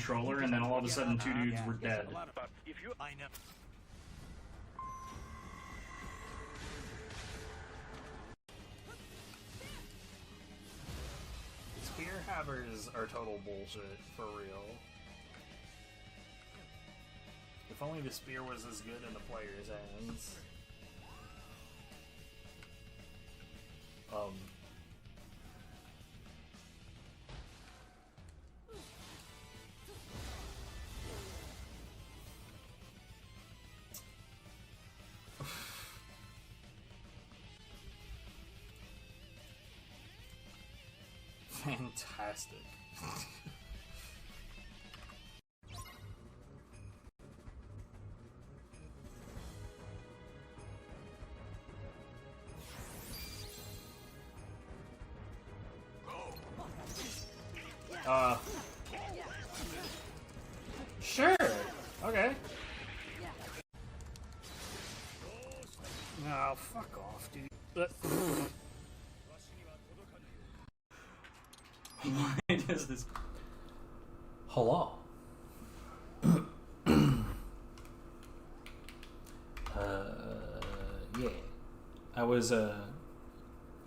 controller, and then all of a sudden 2 dudes were dead. I know. Spear havers are total bullshit, for real. If only the spear was as good in the player's hands. Fantastic. Sure. Okay. No, fuck off, dude. Why does this? Hello. Yeah. I was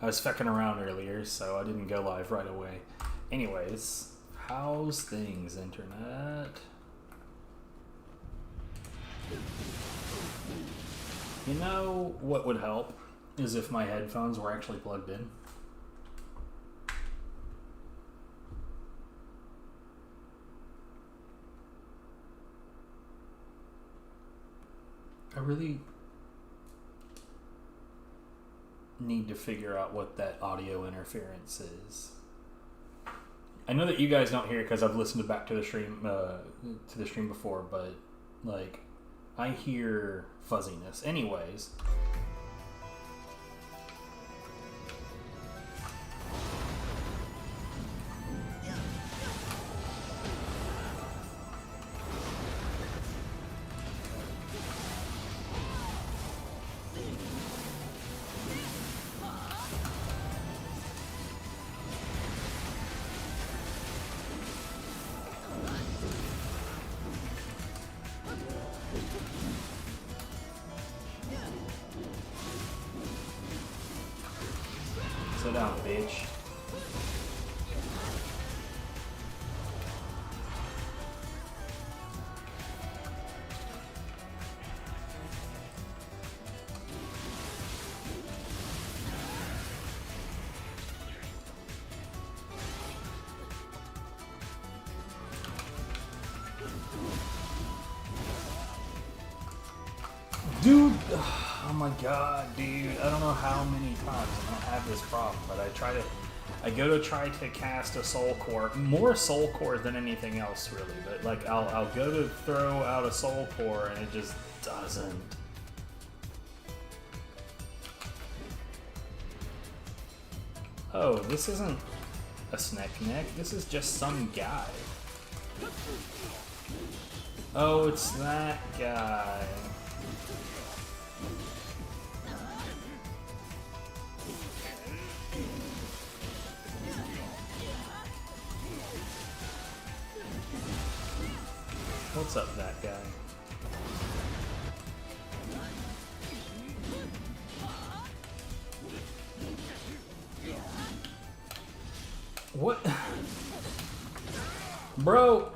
fecking around earlier, so I didn't go live right away. Anyways, how's things, internet? You know what would help is if my headphones were actually plugged in. I really need to figure out what that audio interference is. I know that you guys don't hear it because I've listened back to the stream before, but like I hear fuzziness. Anyways. Sit down, bitch. Dude, oh my god, dude. I don't know how many times I don't have this problem, but I go to try to cast a soul core, more soul core than anything else really, but like I'll go to throw out a soul core and it just doesn't. Oh, this isn't a snack neck, this is just some guy. Oh, it's that guy. What's up, that guy? What? Bro!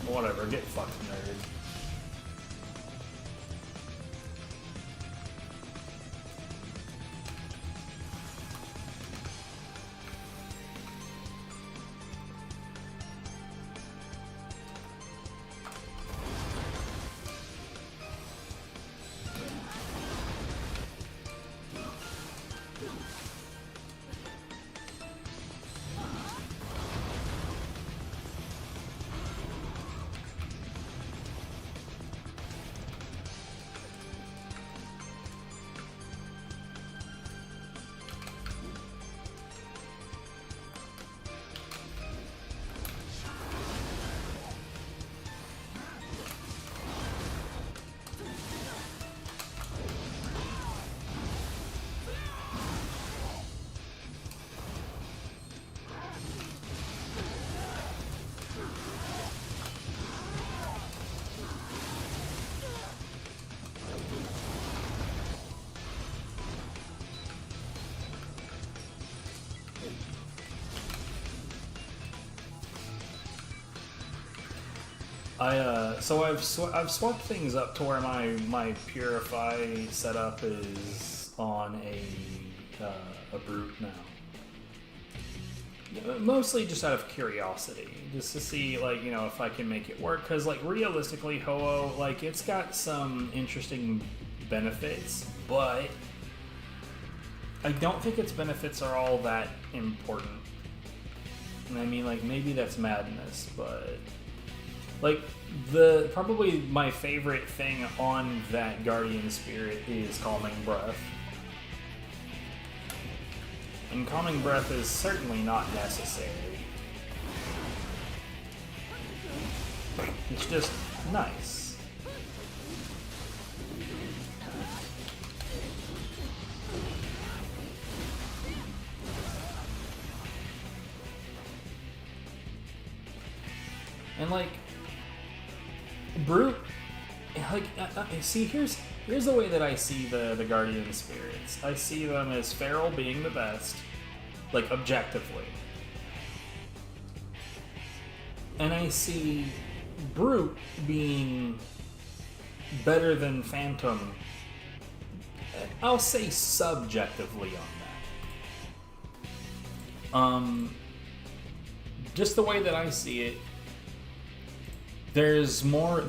Whatever, get fucked, nerd. So I've swapped things up to where my Purify setup is on a brute now. Mostly just out of curiosity, just to see, like, you know, if I can make it work. Because, like, realistically, Ho-Oh, like, it's got some interesting benefits, but I don't think its benefits are all that important. And I mean, like, maybe that's madness, but like, probably my favorite thing on that Guardian Spirit is Calming Breath. And Calming Breath is certainly not necessary. It's just nice. And like, Brute, like, see, here's the way that I see the Guardian Spirits. I see them as Feral being the best, like, objectively. And I see Brute being better than Phantom, I'll say subjectively on that. Just the way that I see it, there's more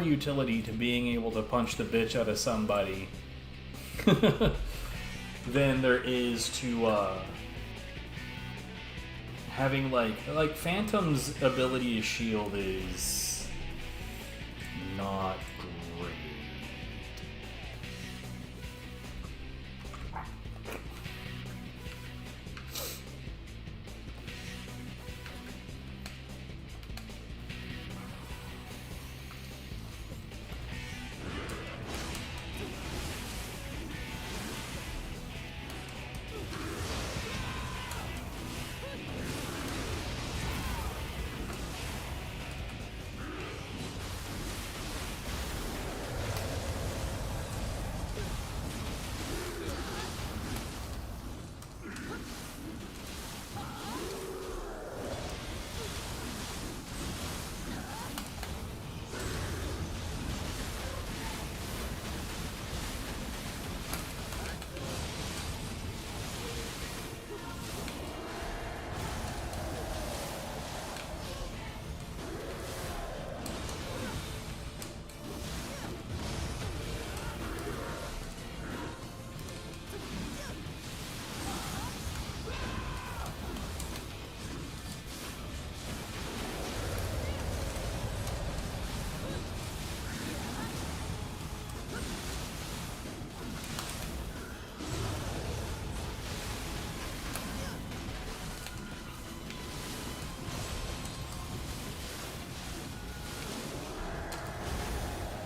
utility to being able to punch the bitch out of somebody than there is to having like Phantom's ability to shield is not great.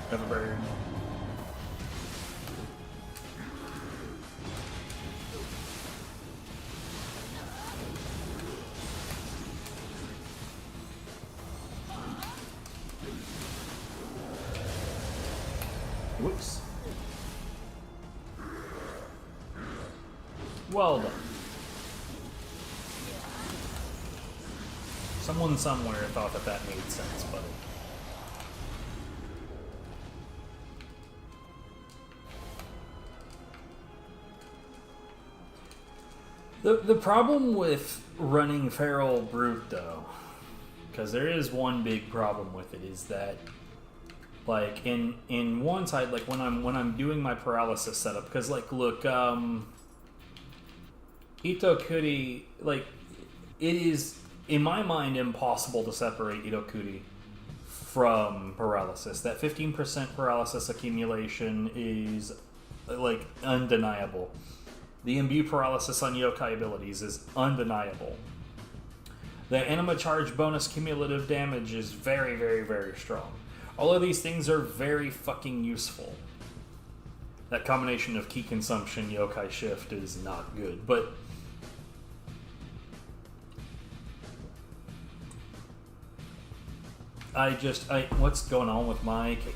Have a bird. Whoops. Well done. Someone somewhere thought that made sense, but The problem with running Feral Brute, though, because there is one big problem with it, is that, like, in one side, like, when I'm doing my paralysis setup, because, like, look, Itokuri, like, it is, in my mind, impossible to separate Itokuri from paralysis. That 15% paralysis accumulation is, like, undeniable. The imbue paralysis on yokai abilities is undeniable. The anima charge bonus cumulative damage is very, very, very strong. All of these things are very fucking useful. That combination of ki consumption, yokai shift is not good, but what's going on with my cape?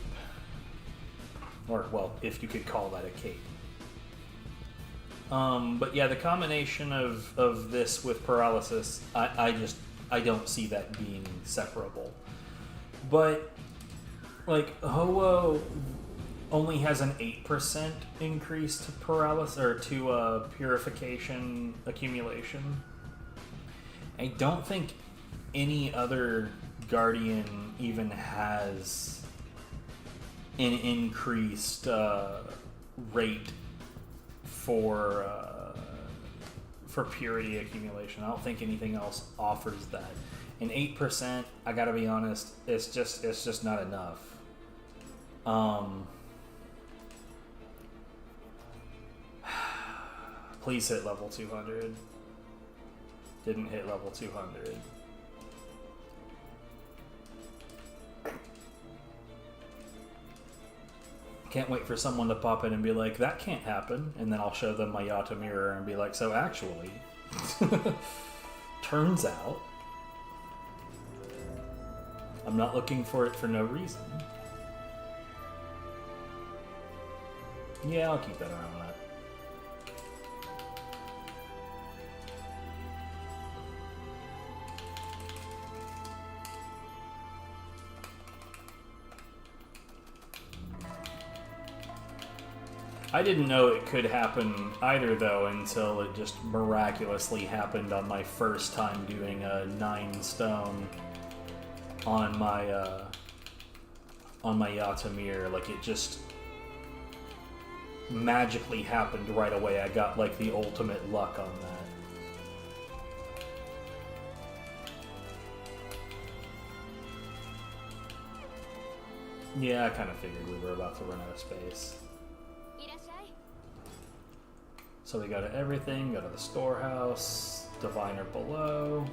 Or, well, if you could call that a cape. But yeah, the combination of this with paralysis, I don't see that being separable. But, like, Ho-Oh only has an 8% increase to paralysis, or to purification accumulation. I don't think any other Guardian even has an increased rate for purity accumulation. I don't think anything else offers that. And 8%, I gotta be honest, it's just not enough. Please hit level 200. Didn't hit level 200. Can't wait for someone to pop in and be like, that can't happen. And then I'll show them my Yata mirror and be like, so actually, turns out, I'm not looking for it for no reason. Yeah, I'll keep that around that. I didn't know it could happen either, though, until it just miraculously happened on my first time doing a 9 stone on my Yata mirror. Like, it just magically happened right away. I got, like, the ultimate luck on that. Yeah, I kind of figured we were about to run out of space. So we go to everything, go to the storehouse, diviner below.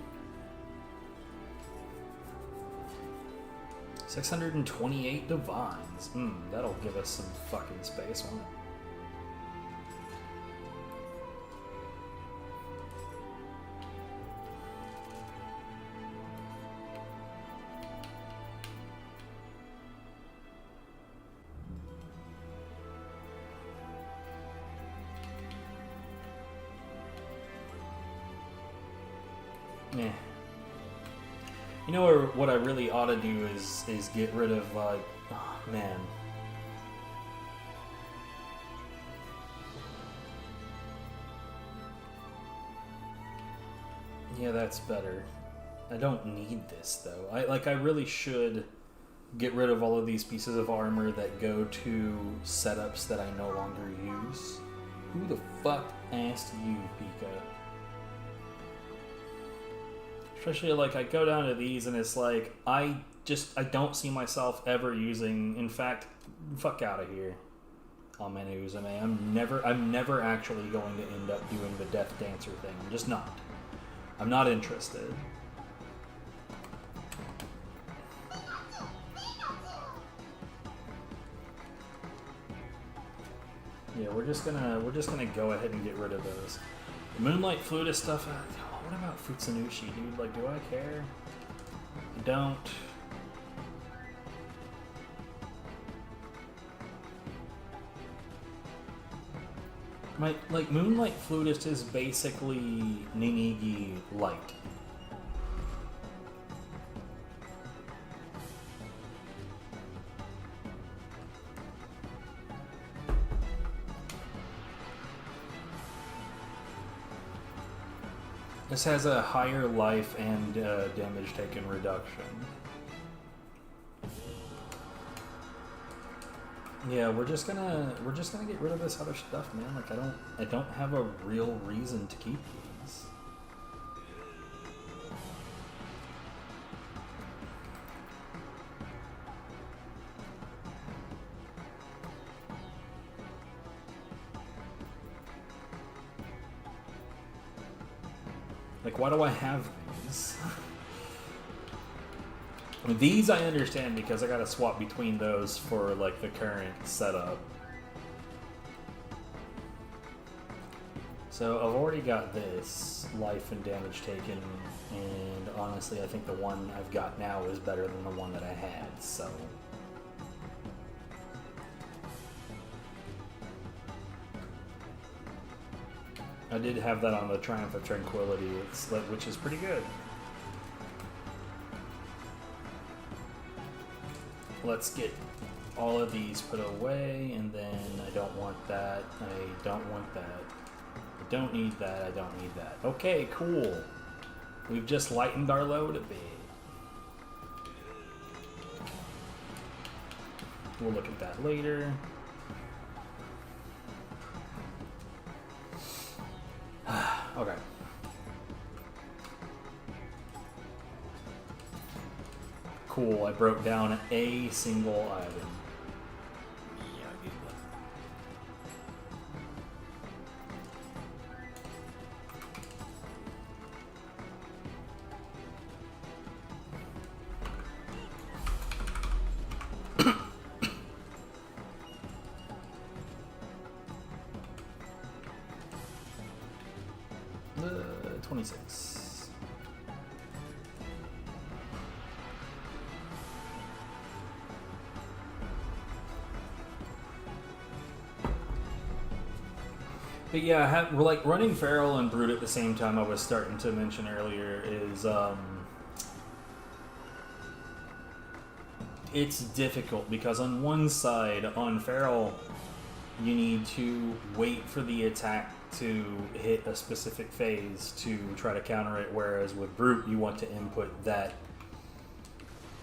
628 divines. That'll give us some fucking space, won't it? Yeah. You know what I really ought to do is get rid of, like, oh man. Yeah, that's better. I don't need this though. I really should get rid of all of these pieces of armor that go to setups that I no longer use. Who the fuck asked you, Pika? Especially, like, I go down to these and it's like, I don't see myself ever using, in fact, fuck out of here. Amene Uzume. I'm never actually going to end up doing the Death Dancer thing. I'm just not. I'm not interested. Yeah, we're just gonna go ahead and get rid of those. Moonlight Flutist stuff. What about Futsunushi, dude? Like, do I care? I don't. Like, Moonlight Flutist is basically Ninigi Light. This has a higher life and damage taken reduction. Yeah, we're just gonna get rid of this other stuff, man. Like, I don't have a real reason to keep these. Like, why do I have these? These I understand because I gotta swap between those for, like, the current setup. So I've already got this, life and damage taken, and honestly I think the one I've got now is better than the one that I had, so... I did have that on the Triumph of Tranquility, which is pretty good. let's get all of these put away, and then I don't want that. I don't want that. I don't need that. I don't need that. Okay, cool. We've just lightened our load a bit. We'll look at that later. Okay. Cool, I broke down a single item. The 26. But yeah, like running Feral and Brute at the same time I was starting to mention earlier is it's difficult because on one side, on Feral, you need to wait for the attack to hit a specific phase to try to counter it, whereas with Brute you want to input that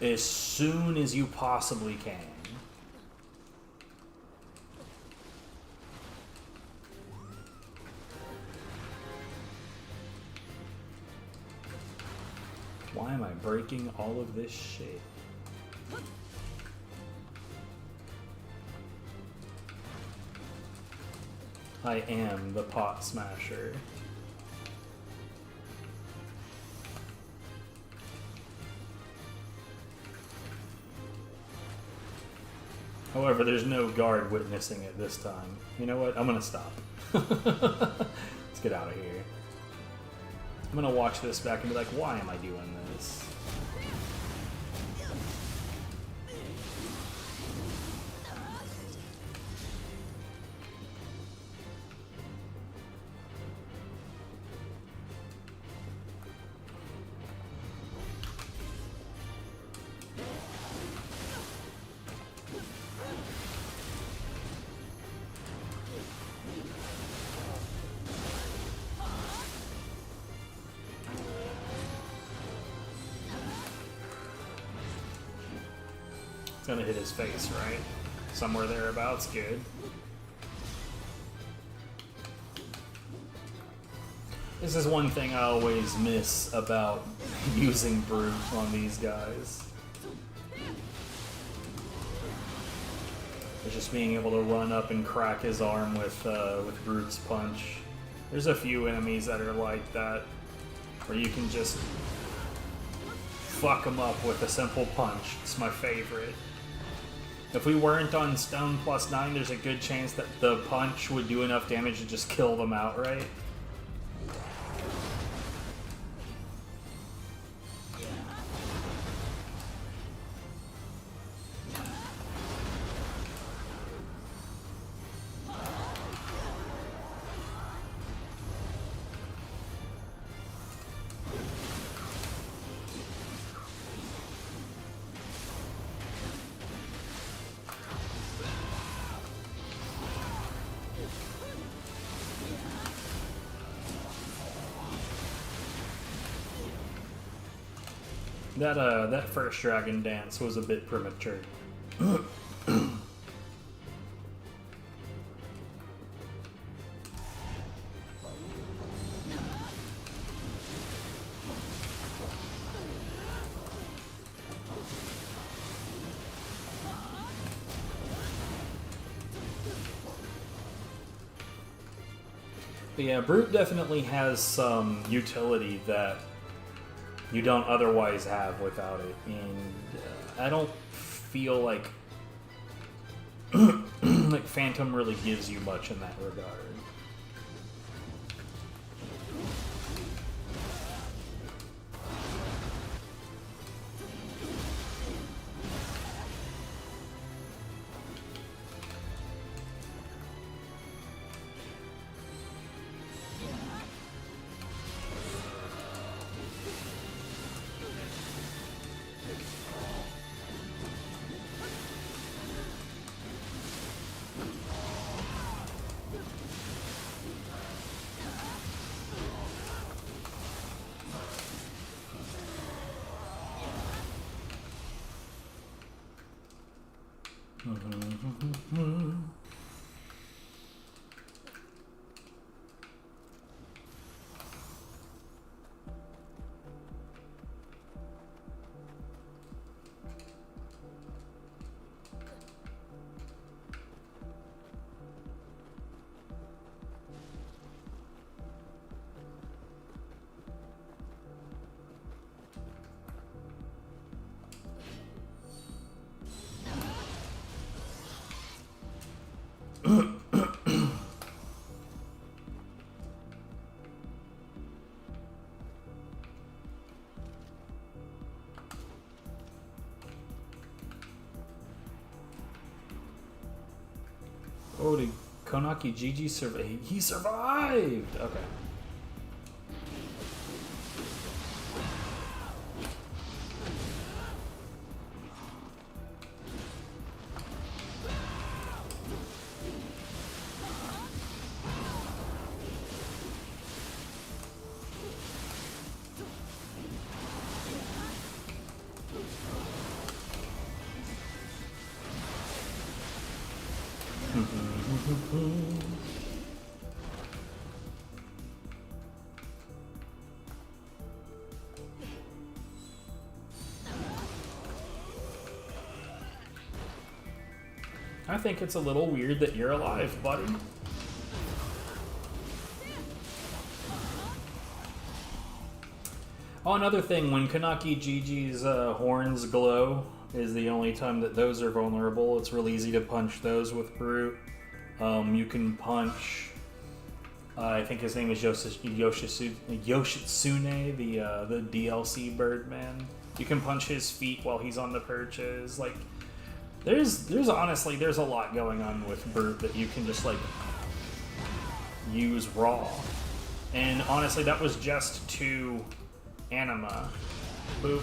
as soon as you possibly can. Why am I breaking all of this shit? I am the pot smasher. However, there's no guard witnessing it this time. You know what? I'm gonna stop. Let's get out of here. I'm gonna watch this back and be like, why am I doing this? Gonna hit his face, right? Somewhere thereabouts, good. This is one thing I always miss about using Brute on these guys. It's just being able to run up and crack his arm with Brute's punch. There's a few enemies that are like that, where you can just fuck them up with a simple punch. It's my favorite. If we weren't on stone +9, there's a good chance that the punch would do enough damage to just kill them outright. That first dragon dance was a bit premature. But yeah, Brute definitely has some utility that you don't otherwise have without it, and I don't feel like like Phantom really gives you much in that regard. Oh, did Konaki Gigi survive? He survived! Okay. I think it's a little weird that you're alive, buddy. Oh, another thing, when Konaki Gigi's horns glow is the only time that those are vulnerable. It's real easy to punch those with Brute. You can punch, I think his name is Yoshitsune, the DLC Birdman. You can punch his feet while he's on the perches. Like, there's honestly, there's a lot going on with Brute that you can just, like, use raw. And honestly, that was just to Anima. Boop.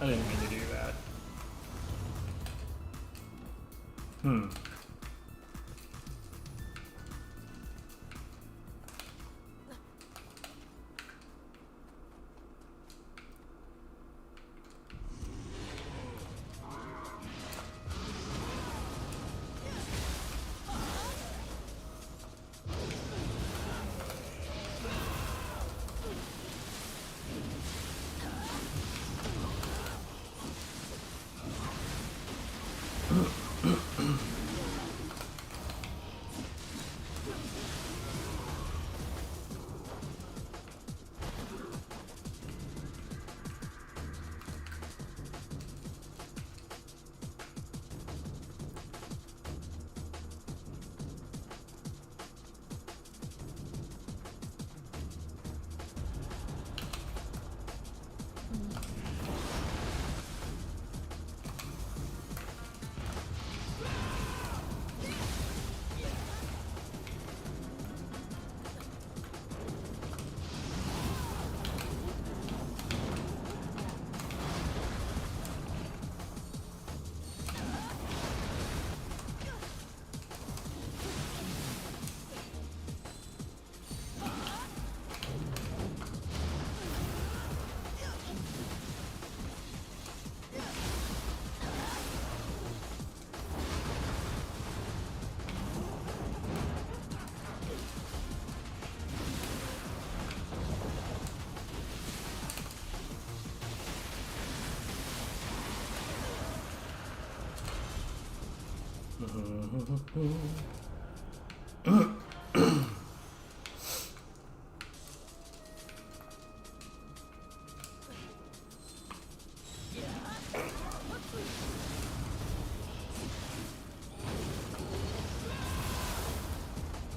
I didn't mean to do that.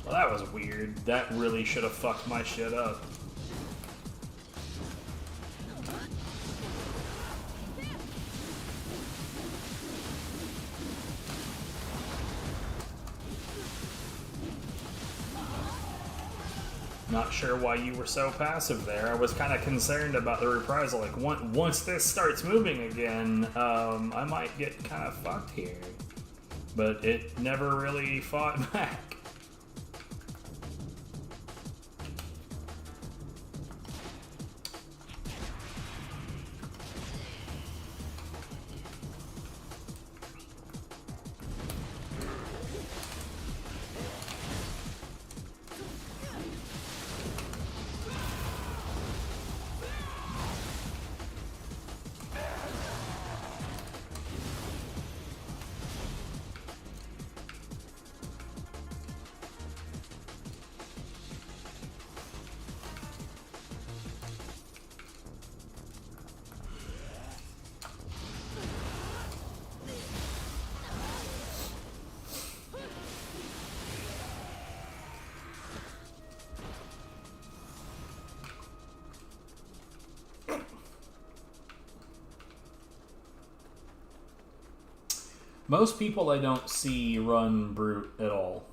Well, that was weird. That really should have fucked my shit up. Not sure why you were so passive there. I was kind of concerned about the reprisal. Like, once this starts moving again, I might get kind of fucked here. But it never really fought back. Most people I don't see run Brute at all.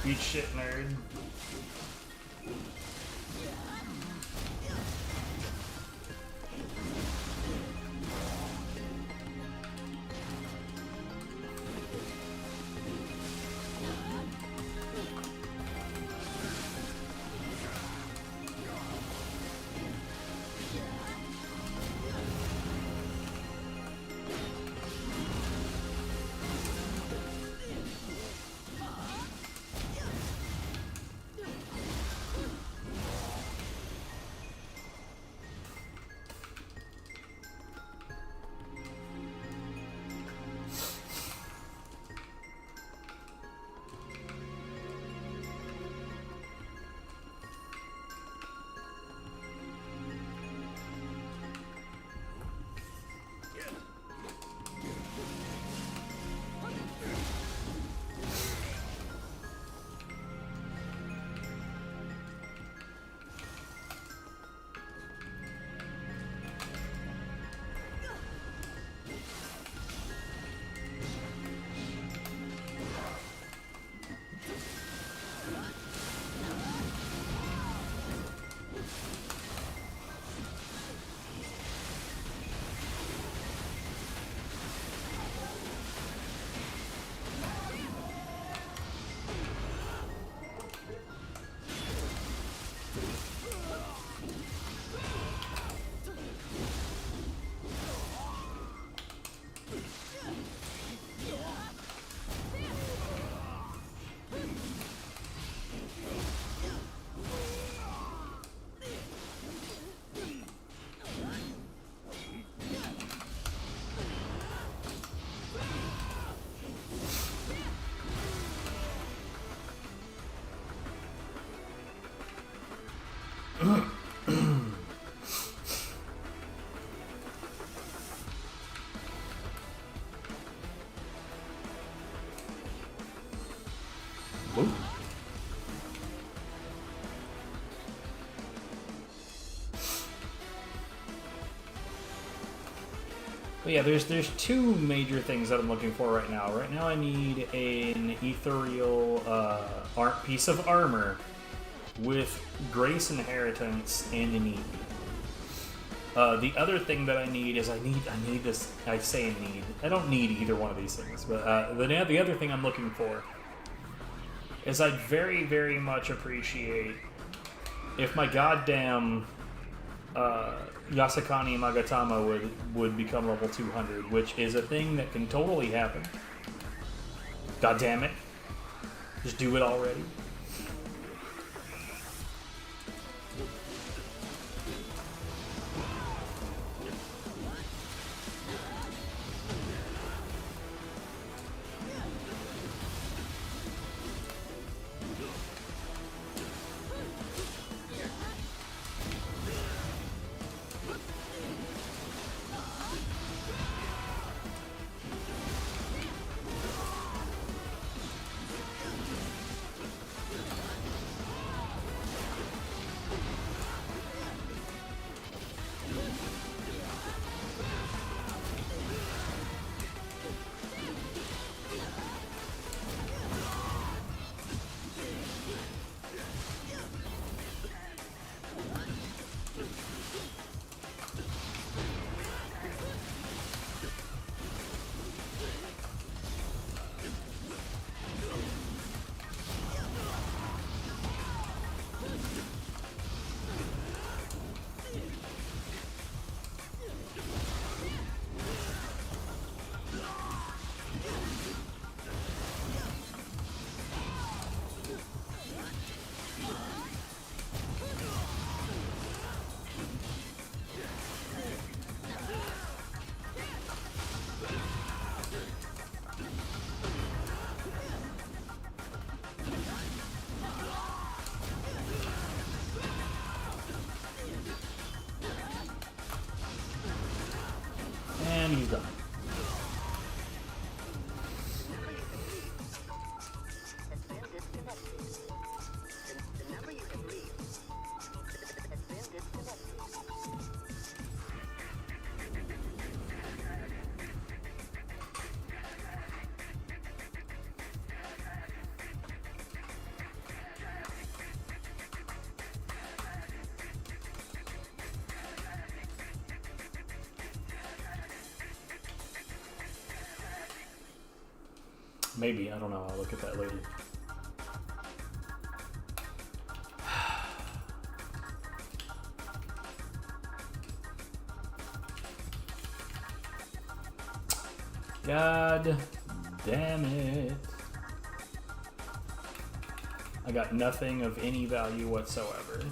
Eat shit, nerd. But yeah, there's two major things that I'm looking for right now. Right now I need an ethereal piece of armor with Grace Inheritance and an E. The other thing that I need is I need this. I say need. I don't need either one of these things. But the other thing I'm looking for is I'd very, very much appreciate if my goddamn Yasakani Magatama would become level 200, which is a thing that can totally happen. God damn it. Just do it already. Maybe, I don't know. I'll look at that later. God damn it. I got nothing of any value whatsoever.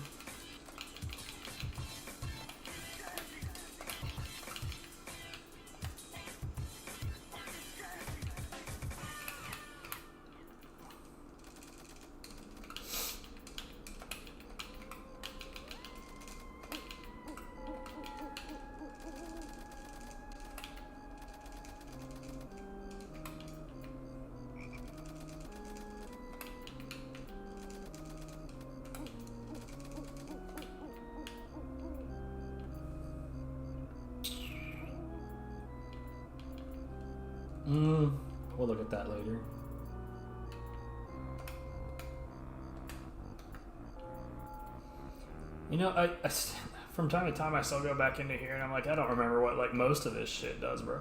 We'll look at that later. You know, I from time to time I still go back into here and I'm like, I don't remember what like most of this shit does, bro.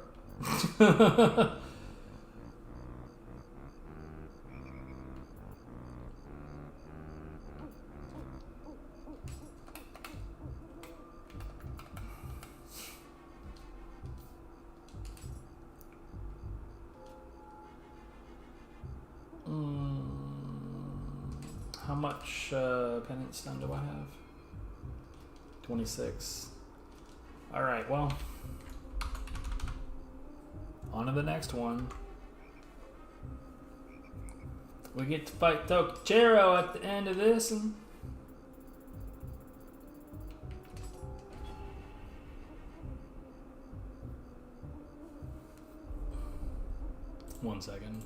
26 stun do I have? 26. Alright, well. On to the next one. We get to fight Tokichiro at the end of this, and one second.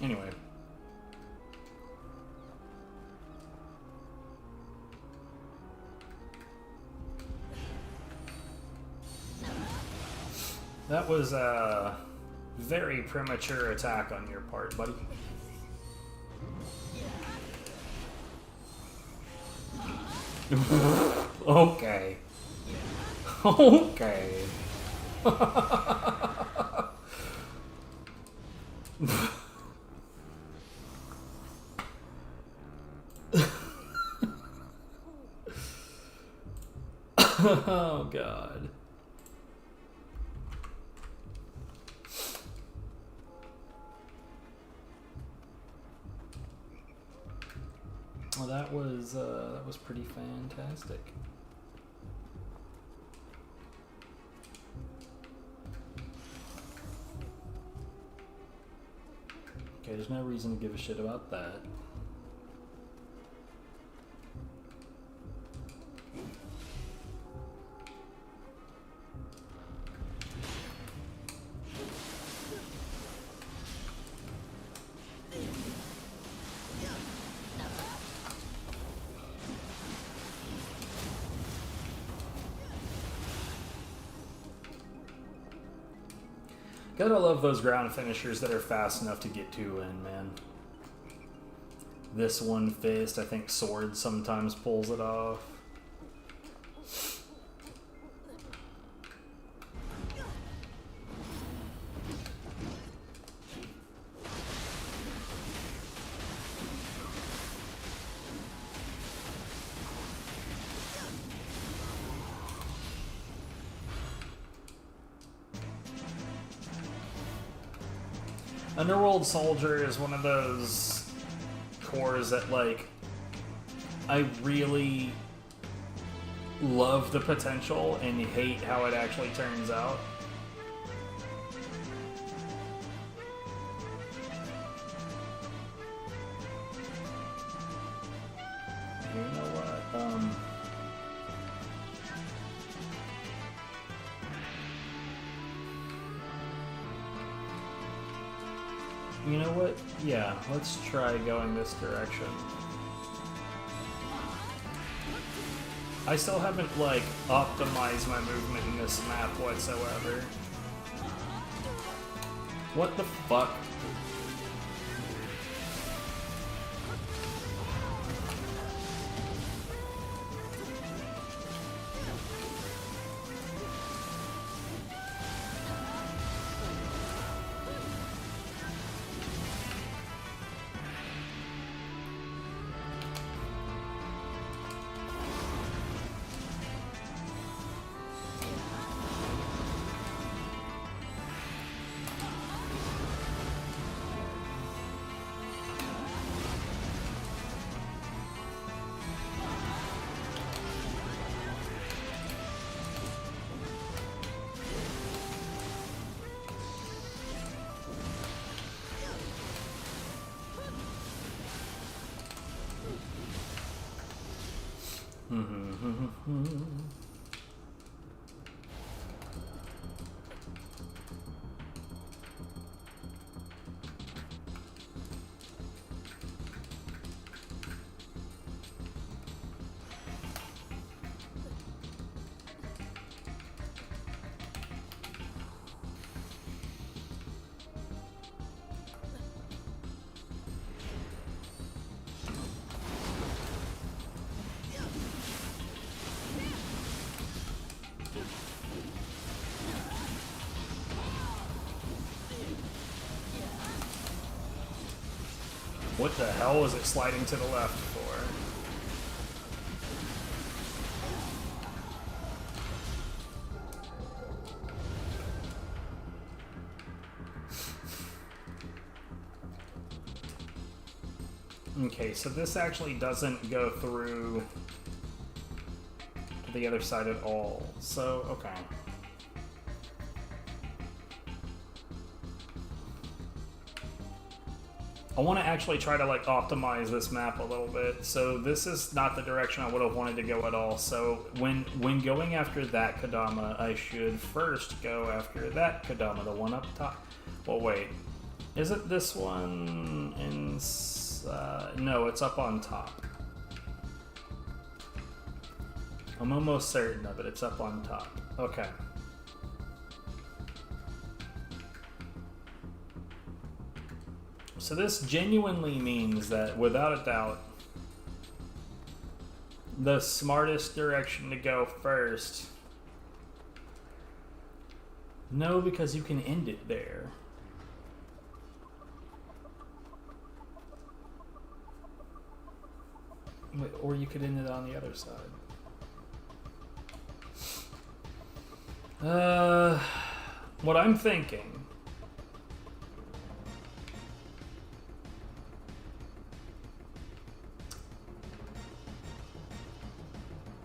Anyway. That was a very premature attack on your part, buddy. Okay. Okay. Oh, God. Well, that was pretty fantastic. Okay, there's no reason to give a shit about that. Gotta love those ground finishers that are fast enough to get to in, man. This one fist, I think sword sometimes pulls it off. Underworld Soldier is one of those cores that, like, I really love the potential and hate how it actually turns out. You know You know what? Yeah, let's try going this direction. I still haven't, like, optimized my movement in this map whatsoever. What the fuck? What the hell is it sliding to the left for? Okay, so this actually doesn't go through to the other side at all. So, okay. I want to actually try to like optimize this map a little bit. So this is not the direction I would have wanted to go at all. So when going after that Kodama, I should first go after that Kodama, the one up top. Well, wait. Is it this one? No, it's up on top. I'm almost certain of it. It's up on top. Okay. So this genuinely means that, without a doubt, the smartest direction to go first... No, because you can end it there. Wait, or you could end it on the other side. What I'm thinking...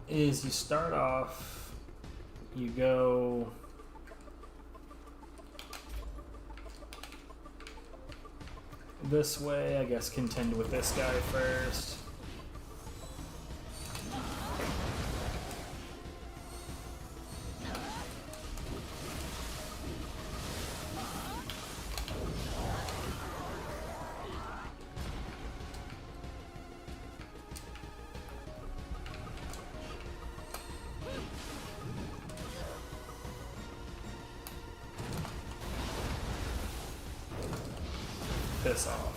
is you start off, you go this way, I guess contend with this guy first. Piss off.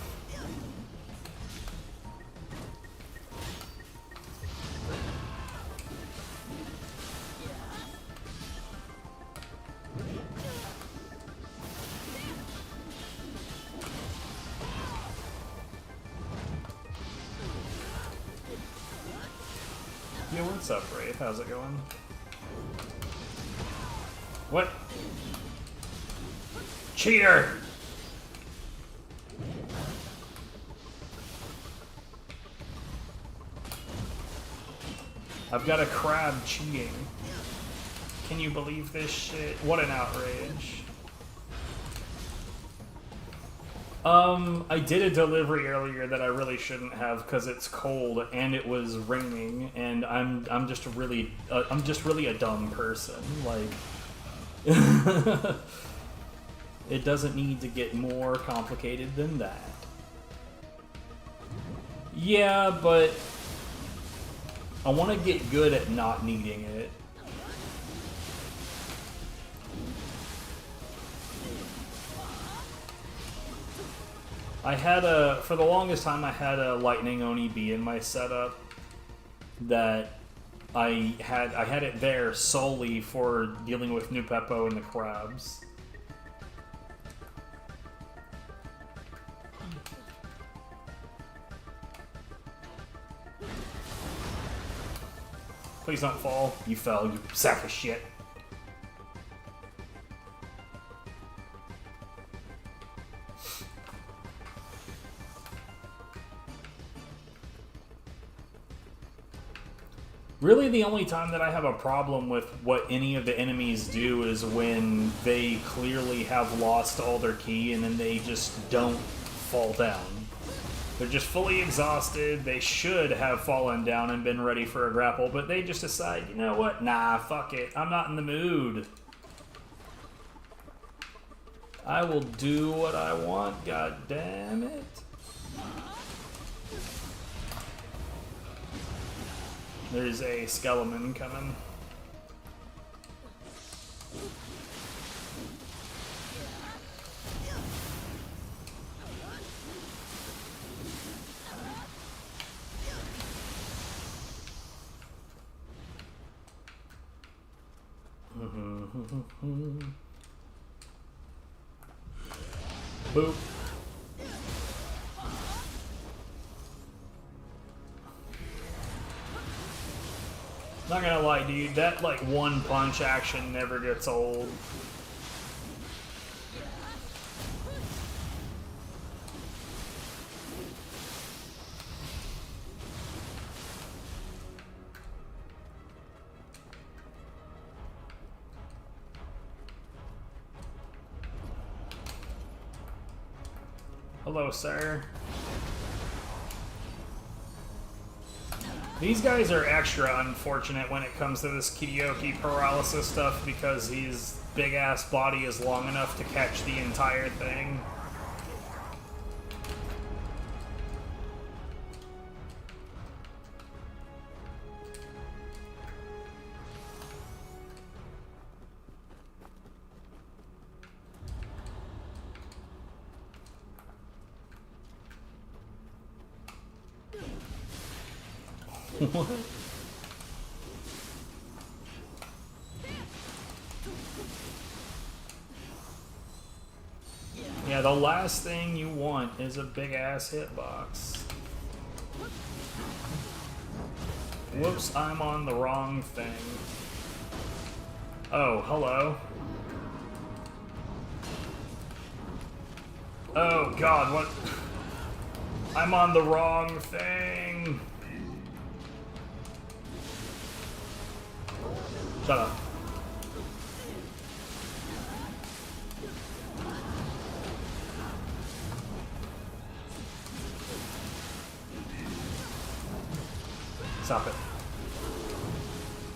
Yeah, what's up, Wraith? How's it going? What? Cheater! I've got a crab cheating. Can you believe this shit? What an outrage. I did a delivery earlier that I really shouldn't have because it's cold and it was raining, and I'm just really a dumb person. Like, It doesn't need to get more complicated than that. Yeah, but I want to get good at not needing it. For the longest time, I had a Lightning Oni B in my setup that I had it there solely for dealing with Nupepo and the crabs. Please don't fall. You fell, you sack of shit. Really, the only time that I have a problem with what any of the enemies do is when they clearly have lost all their ki and then they just don't fall down. They're just fully exhausted. They should have fallen down and been ready for a grapple, but they just decide, you know what? Nah, fuck it. I'm not in the mood. I will do what I want, god damn it. There's a skeleton coming. Boop. Not gonna lie, dude, that like one punch action never gets old. Hello, sir. These guys are extra unfortunate when it comes to this Kidioki paralysis stuff because his big-ass body is long enough to catch the entire thing. What? Yeah, the last thing you want is a big-ass hitbox. Whoops, I'm on the wrong thing. Oh, hello. Oh god, what? I'm on the wrong thing. Shut up. Stop it.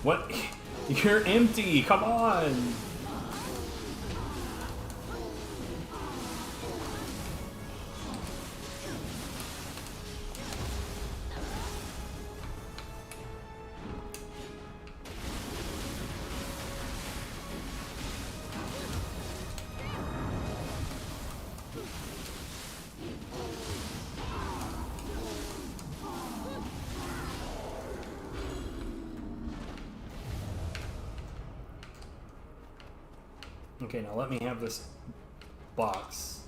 What? You're empty, come on! Okay, now let me have this box.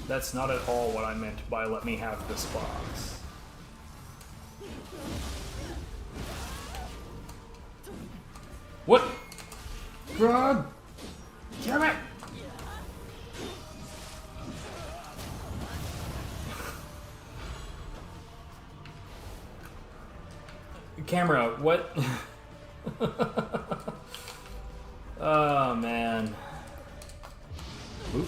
That's not at all what I meant by let me have this box. What? God! Damn it! Camera, what? Oh, man. Oop.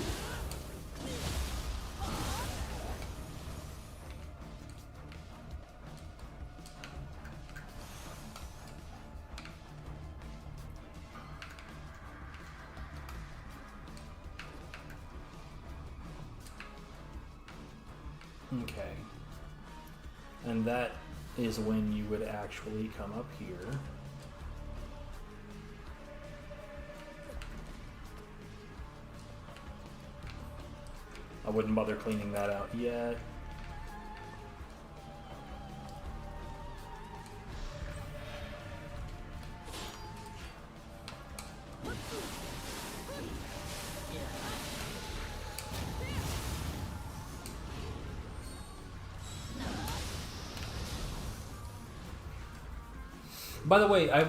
Okay. And that is when you would actually come up here. I wouldn't bother cleaning that out yet. By the way, I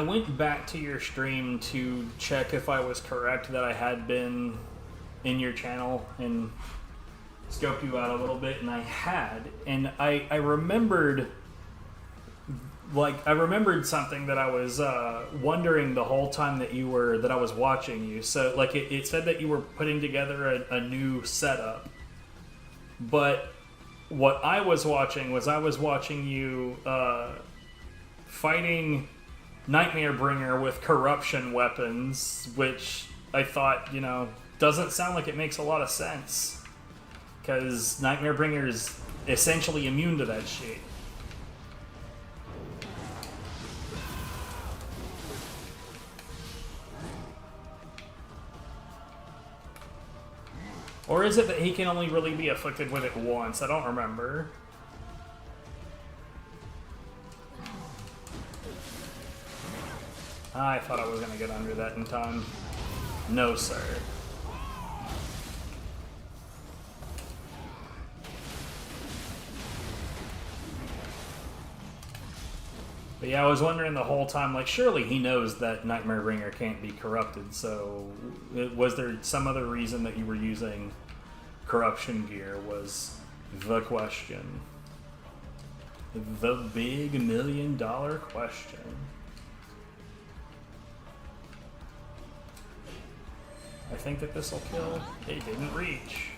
went back to your stream to check if I was correct that I had been in your channel and scoped you out a little bit, and I had, and I remembered, like, I remembered something that I was wondering the whole time that I was watching you. So, like, it said that you were putting together a new setup, but what I was watching you fighting Nightmare Bringer with corruption weapons, which I thought, you know, doesn't sound like it makes a lot of sense, because Nightmare Bringer is essentially immune to that shit. Or is it that he can only really be afflicted with it once? I don't remember. I thought I was going to get under that in time. No, sir. But yeah, I was wondering the whole time, like, surely he knows that Nightmare Bringer can't be corrupted, so was there some other reason that you were using corruption gear was the question. The big $1 million question. I think that this will kill. It didn't reach.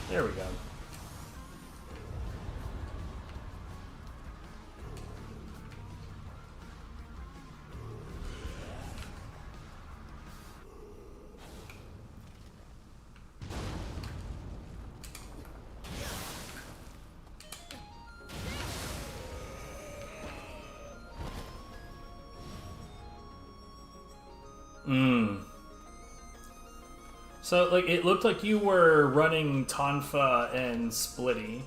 There we go. So, like, it looked like you were running Tonfa and Splitty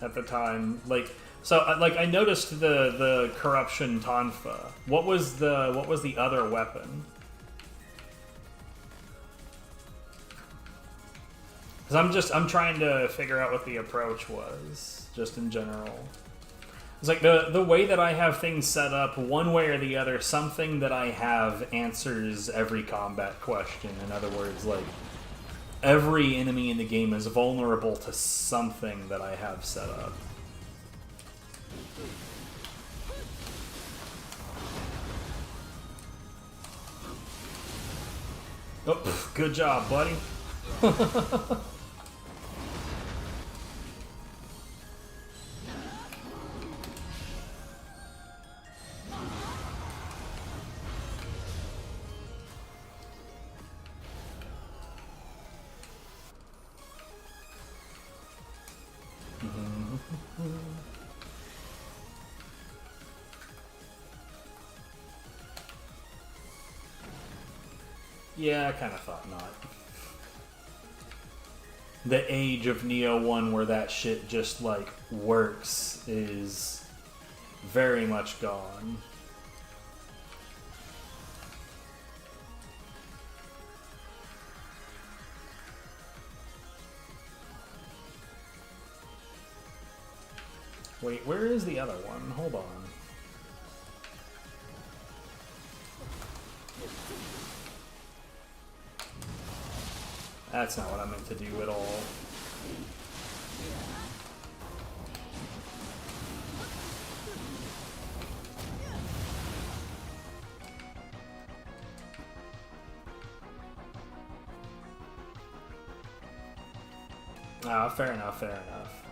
at the time. Like, so, like, I noticed the corruption Tonfa. What was the other weapon? Because I'm trying to figure out what the approach was, just in general. It's like the way that I have things set up, one way or the other, something that I have answers every combat question. In other words, like, every enemy in the game is vulnerable to something that I have set up. Oh, good job, buddy. Yeah, I kind of thought not. The age of Nioh 1 where that shit just, like, works is very much gone. Wait, where is the other one? Hold on. That's not what I meant to do at all. Ah, fair enough, fair enough.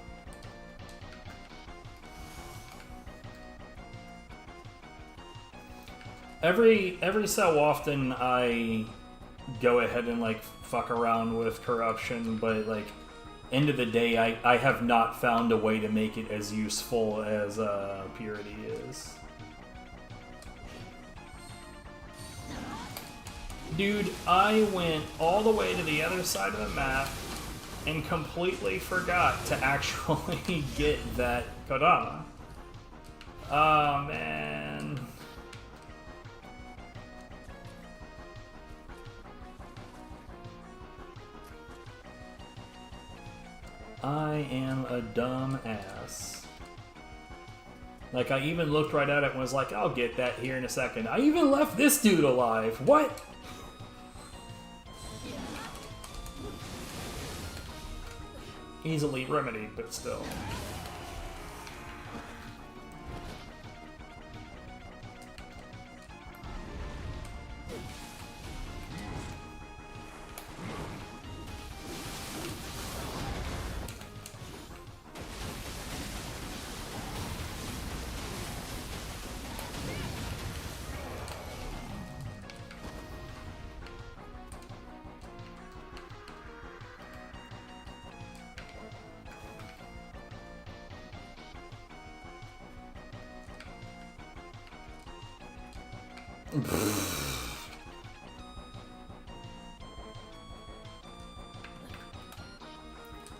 Every so often I go ahead and like fuck around with corruption, but like end of the day I have not found a way to make it as useful as purity is. Dude, I went all the way to the other side of the map and completely forgot to actually get that Kodama. Oh, man. I am a dumb ass. Like, I even looked right at it and was like, I'll get that here in a second. I even left this dude alive. What? Easily remedied, but still.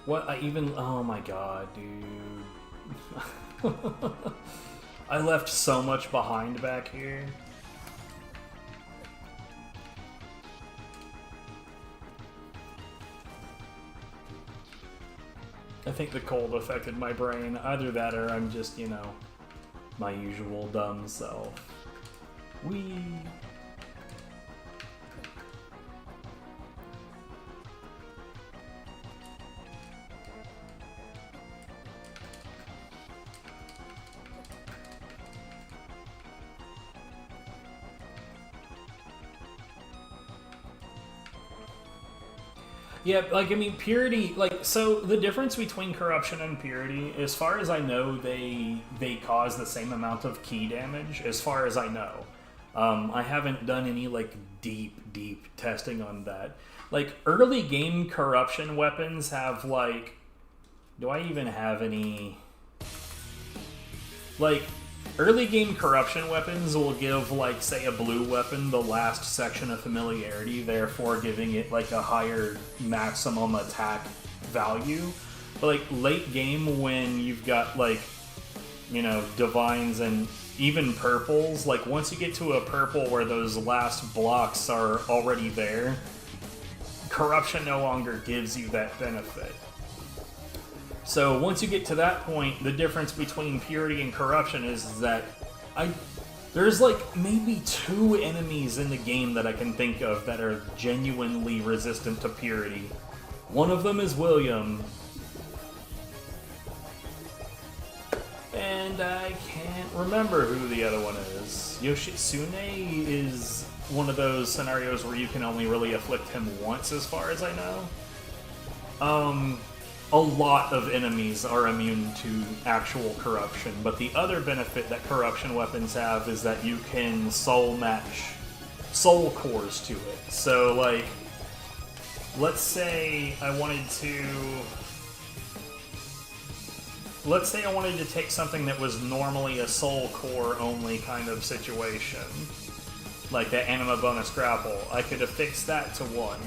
What? Oh my god, dude. I left so much behind back here. I think the cold affected my brain. Either that or I'm just, you know, my usual dumb self. Whee! Yeah, like, I mean, purity, like, so the difference between corruption and purity, as far as I know, they cause the same amount of key damage, as far as I know. I haven't done any, like, deep testing on that. Like, early game corruption weapons have, like, do I even have any, like, early game corruption weapons will give, like, say a blue weapon the last section of familiarity, therefore giving it, like, a higher maximum attack value. But, like, late game when you've got, like, you know, divines and even purples, like, once you get to a purple where those last blocks are already there, corruption no longer gives you that benefit. So once you get to that point, the difference between purity and corruption is that there's like maybe 2 enemies in the game that I can think of that are genuinely resistant to purity. One of them is William. And I can't remember who the other one is. Yoshitsune is one of those scenarios where you can only really afflict him once, as far as I know. A lot of enemies are immune to actual corruption, but the other benefit that corruption weapons have is that you can soul match soul cores to it. So, like, let's say I wanted to take something that was normally a soul core only kind of situation, like that anima bonus grapple. I could affix that to 1.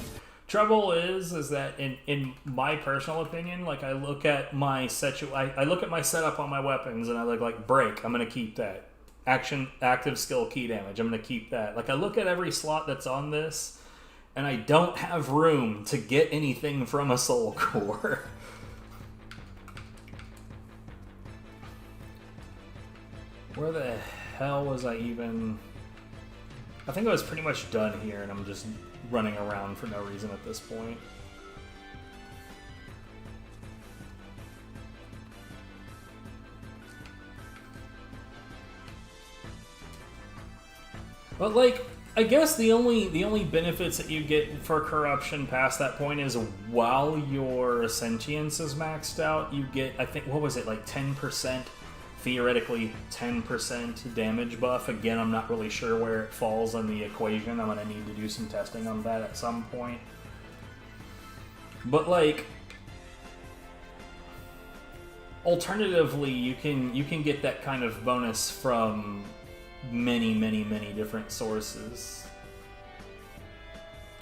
Trouble is that in my personal opinion, like, I look at my setup on my weapons and I look like break, I'm gonna keep that. Active skill key damage, I'm gonna keep that. Like, I look at every slot that's on this and I don't have room to get anything from a soul core. Where the hell was I even? I think I was pretty much done here and I'm just running around for no reason at this point. But, like, I guess the only benefits that you get for corruption past that point is while your sentience is maxed out, you get, I think, what was it, like 10%, theoretically 10% damage buff. Again, I'm not really sure where it falls in the equation. I'm gonna need to do some testing on that at some point. But like, alternatively, you can get that kind of bonus from many different sources.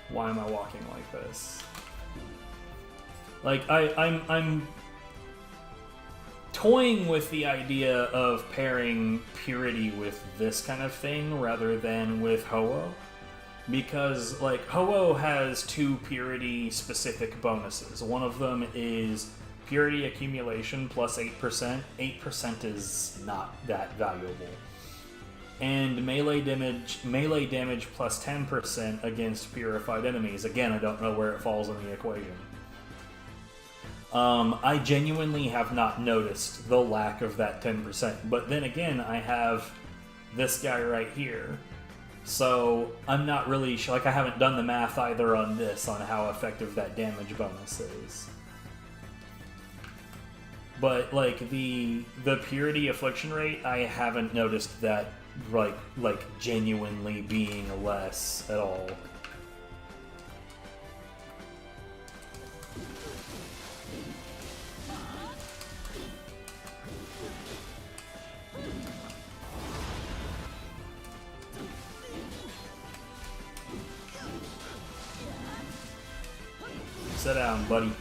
Why am I walking like this? Like, I'm toying with the idea of pairing Purity with this kind of thing rather than with Ho-Oh. Because, like, Ho-Oh has 2 Purity specific bonuses. One of them is Purity accumulation plus 8%. 8% is not that valuable. And melee damage plus 10% against purified enemies. Again, I don't know where it falls in the equation. I genuinely have not noticed the lack of that 10%. But then again, I have this guy right here. So I'm not really sure. Like, I haven't done the math either on this, on how effective that damage bonus is. But, like, the Purity affliction rate, I haven't noticed that, like genuinely being less at all. Sit down, buddy.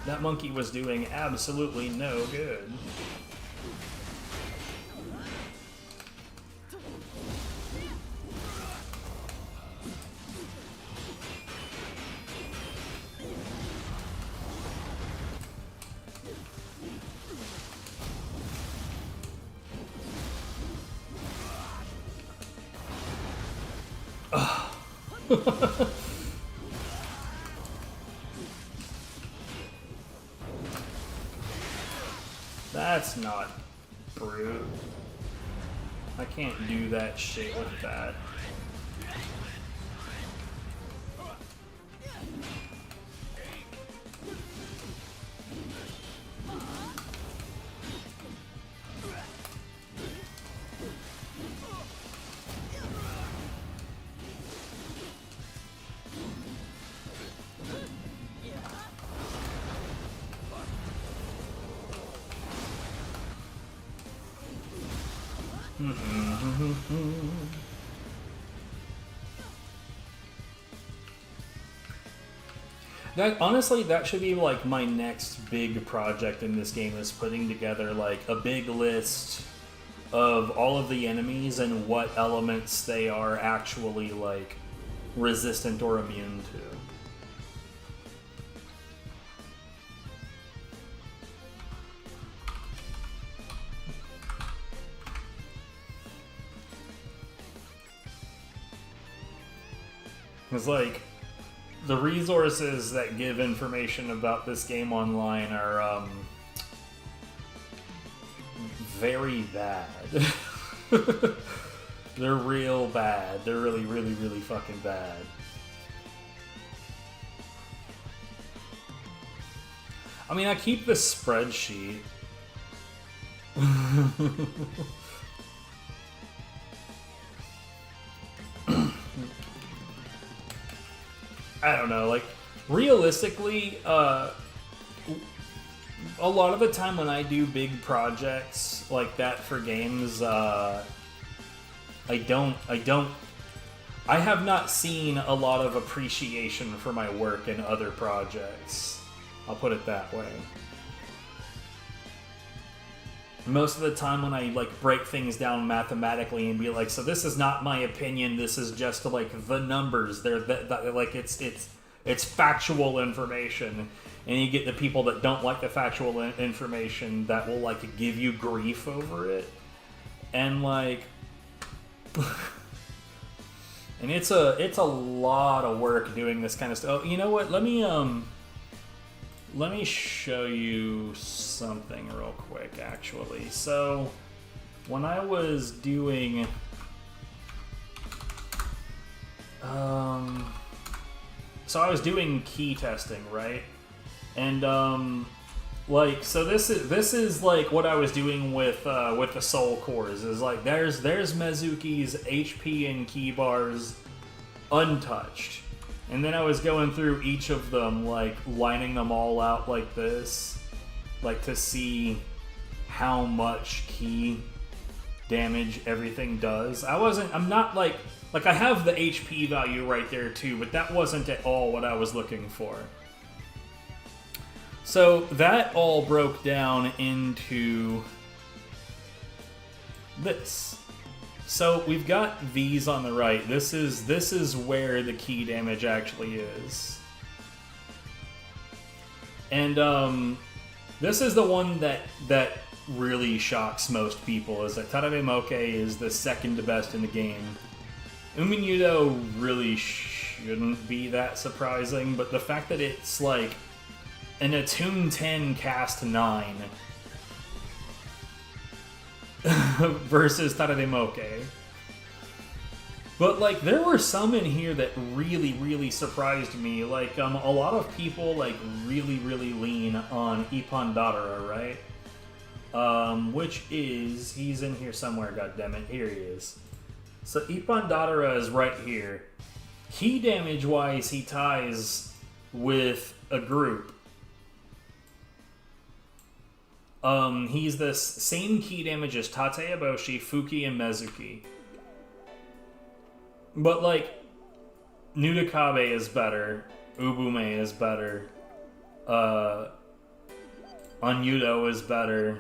That monkey was doing absolutely no good. That's not brute. I can't do that shit with that. That, honestly, that should be like my next big project in this game, is putting together like a big list of all of the enemies and what elements they are actually like resistant or immune to. It's like, the resources that give information about this game online are very bad. They're real bad. They're really, really, really fucking bad. I mean, I keep this spreadsheet. I don't know, like, realistically, a lot of the time when I do big projects like that for games, I have not seen a lot of appreciation for my work in other projects. I'll put it that way. Most of the time when I like break things down mathematically and be like, so this is not my opinion, this is just like the numbers. They're like it's It's factual information. And you get the people that don't like the factual information that will, like, give you grief over it. And, like... and it's a lot of work doing this kind of stuff. Oh, you know what? Let me show you something real quick, actually. So, when I was doing... so I was doing key testing, right? And like, so this is like what I was doing with the soul cores. Is like there's Mezuki's HP and key bars untouched, and then I was going through each of them, like lining them all out like this, like to see how much key damage everything does. I'm not like I have the HP value right there too, but that wasn't at all what I was looking for. So that all broke down into this. So we've got these on the right. This is where the key damage actually is. And this is the one that really shocks most people, is that Tadame Moke is the second best in the game. Uminyudo really shouldn't be that surprising, but the fact that it's like an Attune 10 cast 9 versus Tadame Moke. But, like, there were some in here that really, really surprised me. Like, a lot of people, like, really, really lean on Ippon Dadara, right? Which is... he's in here somewhere, goddammit. Here he is. So, Ippon Dadara is right here. Key damage-wise, he ties with a group. He's the same key damage as Tate Eboshi, Fuki, and Mezuki. But, like, Nudakabe is better, Ubume is better, Onyudo is better.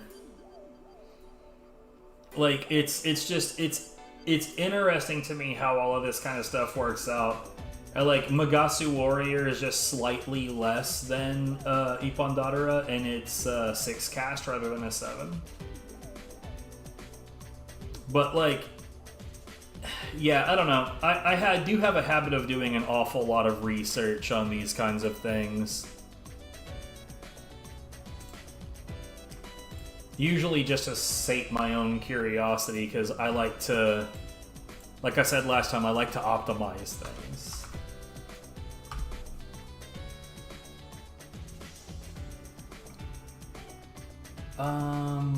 Like, it's interesting to me how all of this kind of stuff works out. Like, Magasu Warrior is just slightly less than Ippon Dadara, and it's 6 cast rather than a 7. But, like, yeah, I don't know. I do have a habit of doing an awful lot of research on these kinds of things. Usually just to sate my own curiosity, because I like to, like I said last time, I like to optimize things.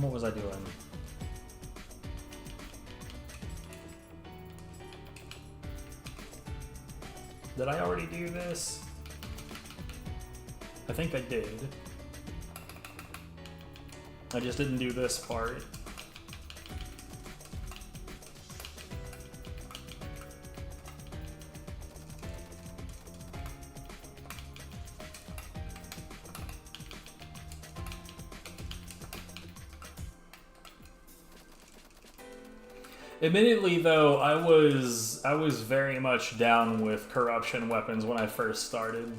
What was I doing? Did I already do this? I think I did. I just didn't do this part. Admittedly, though, I was very much down with corruption weapons when I first started,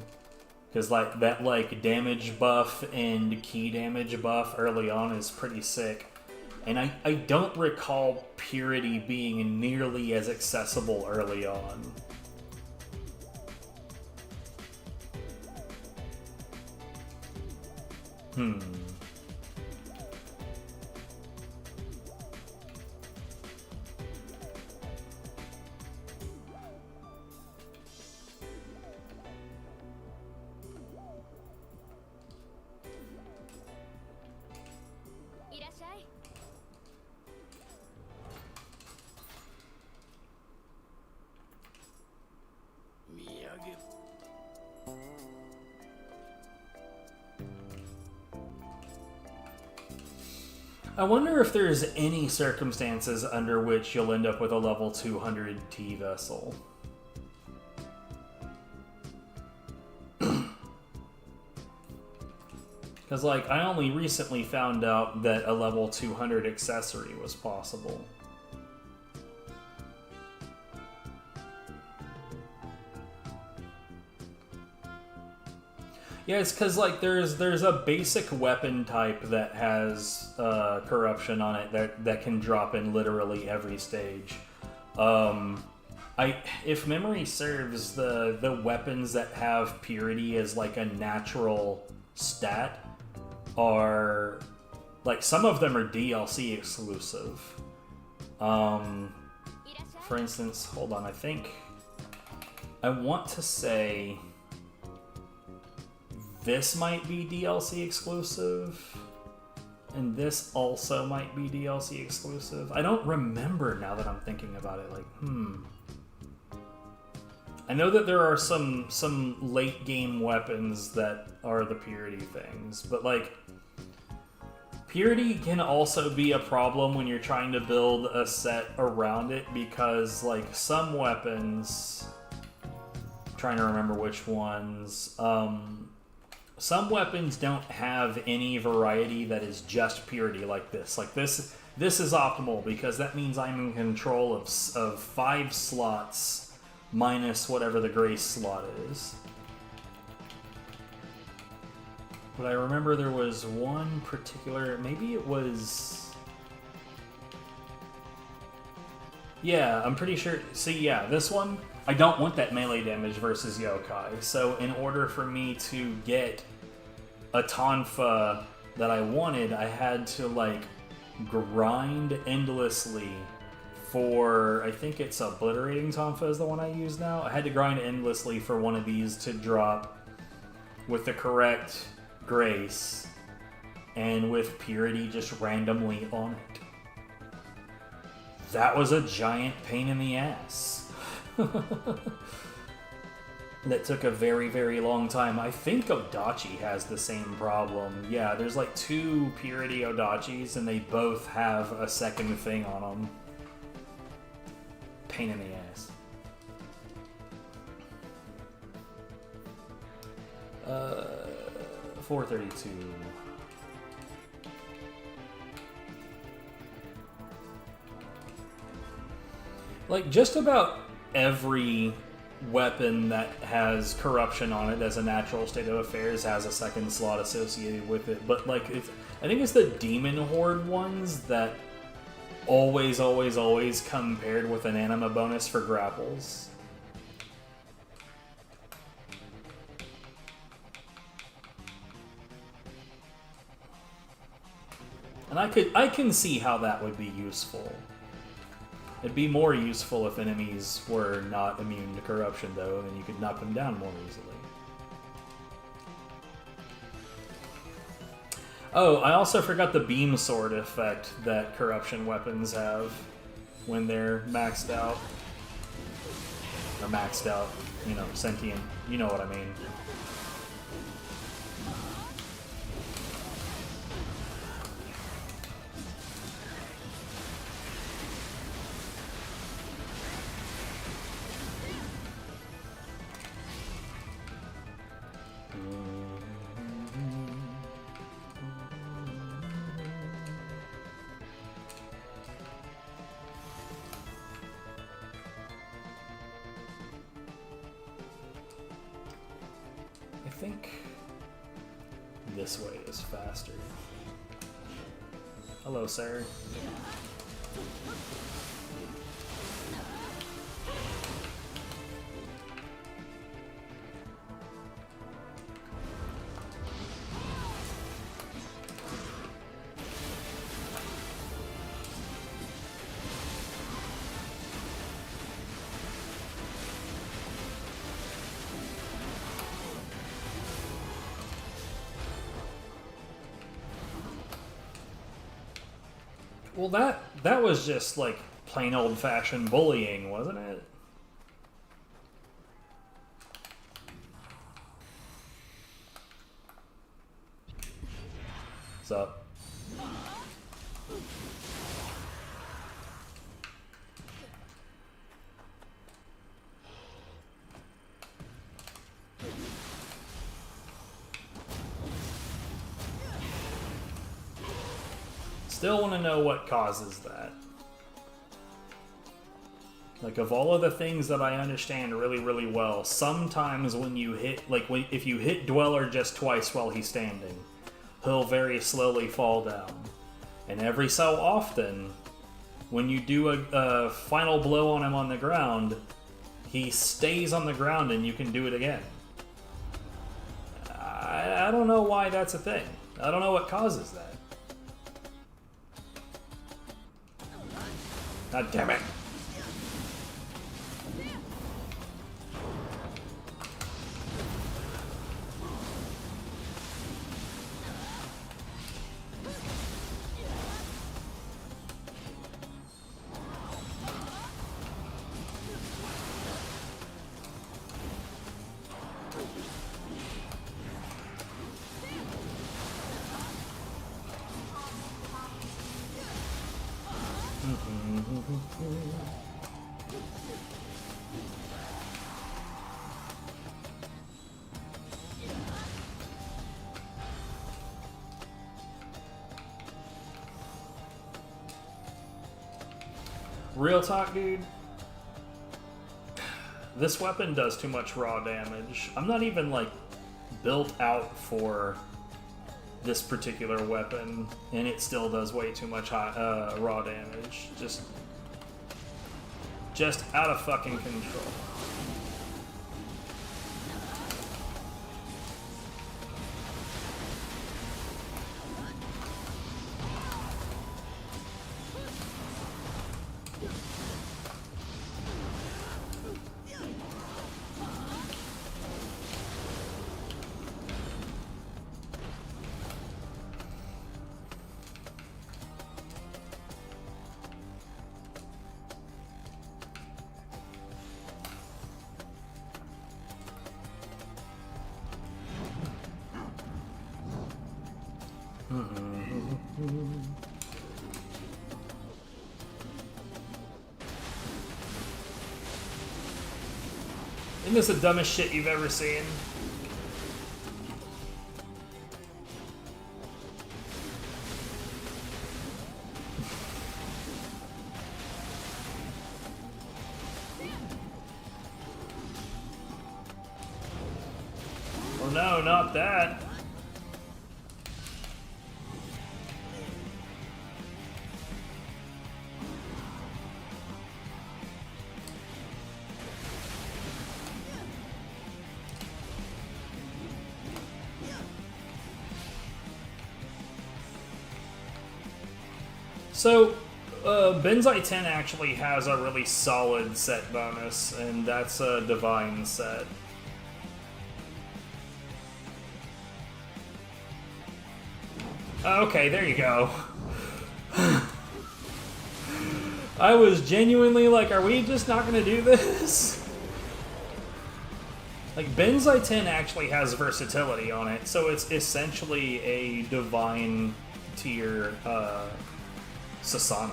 because like that damage buff and key damage buff early on is pretty sick, and I don't recall purity being nearly as accessible early on. I wonder if there's any circumstances under which you'll end up with a level 200 T vessel. Because, like, I only recently found out that a level 200 accessory was possible. Yeah, it's because like there's a basic weapon type that has corruption on it that can drop in literally every stage. If memory serves, the weapons that have purity as like a natural stat are like some of them are DLC exclusive. For instance, hold on, I want to say this might be DLC exclusive, and this also might be DLC exclusive. I don't remember now that I'm thinking about it. Like, I know that there are some late game weapons that are the purity things, but like, purity can also be a problem when you're trying to build a set around it because like some weapons, I'm trying to remember which ones, some weapons don't have any variety that is just purity like this. Like this is optimal because that means I'm in control of 5 slots minus whatever the grace slot is. But I remember there was one particular, maybe it was... Yeah, I'm pretty sure... See, yeah, this one, I don't want that melee damage versus yokai. So in order for me to get a tonfa that I wanted, I had to, like, grind endlessly for... I think it's Obliterating Tonfa is the one I use now. I had to grind endlessly for one of these to drop with the correct grace and with purity just randomly on it. That was a giant pain in the ass. That took a very, very long time. I think Odachi has the same problem. Yeah, there's like 2 purity Odachis and they both have a second thing on them. Pain in the ass. 432. Like, just about every weapon that has corruption on it as a natural state of affairs has a second slot associated with it. But, like, I think it's the Demon Horde ones that always come paired with an anima bonus for grapples. And I can see how that would be useful. It'd be more useful if enemies were not immune to corruption, though, and you could knock them down more easily. Oh, I also forgot the beam sword effect that corruption weapons have when they're maxed out. Or maxed out, you know, sentient. You know what I mean. I think this way is faster. Hello, sir. Well, that was just like plain old-fashioned bullying, wasn't it? What's up? Still want to know what causes that. Like, of all of the things that I understand really, really well, sometimes when you hit, like, if you hit Dweller just twice while he's standing, he'll very slowly fall down. And every so often, when you do a final blow on him on the ground, he stays on the ground and you can do it again. I don't know why that's a thing. I don't know what causes that. God damn it. Real talk, dude. This weapon does too much raw damage. I'm not even, like, built out for this particular weapon, and it still does way too much raw damage. Just out of fucking control. Isn't this the dumbest shit you've ever seen? Oh no, not that. So, Benzai 10 actually has a really solid set bonus, and that's a Divine set. Okay, there you go. I was genuinely like, are we just not gonna do this? Like, Benzai 10 actually has versatility on it, so it's essentially a Divine tier, Sasano.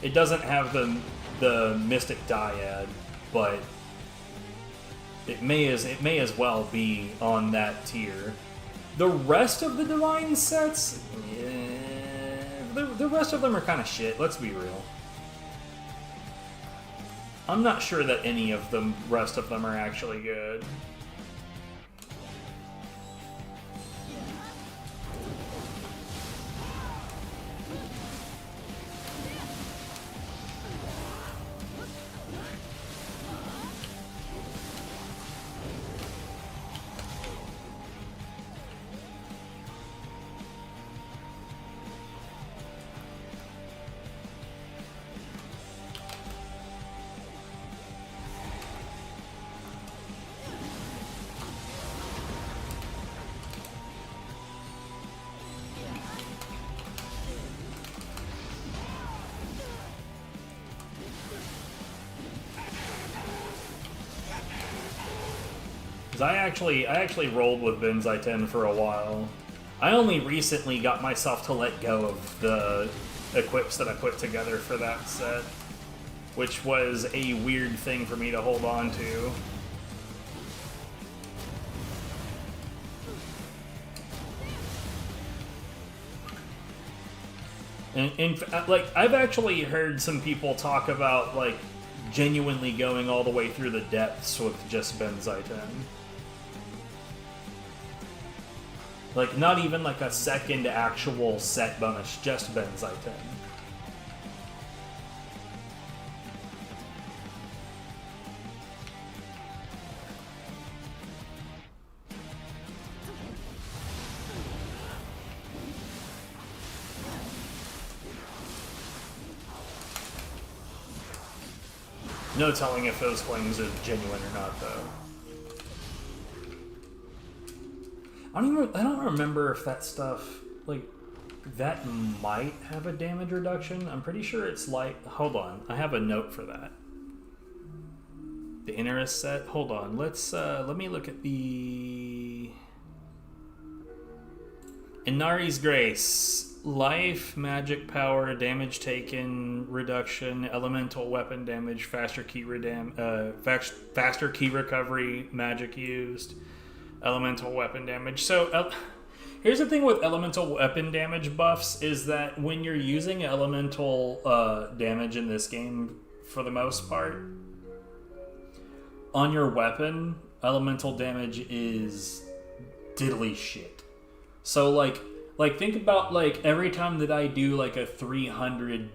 It doesn't have the Mystic Dyad, but it may as well be on that tier. The rest of the Divine sets, the rest of them are kind of shit. Let's be real. I'm not sure that any of the rest of them are actually good. I actually rolled with Benzai 10 for a while. I only recently got myself to let go of the equips that I put together for that set, which was a weird thing for me to hold on to. Like, I've actually heard some people talk about, like, genuinely going all the way through the depths with just Benzaiten. Like, not even like a second actual set bonus, just Benzaiten. No telling if those flames are genuine or not, though. I don't remember if that stuff, like, that might have a damage reduction. I'm pretty sure it's like, hold on, I have a note for that. The Interest set, hold on, let me look at the Inari's Grace. Life, magic power, damage taken, reduction, elemental weapon damage, faster key recovery, magic used, elemental weapon damage. So here's the thing with elemental weapon damage buffs is that when you're using elemental damage in this game, for the most part, on your weapon, elemental damage is diddly shit. So like think about, like, every time that I do, like, a 300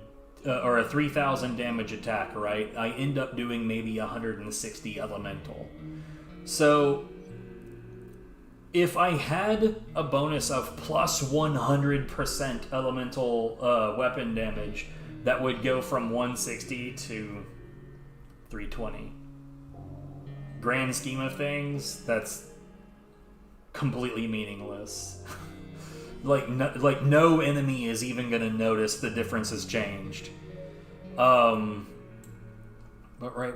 or a 3,000 damage attack, right? I end up doing maybe 160 elemental. So if I had a bonus of plus 100% elemental weapon damage, that would go from 160 to 320. Grand scheme of things, that's completely meaningless. Like no enemy is even gonna notice the difference has changed. But right,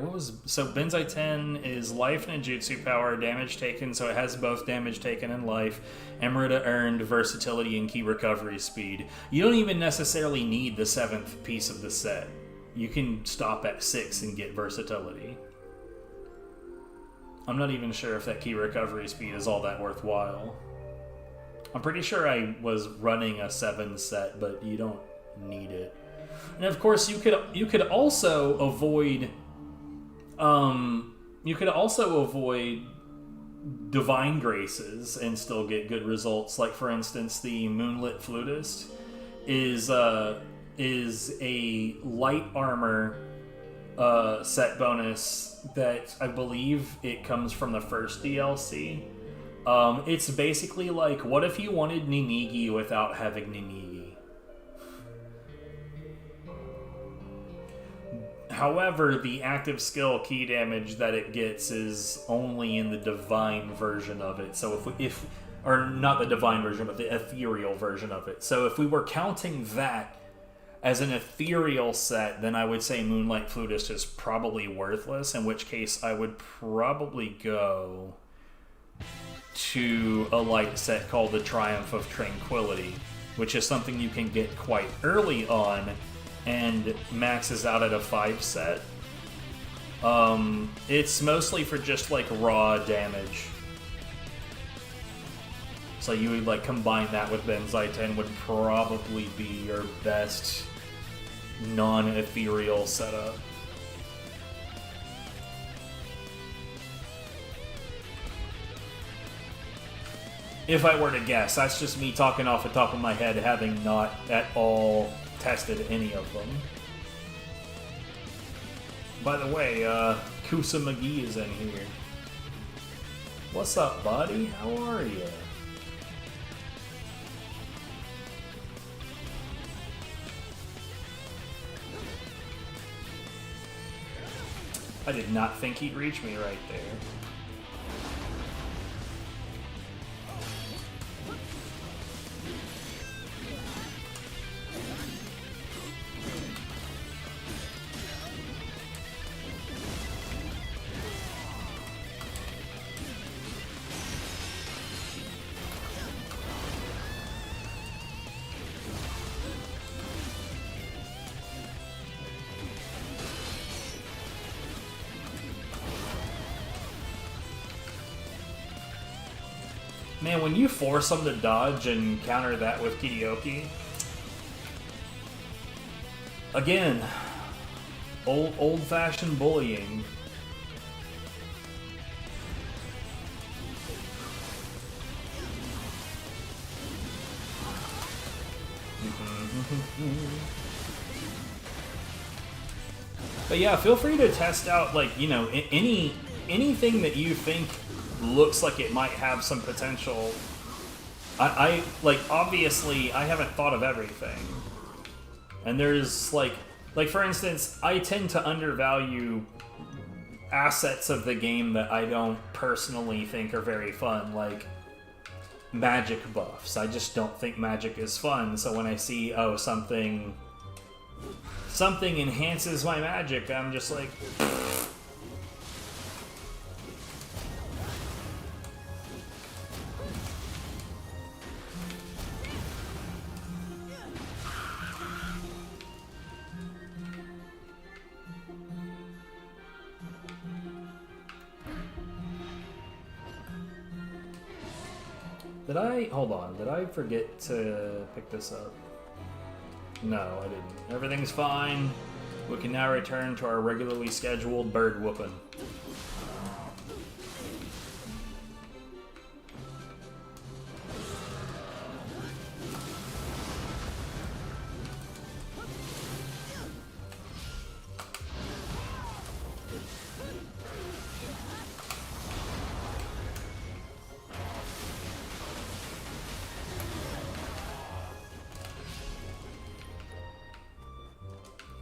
so Benzaiten is life ninjutsu power, damage taken, so it has both damage taken and life, Emerita earned, versatility, and key recovery speed. You don't even necessarily need the 7th piece of the set. You can stop at 6 and get versatility. I'm not even sure if that key recovery speed is all that worthwhile. I'm pretty sure I was running a 7 set, but you don't need it. And of course, you could also avoid divine graces and still get good results. Like, for instance, the Moonlit Flutist is a light armor set bonus that I believe it comes from the first DLC. It's basically like, what if you wanted Ninigi without having Ninigi? However, the active skill key damage that it gets is only in the divine version of it. So or not the divine version, but the ethereal version of it. So if we were counting that as an ethereal set, then I would say Moonlight Flutist is probably worthless, in which case I would probably go to a light set called the Triumph of Tranquility, which is something you can get quite early on and maxes out at a 5 set. It's mostly for just like raw damage. So you would like combine that with Benzaiten would probably be your best non-ethereal setup. If I were to guess, that's just me talking off the top of my head, having not at all tested any of them. By the way, Kusa McGee is in here. What's up, buddy? How are you? I did not think he'd reach me right there. Man, when you force them to dodge and counter that with Kidioki, Again, old-fashioned bullying. But yeah, feel free to test out, like, you know, anything that you think looks like it might have some potential. I like, obviously, I haven't thought of everything. And there's, like for instance, I tend to undervalue assets of the game that I don't personally think are very fun, like magic buffs. I just don't think magic is fun, so when I see, oh, something enhances my magic, I'm just like... Hold on, did I forget to pick this up? No, I didn't. Everything's fine. We can now return to our regularly scheduled bird whooping.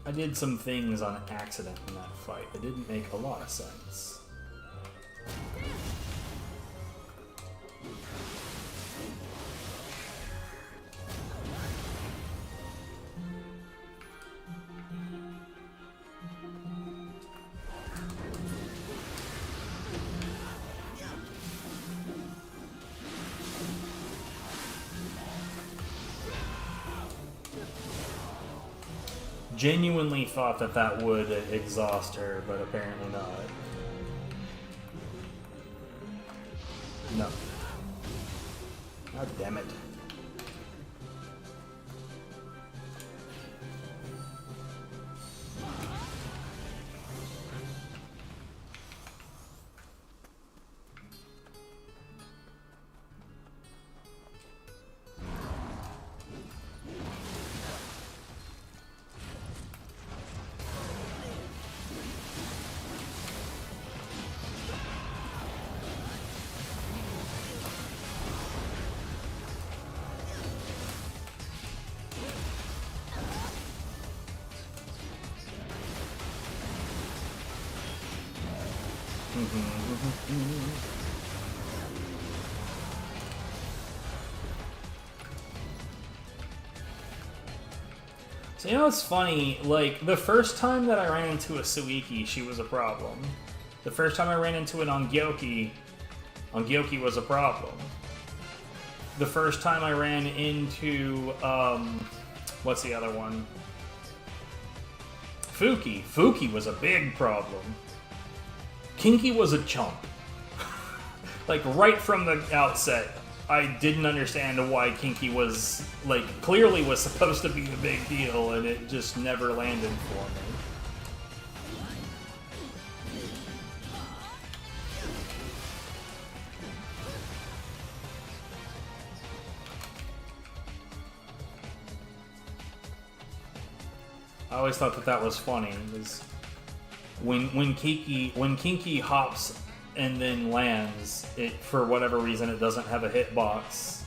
I did some things on accident in that fight that didn't make a lot of sense. Genuinely thought that would exhaust her, but apparently not. No. God damn it. So, you know what's funny? Like, the first time that I ran into a Suiki, she was a problem. The first time I ran into an Ongyoki was a problem. The first time I ran into, what's the other one? Fuki was a big problem. Kinky was a chump. Like, right from the outset, I didn't understand why Kinky was, like, clearly was supposed to be a big deal, and it just never landed for me. I always thought that was funny. Was when Kinky hops and then lands, it, for whatever reason, it doesn't have a hitbox.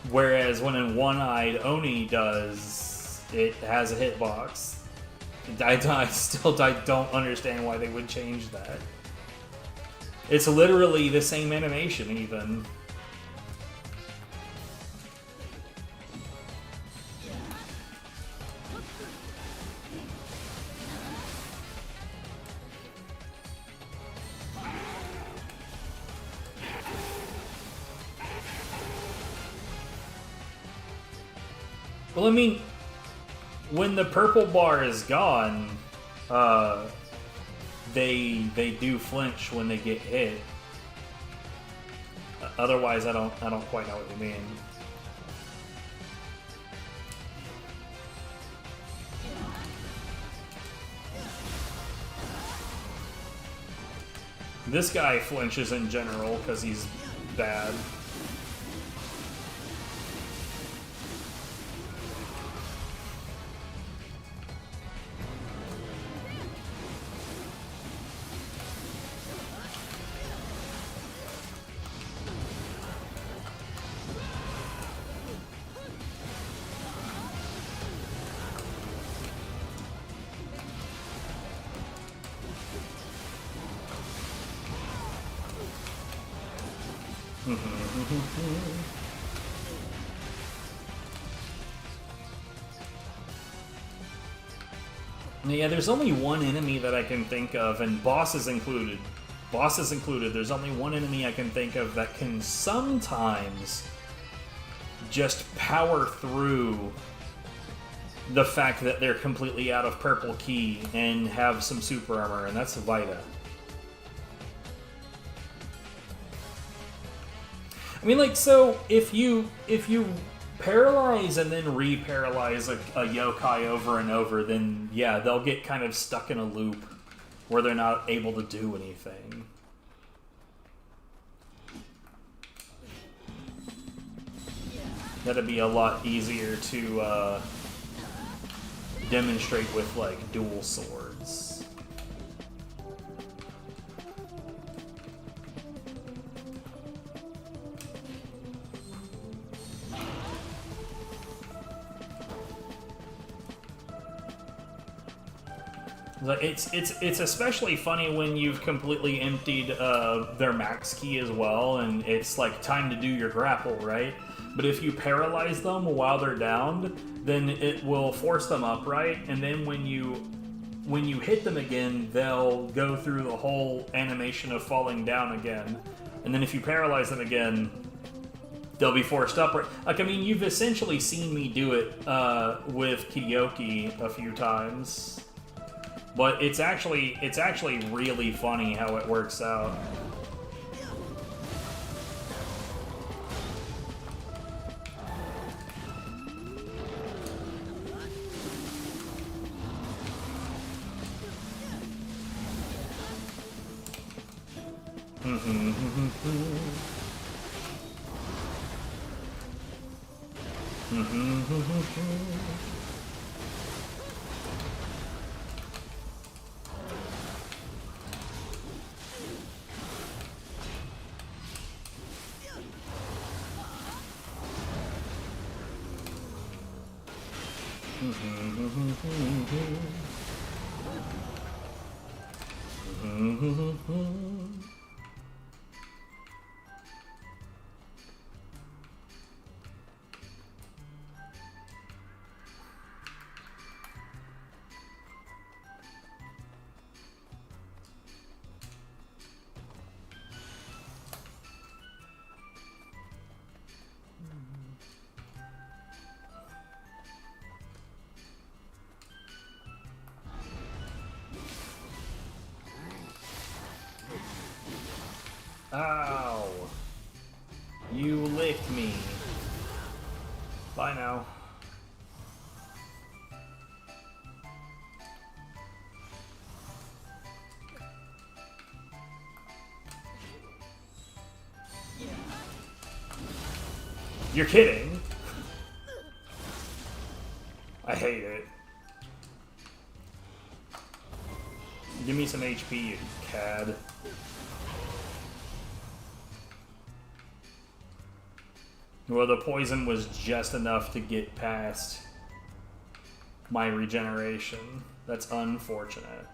Whereas when in One-Eyed Oni does, it has a hitbox. I don't understand why they would change that. It's literally the same animation, even. Well, I mean, when the purple bar is gone, they do flinch when they get hit. Otherwise, I don't quite know what you mean. This guy flinches in general because he's bad. Yeah, there's only one enemy that I can think of, and bosses included. Bosses included, there's only one enemy I can think of that can sometimes just power through the fact that they're completely out of purple key and have some super armor, and that's Vita. I mean, like, so if you paralyze and then re-paralyze a yokai over and over, then yeah, they'll get kind of stuck in a loop where they're not able to do anything. That'd be a lot easier to demonstrate with, like, dual swords. It's especially funny when you've completely emptied their max key as well, and it's like time to do your grapple, right? But if you paralyze them while they're downed, then it will force them up, right? And then when you hit them again, they'll go through the whole animation of falling down again. And then if you paralyze them again, they'll be forced up. Like, I mean, you've essentially seen me do it with Kiyoki a few times. But it's actually really funny how it works out. Ow! You licked me. Bye now. You're kidding? I hate it. Give me some HP, you cad. Well, the poison was just enough to get past my regeneration. That's unfortunate.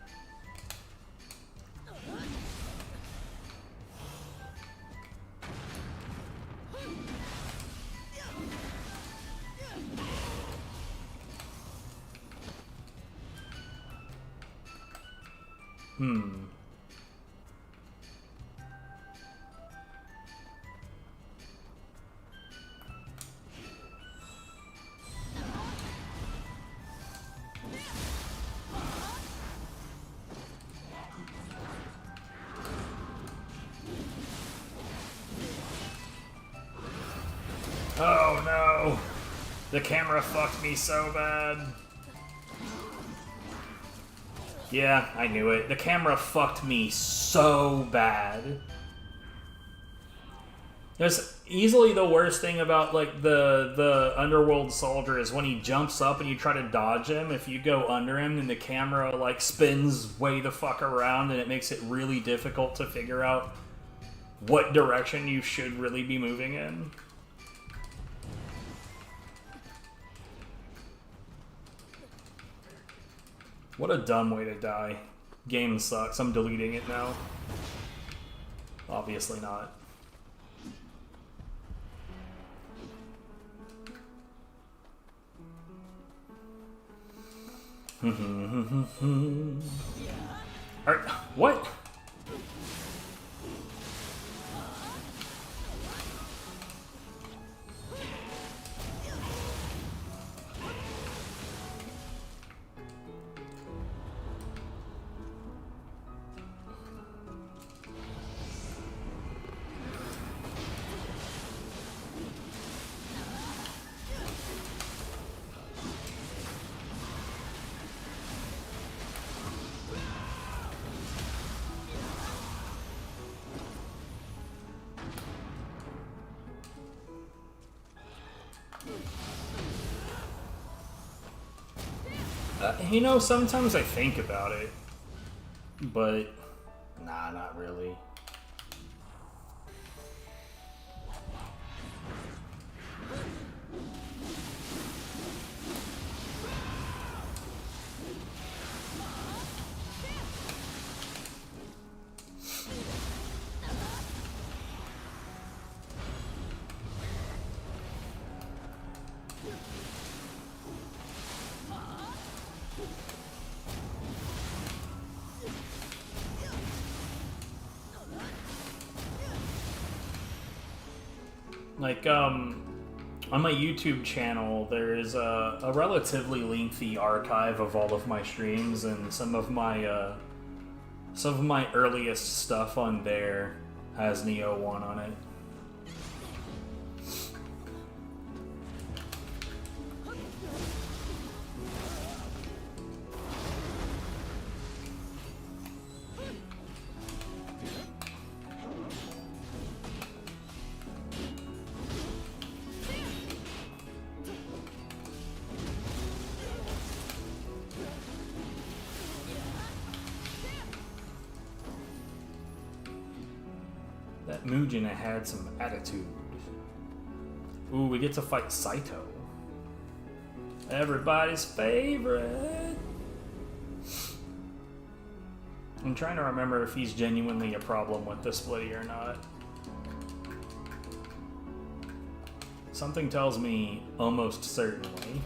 Oh no! The camera fucked me so bad. Yeah, I knew it. The camera fucked me so bad. There's easily the worst thing about like the underworld soldier is when he jumps up and you try to dodge him. If you go under him, then the camera like spins way the fuck around, and it makes it really difficult to figure out what direction you should really be moving in. What a dumb way to die. Game sucks. I'm deleting it now. Obviously not. Alright, what? You know, sometimes I think about it, but nah, not really. Like, on my YouTube channel, there is a relatively lengthy archive of all of my streams, and some of my earliest stuff on there has Nioh 1 on it. Mugen had some attitude. Ooh, we get to fight Saito. Everybody's favorite. I'm trying to remember if he's genuinely a problem with the splitty or not. Something tells me almost certainly.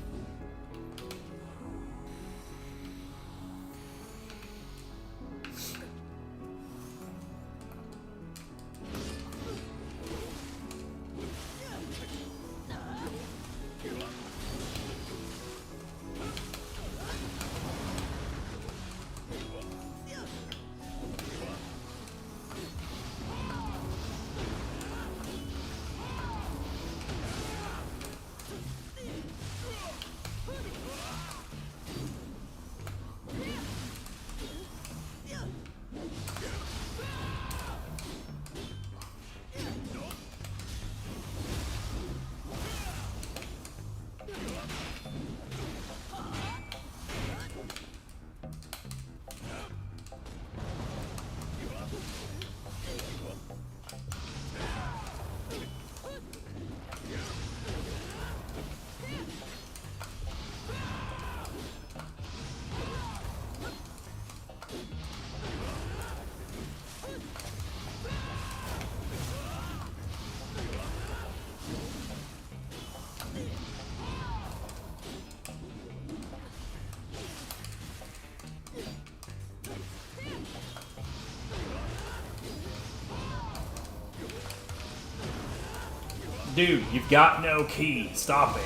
Dude, you've got no key. Stop it.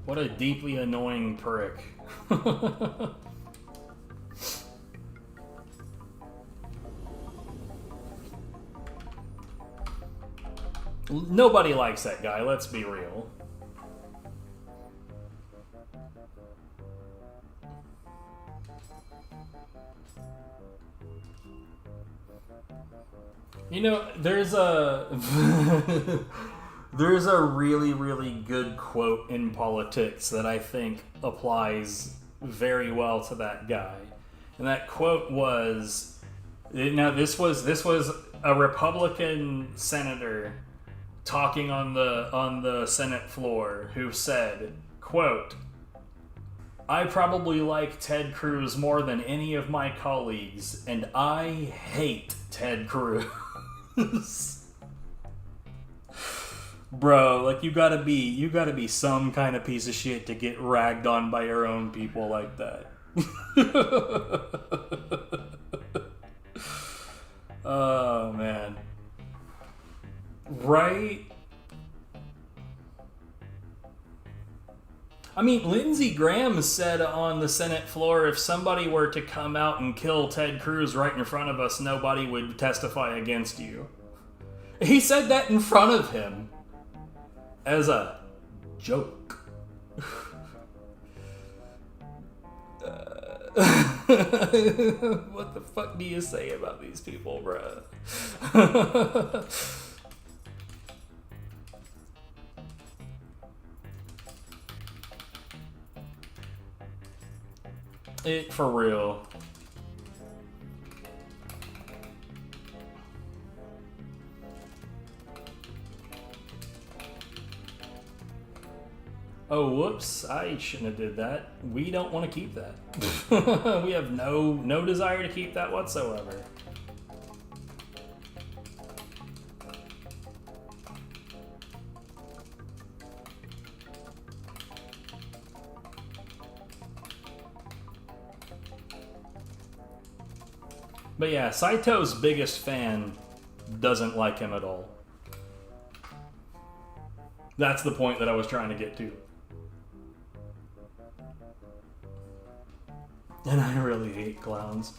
What a deeply annoying prick. Nobody likes that guy, let's be real. You know, there's a there's a really, really good quote in politics that I think applies very well to that guy. And that quote was, now this was a Republican senator talking on the Senate floor who said, quote, "I probably like Ted Cruz more than any of my colleagues, and I hate Ted Cruz." Bro, like you gotta be some kind of piece of shit to get ragged on by your own people like that. Oh man. Right? I mean, Lindsey Graham said on the Senate floor, if somebody were to come out and kill Ted Cruz right in front of us, nobody would testify against you. He said that in front of him. As a joke. What the fuck do you say about these people, bruh? For real. Oh, whoops, I shouldn't have did that. We don't want to keep that. We have no desire to keep that whatsoever. But yeah, Saito's biggest fan doesn't like him at all. That's the point that I was trying to get to. And I really hate clowns.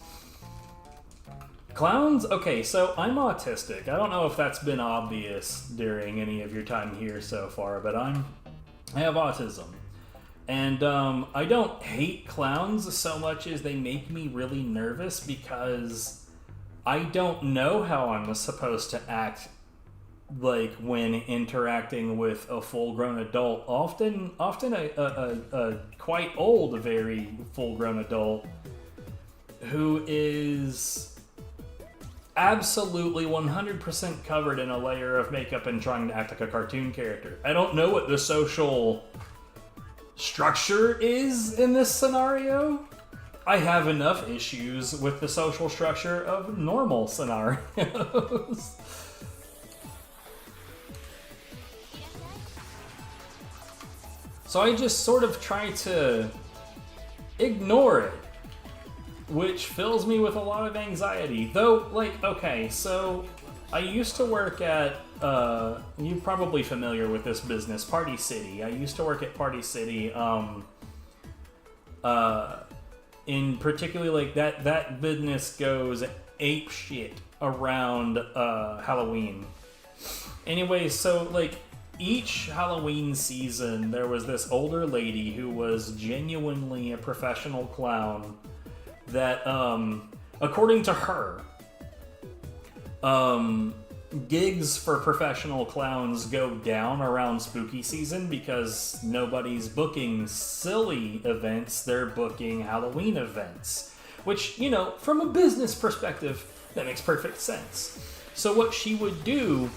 Clowns? Okay, so I'm autistic. I don't know if that's been obvious during any of your time here so far, but I have autism. And I don't hate clowns so much as they make me really nervous because I don't know how I'm supposed to act like when interacting with a full-grown adult, often a quite old, very full-grown adult who is absolutely 100% covered in a layer of makeup and trying to act like a cartoon character. I don't know what the social structure is in this scenario. I have enough issues with the social structure of normal scenarios. So I just sort of try to ignore it, which fills me with a lot of anxiety. Though, like, okay, so I used to work at, you're probably familiar with this business, Party City. I used to work at Party City, in particularly, like, that business goes ape shit around, Halloween. Anyway, so, like, each Halloween season, there was this older lady who was genuinely a professional clown that, according to her, gigs for professional clowns go down around spooky season because nobody's booking silly events, they're booking Halloween events. Which, you know, from a business perspective, that makes perfect sense. So what she would do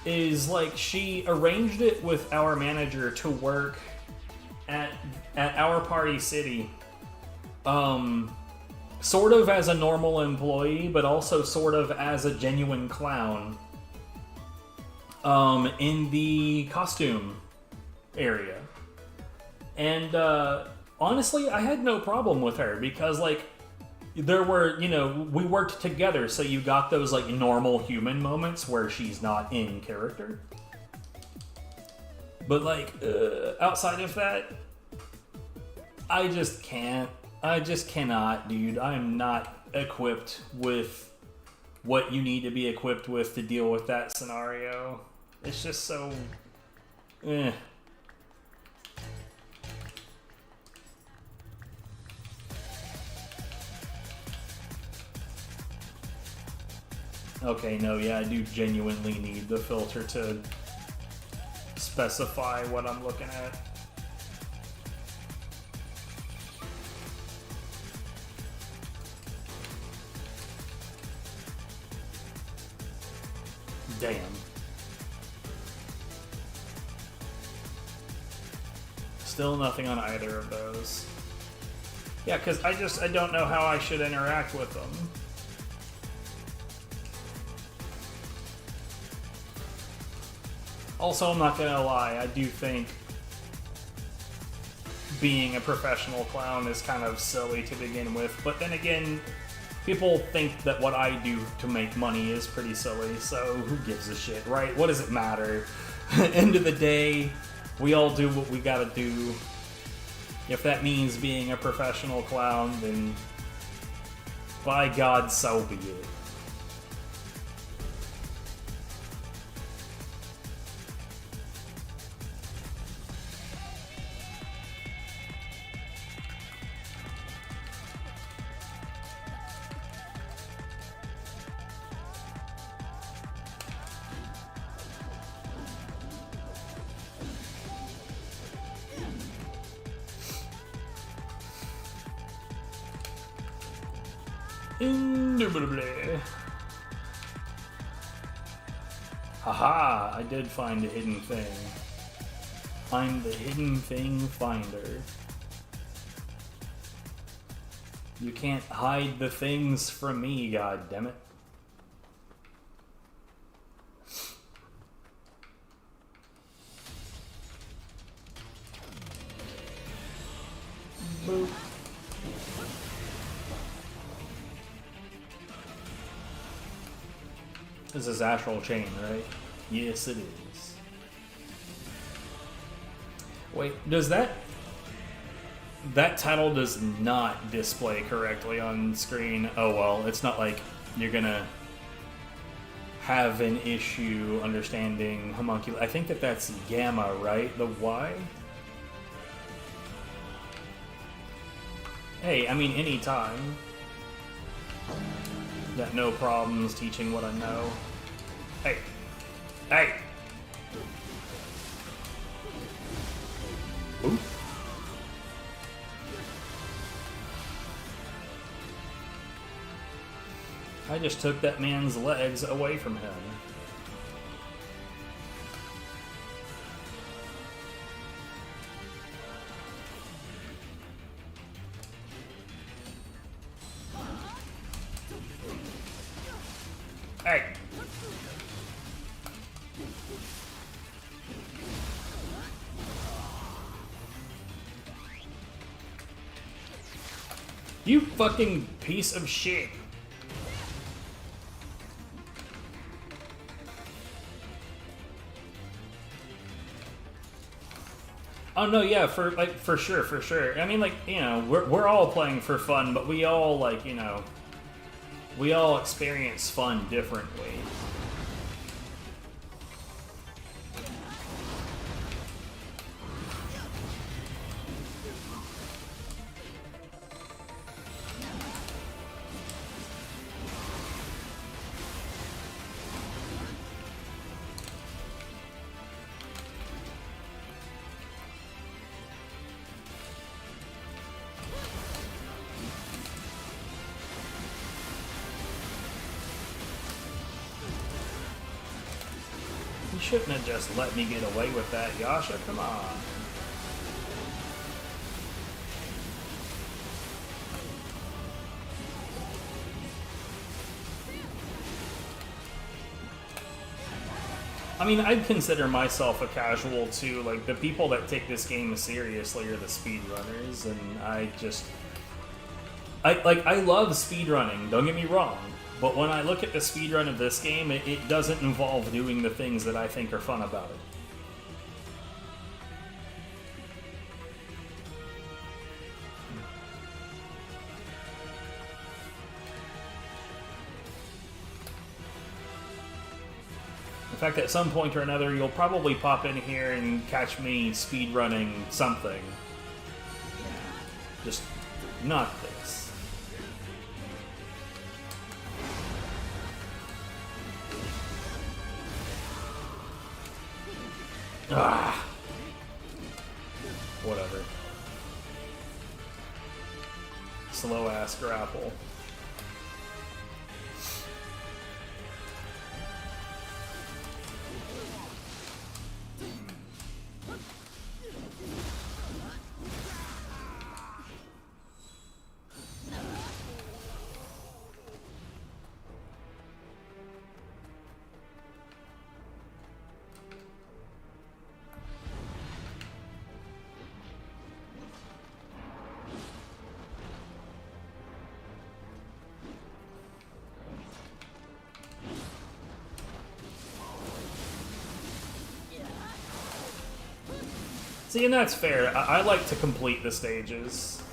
is, like, she arranged it with our manager to work at our Party City, sort of as a normal employee, but also sort of as a genuine clown, in the costume area. And, honestly, I had no problem with her because, like, there were, you know, we worked together, so you got those, like, normal human moments where she's not in character. But, like, outside of that, I just can't. I just cannot, dude. I am not equipped with what you need to be equipped with to deal with that scenario. It's just so... eh. Okay, no, yeah, I do genuinely need the filter to specify what I'm looking at. Damn. Still nothing on either of those. Yeah, because I don't know how I should interact with them. Also, I'm not gonna lie, I do think being a professional clown is kind of silly to begin with, but then again, people think that what I do to make money is pretty silly, so who gives a shit, right? What does it matter? End of the day, we all do what we gotta do. If that means being a professional clown, then by God, so be it. Indubitably. Haha, I did find a hidden thing. I'm the hidden thing finder. You can't hide the things from me, goddammit. Boop. This is Astral Chain, right? Yes, it is. Wait, does that title does not display correctly on screen? Oh well, it's not like you're gonna have an issue understanding homunculus. I think that's Gamma, right? The Y? Hey, I mean, anytime. Got no problems teaching what I know. Hey! Hey! Ooh. I just took that man's legs away from him. Hey! You fucking piece of shit! Oh no, yeah, for sure. I mean, like, you know, we're all playing for fun, but we all, like, you know, we all experience fun differently. You shouldn't have just let me get away with that, Yasha, come on. I mean, I'd consider myself a casual too. Like, the people that take this game seriously are the speedrunners, and I love speedrunning, don't get me wrong. But when I look at the speedrun of this game, it doesn't involve doing the things that I think are fun about it. In fact, at some point or another, you'll probably pop in here and catch me speedrunning something. Just not this. Ah. Whatever. Slow ass grapple. See, and that's fair. I like to complete the stages.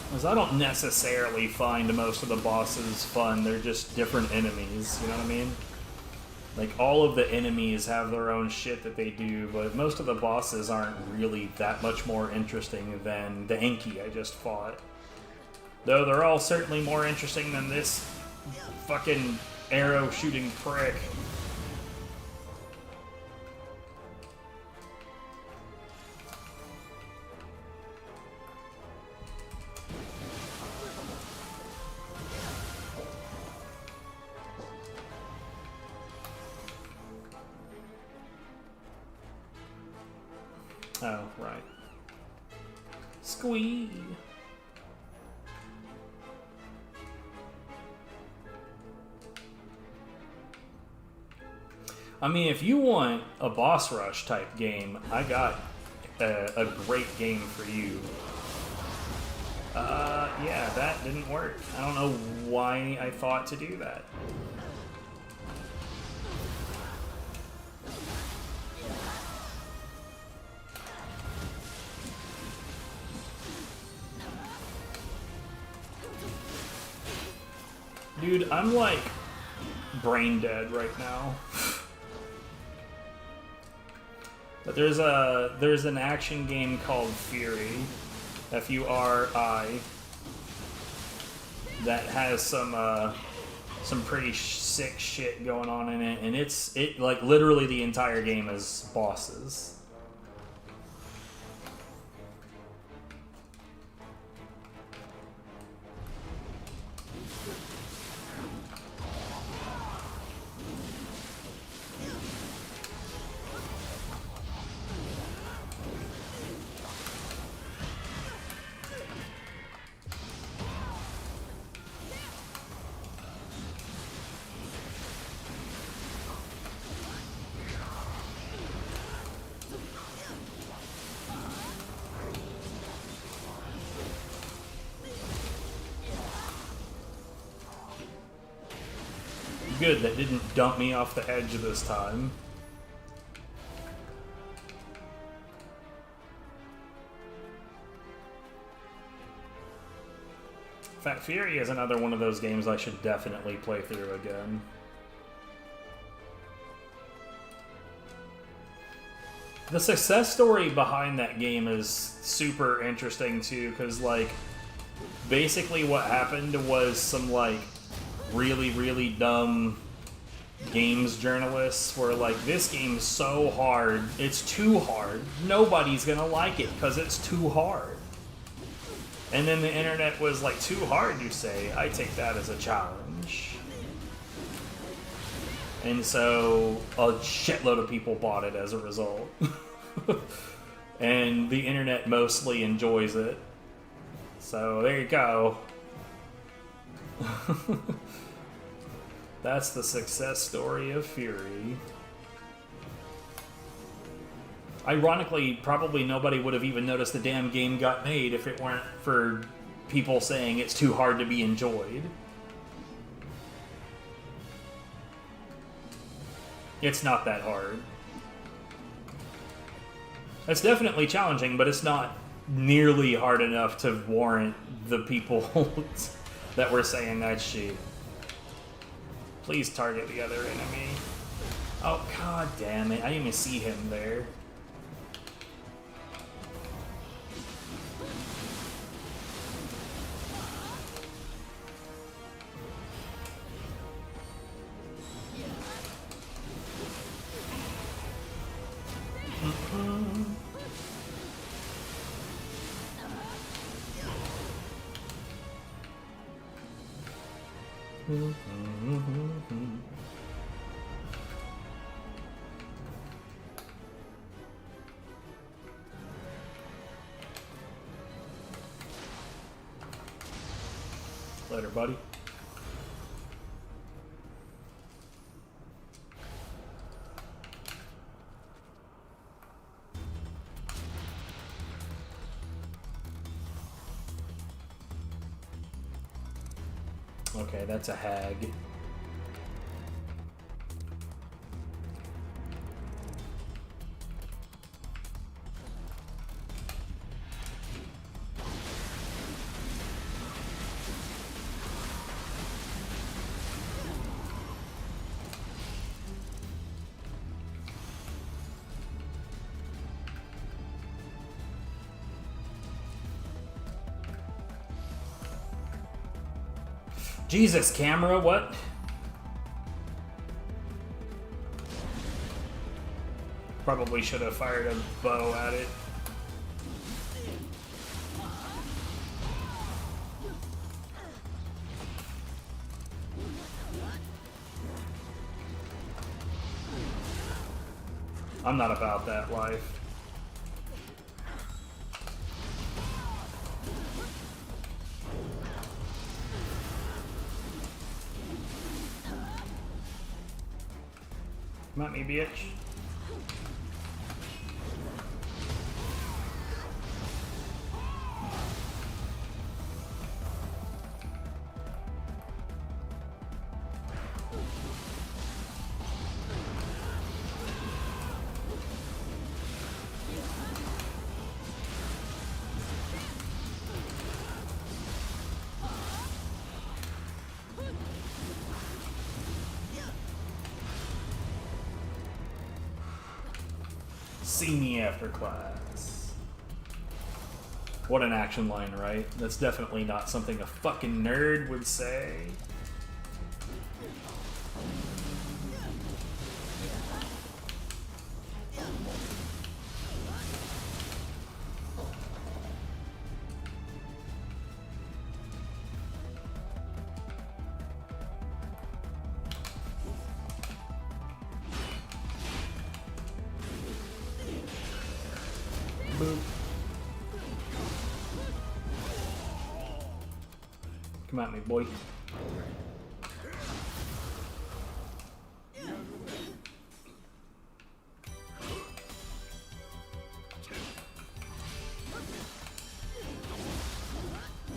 Because I don't necessarily find most of the bosses fun. They're just different enemies, you know what I mean? Like, all of the enemies have their own shit that they do, but most of the bosses aren't really that much more interesting than the Enki I just fought. Though they're all certainly more interesting than this fucking arrow-shooting prick. Oh, right. Squee! I mean, if you want a boss rush type game, I got a great game for you. Yeah, that didn't work. I don't know why I thought to do that. Dude, I'm like brain dead right now. But there's an action game called Fury, F-U-R-I, that has some pretty sick shit going on in it, and it like literally the entire game is bosses. Good, that didn't dump me off the edge this time. In fact, Fury is another one of those games I should definitely play through again. The success story behind that game is super interesting too, because like basically what happened was some like really dumb games journalists were like, this game's so hard, it's too hard, nobody's gonna like it because it's too hard. And then the internet was like, too hard, you say? I take that as a challenge. And so a shitload of people bought it as a result. And the internet mostly enjoys it. So there you go. That's the success story of Fury. Ironically, probably nobody would have even noticed the damn game got made if it weren't for people saying it's too hard to be enjoyed. It's not that hard. It's definitely challenging, but it's not nearly hard enough to warrant the people that were saying that shit. Please target the other enemy. Oh, god damn it. I didn't even see him there. Later, buddy. Okay, that's a hag. Jesus, camera, what? Probably should have fired a bow at it. I'm not about that life. Come at me, bitch. See me after class. What an action line, right? That's definitely not something a fucking nerd would say. Boop. Come at me, boy.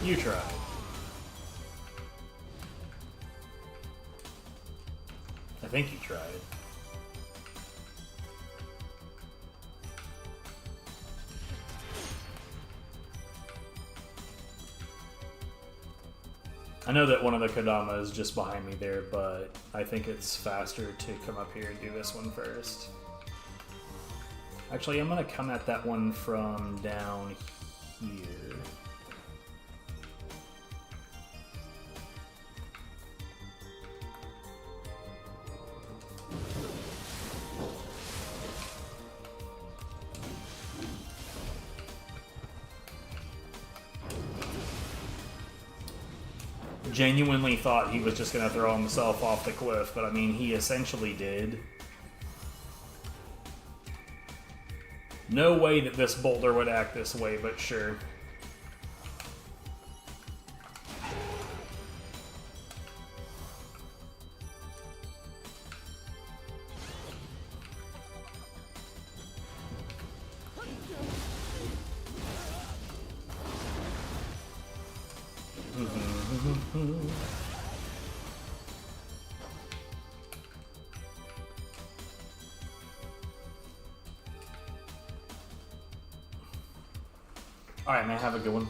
You tried. I think you tried. I know that one of the Kodama is just behind me there, but I think it's faster to come up here and do this one first. Actually, I'm gonna come at that one from down here. Genuinely thought he was just going to throw himself off the cliff, but I mean, he essentially did. No way that this boulder would act this way, but sure. Alright, man, have a good one.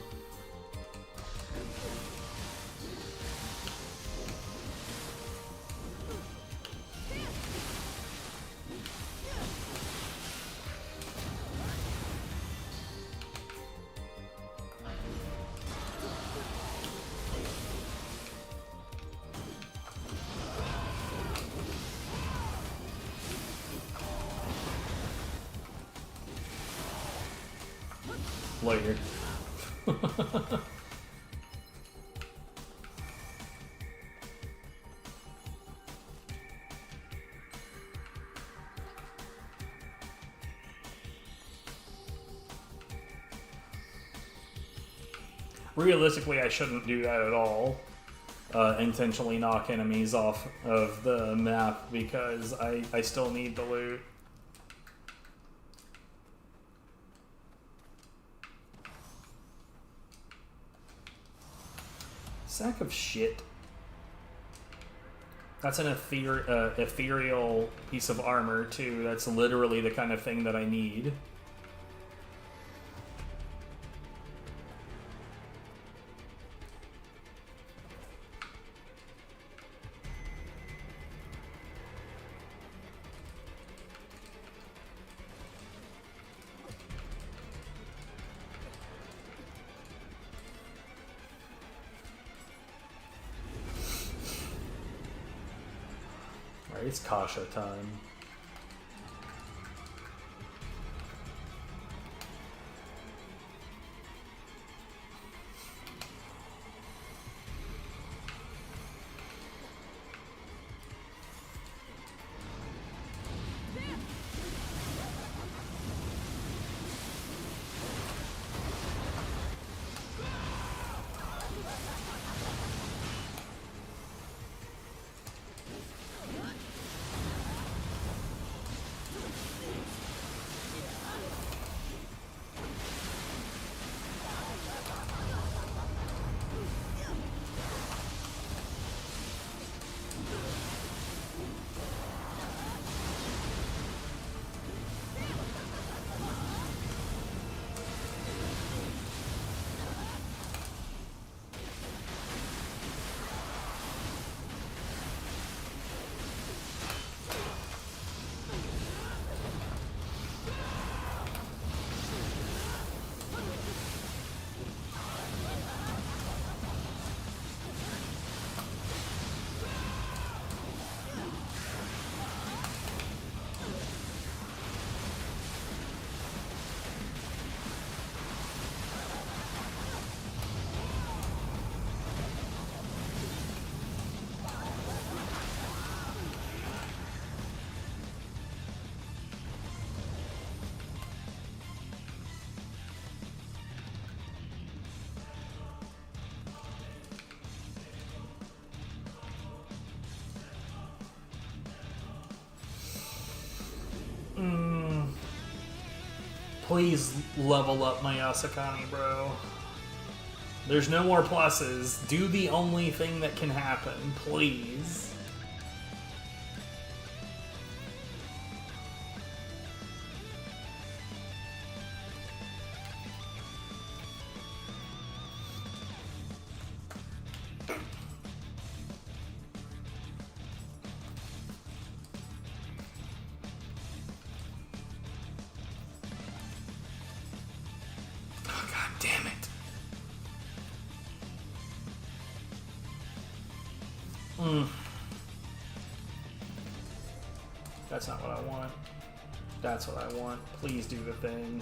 Later. Realistically, I shouldn't do that at all. Intentionally knock enemies off of the map because I still need the loot. Sack of shit. That's an ethereal piece of armor, too. That's literally the kind of thing that I need. It's Kasha time. Please level up my Yasakani, bro. There's no more pluses. Do the only thing that can happen, please. That's not what I want. That's what I want. Please do the thing.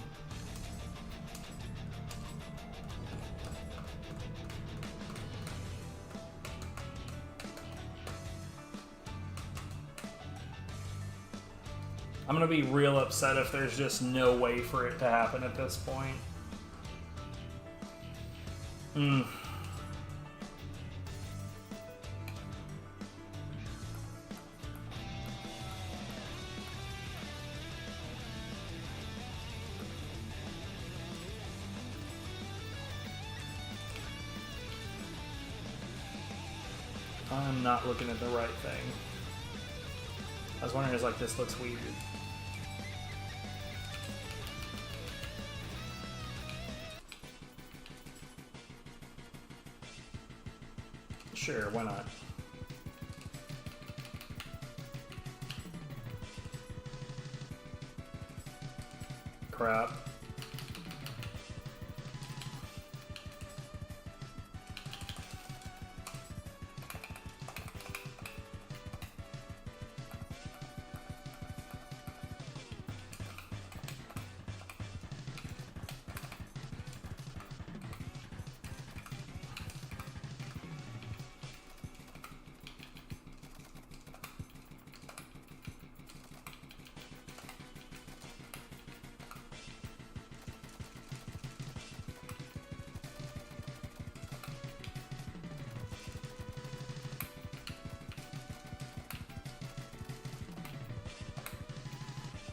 I'm gonna be real upset if there's just no way for it to happen at this point. I'm not looking at the right thing. I was wondering, like, this looks weird. Sure, why not? Crap.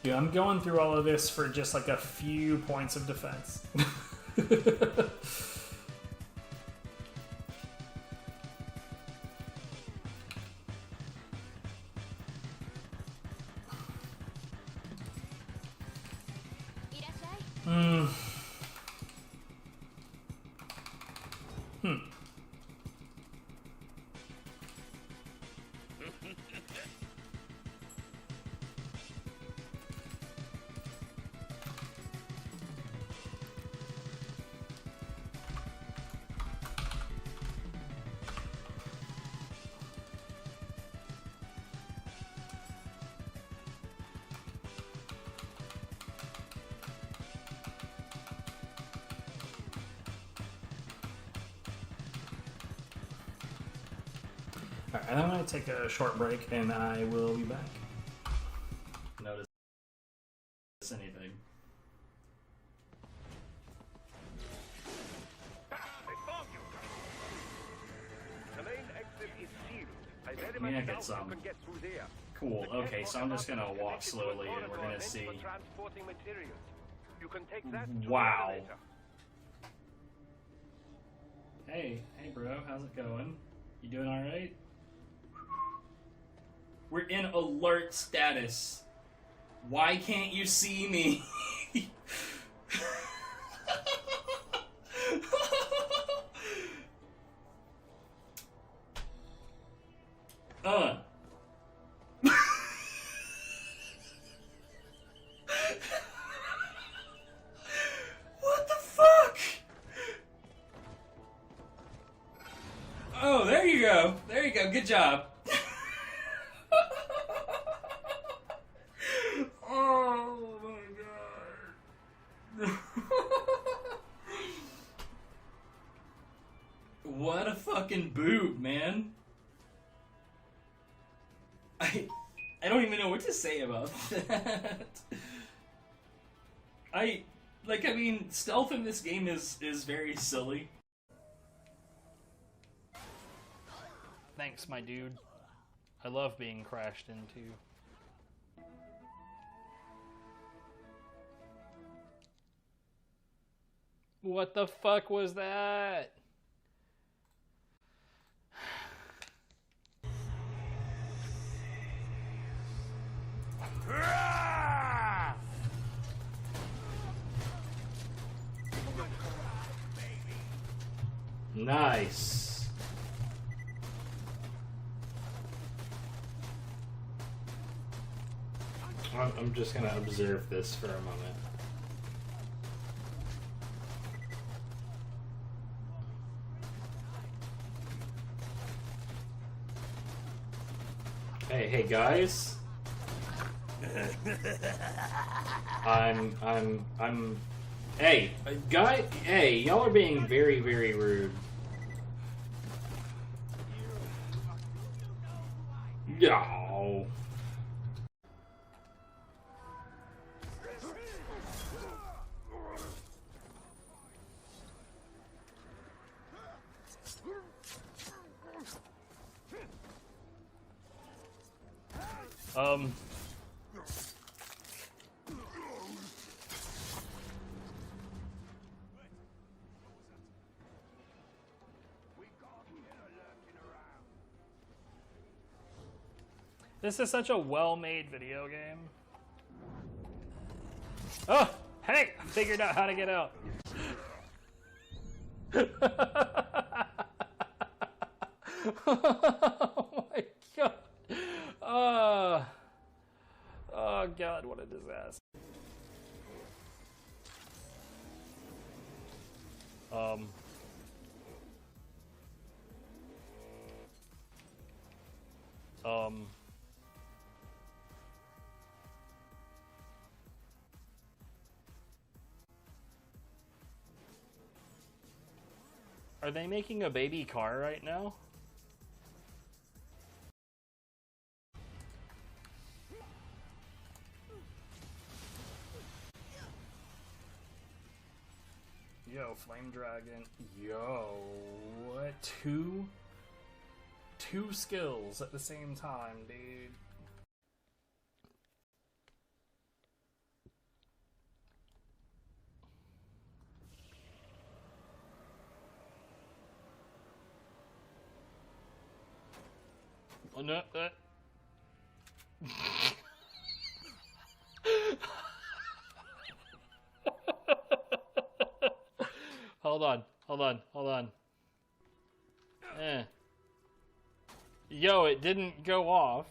Dude, I'm going through all of this for just like a few points of defense. Alright, and I'm going to take a short break, and I will be back. Notice anything. I mean, I get some. Cool, okay, so I'm just going to walk slowly, and we're going to see. Wow. Hey bro, how's it going? You doing alright? We're in alert status. Why can't you see me? What the fuck? Oh, there you go. There you go. Good job. Oh my god. What a fucking boob, man. I don't even know what to say about that. I mean, stealth in this game is very silly. Thanks, my dude. I love being crashed into. What the fuck was that? Nice. I'm just gonna observe this for a moment. Hey guys. Hey, hey, y'all are being very, very rude. No. This is such a well-made video game. Oh, hey, I figured out how to get out. Are they making a baby car right now? Yo, Flame Dragon. Yo, what? Two skills at the same time, dude. Oh, no, hold on. Yo, it didn't go off.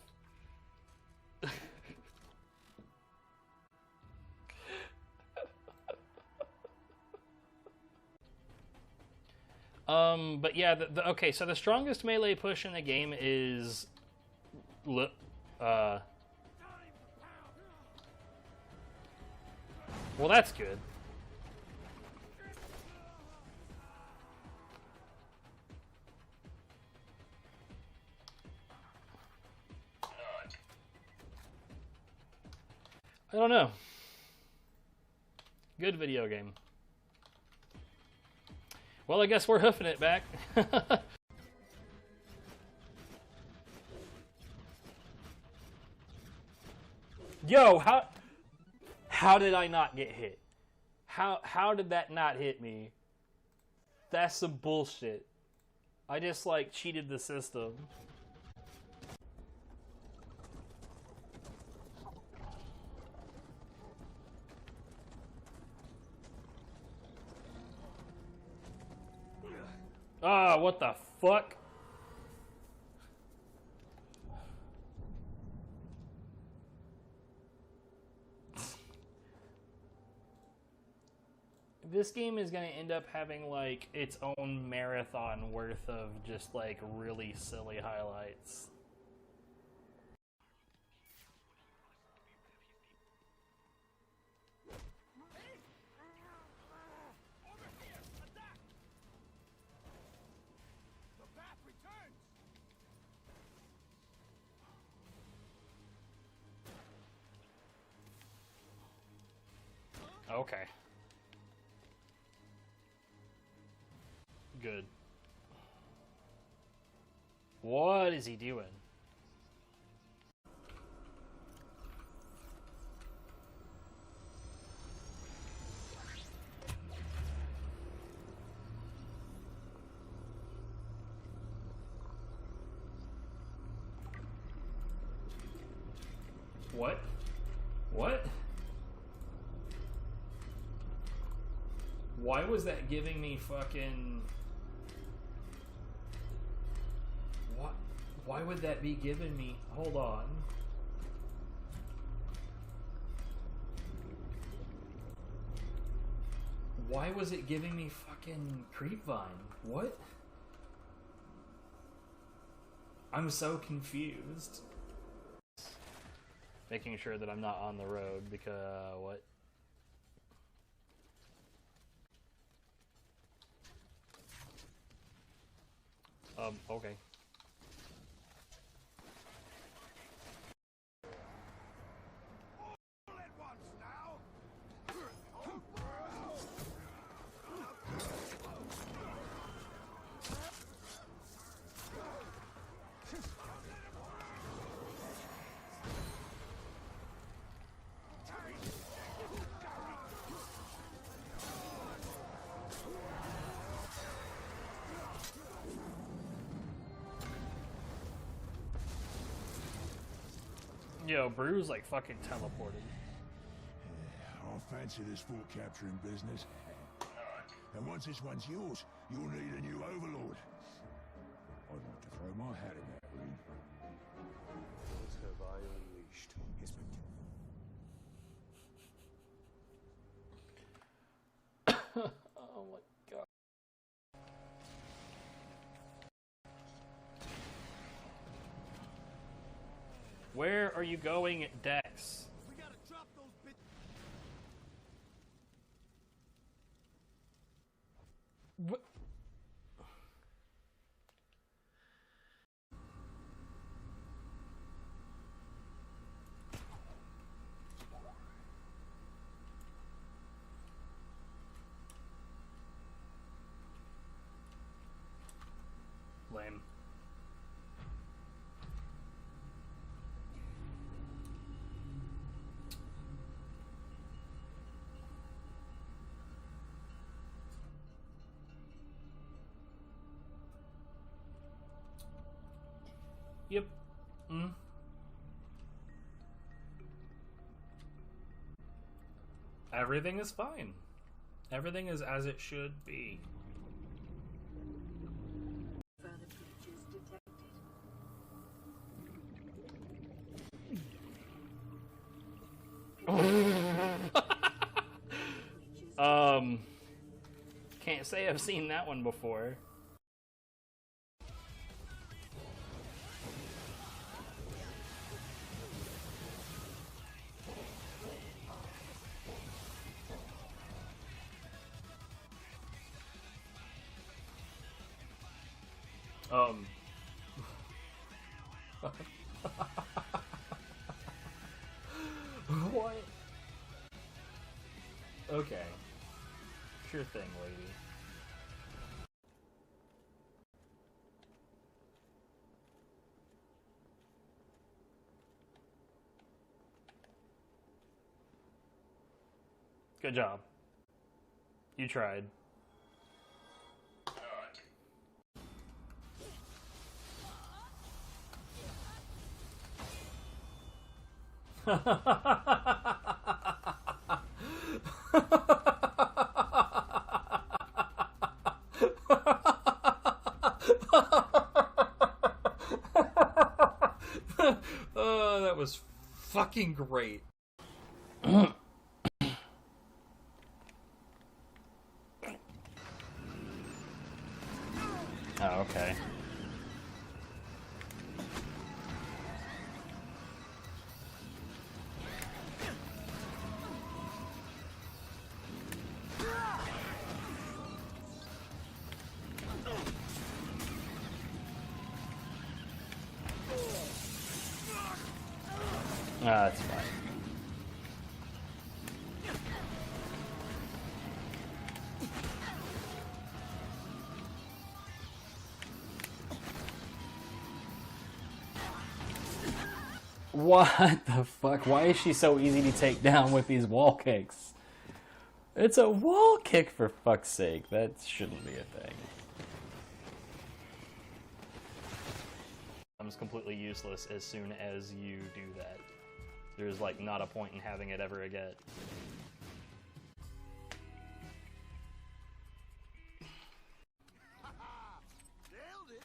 But yeah, okay, so the strongest melee push in the game is... well, that's good. I don't know. Good video game. Well, I guess we're hoofing it back. Yo, how did I not get hit? How did that not hit me? That's some bullshit. I just like cheated the system. Ah, what the fuck? This game is going to end up having like its own marathon worth of just like really silly highlights. Okay. Good. What is he doing? What? What? Why was that giving me fucking... What? Why would that be giving me... Hold on. Why was it giving me fucking Creepvine? What? I'm so confused. Making sure that I'm not on the road because... what? Okay. Yo, Brew's like fucking teleported. I'll fancy this fort capturing business. And once this one's yours, you'll need a new overlord. I'd like to throw my hat in that ring. What have I unleashed? His Oh my god. Where are you going, Dex? We gotta drop those bits. What? Lame. Yep. Everything is fine. Everything is as it should be. Further features detected. Can't say I've seen that one before. What? Okay. Sure thing, lady. Good job. You tried. Oh, that was fucking great. Oh, okay. Ah, that's fine. What the fuck? Why is she so easy to take down with these wall kicks? It's a wall kick, for fuck's sake. That shouldn't be a thing. It's completely useless as soon as you do that. There's like not a point in having it ever again. Nailed it.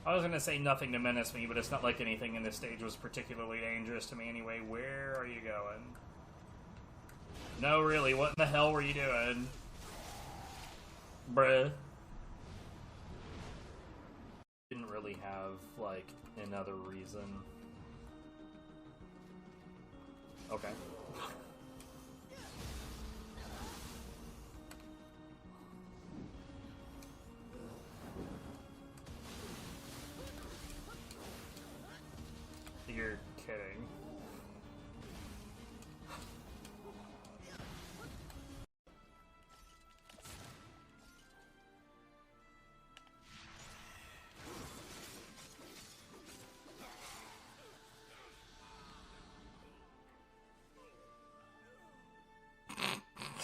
I was gonna say nothing to menace me, but it's not like anything in this stage was particularly dangerous to me anyway. Where are you going? No, really, what in the hell were you doing? Bruh. Didn't really have, like, another reason. Okay. You're kidding.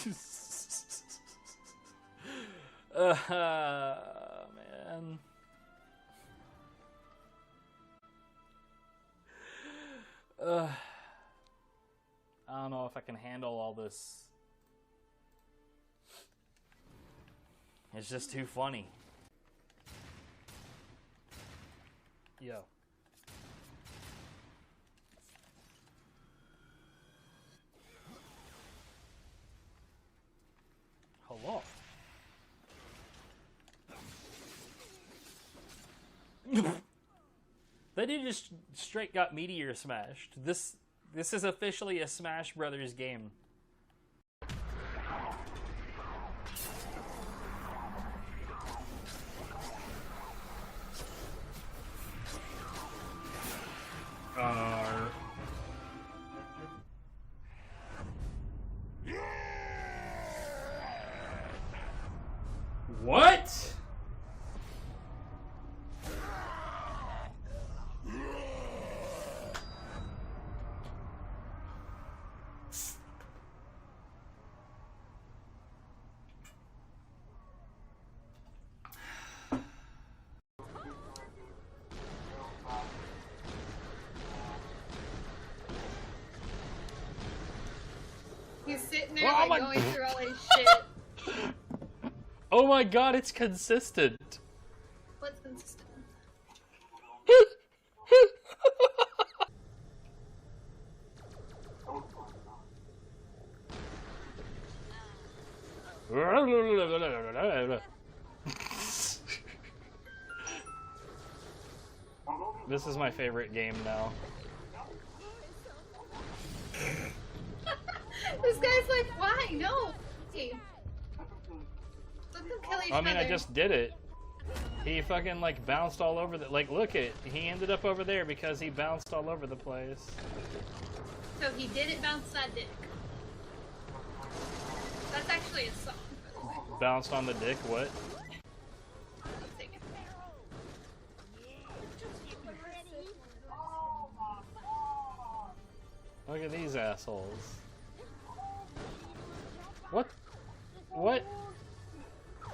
Man. I don't know if I can handle all this. It's just too funny. Yo. Hello. That dude just straight got meteor smashed. This is officially a Smash Brothers game. What? He's sitting there Oh like my- going through all his shit. Oh my god, it's consistent. What's consistent? This is my favorite game now. This guy's like, why? No. Hey. Let them kill each I mean, other. I just did it. He fucking like bounced all over the like. Look it. He ended up over there because he bounced all over the place. So he didn't bounce that dick. That's actually a song, by the way. Bounced on the dick. What? Let's take it. Look at these assholes. What? What?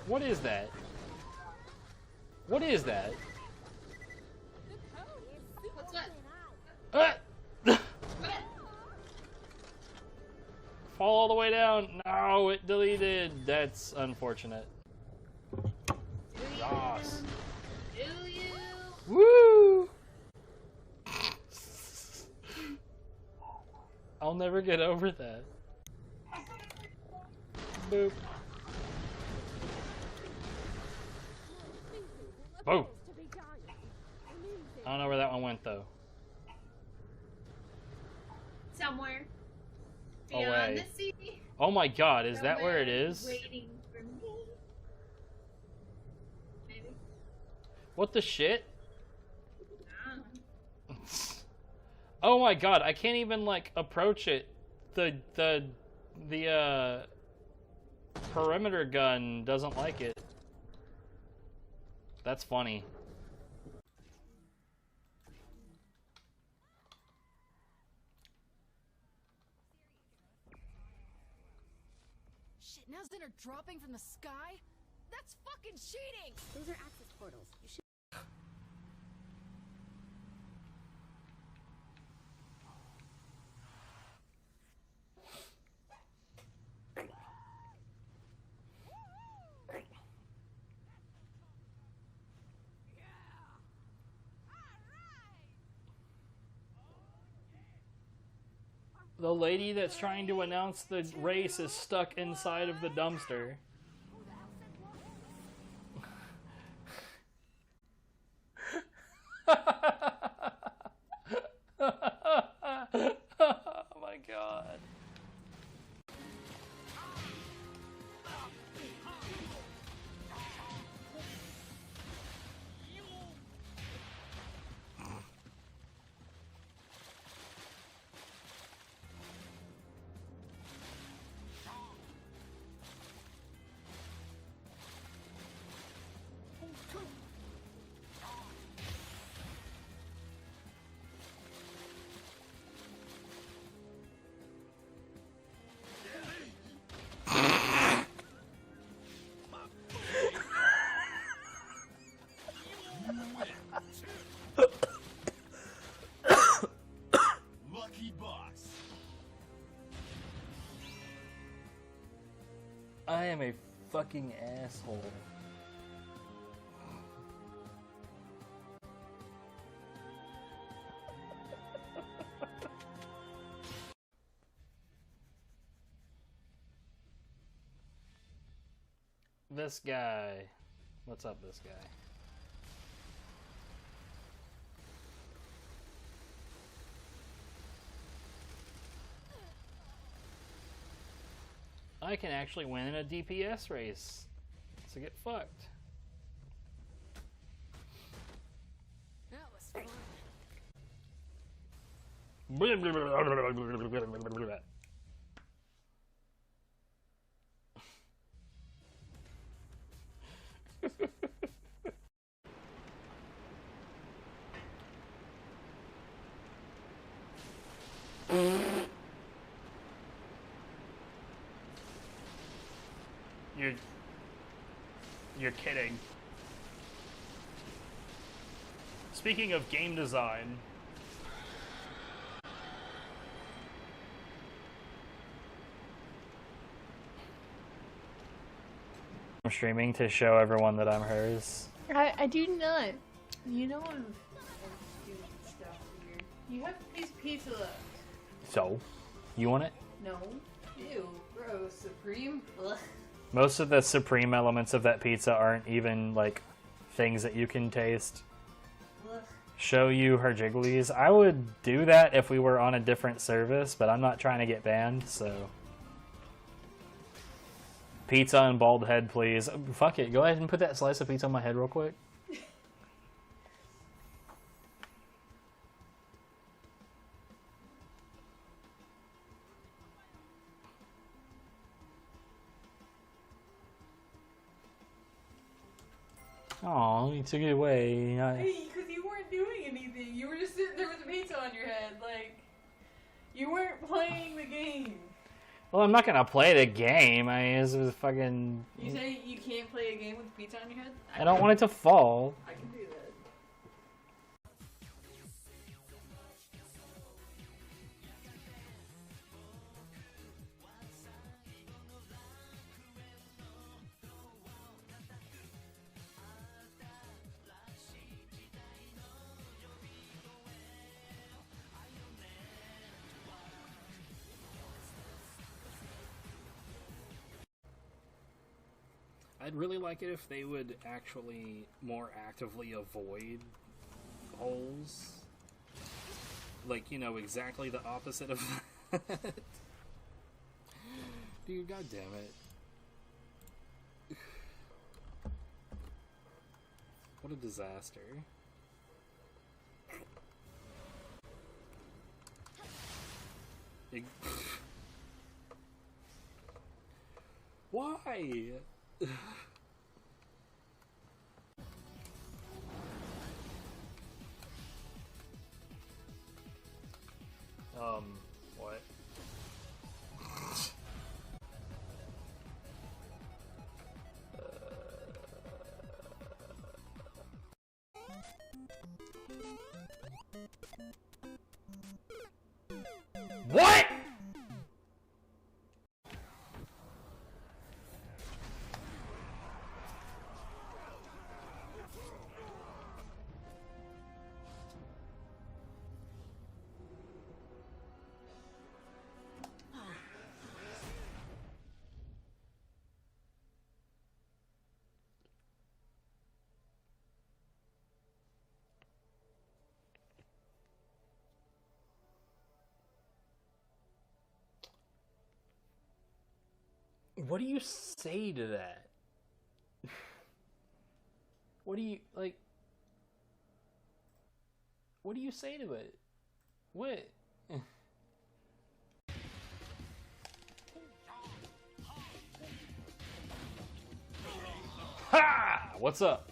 What is that? What is that? What's what? Ah! What? Fall all the way down. No, it deleted. That's unfortunate. Do you? Yas. Do you? Woo! I'll never get over that. Boop. Boom. I don't know where that one went though. Somewhere. Away. Beyond the sea. Oh my god, is that where it Somewhere is? Waiting for me. Maybe. What the shit? I don't know. Oh my god, I can't even like approach it. The perimeter gun doesn't like it. That's funny. Shit, now Zen are dropping from the sky? That's fucking cheating! Those are access portals. You should. The lady that's trying to announce the race is stuck inside of the dumpster. Oh my god. I am a fucking asshole. This guy. What's up, this guy? I can actually win in a DPS race. So get fucked. That was fun. You're kidding. Speaking of game design, I'm streaming to show everyone that I'm hers. I do not. You know I'm doing stuff weird. You have a piece of pizza left. So, you want it? No. Ew, gross. Supreme? Ugh. Most of the supreme elements of that pizza aren't even like things that you can taste. Ugh. Show you her jigglies. I would do that if we were on a different service, but I'm not trying to get banned, so. Pizza and bald head, please. Fuck it. Go ahead and put that slice of pizza on my head real quick. Oh, you took it away. Hey, because you weren't doing anything. You were just sitting there with a pizza on your head. Like, you weren't playing the game. Well, I'm not gonna play the game. I mean, this was fucking. You say you can't play a game with pizza on your head? I don't want it to fall. I can do that. I'd really like it if they would actually more actively avoid holes. Like, you know, exactly the opposite of that. Dude, god damn it. What a disaster. Why? What? What? What do you say to that? What do you, like... What do you say to it? What? Ha! What's up?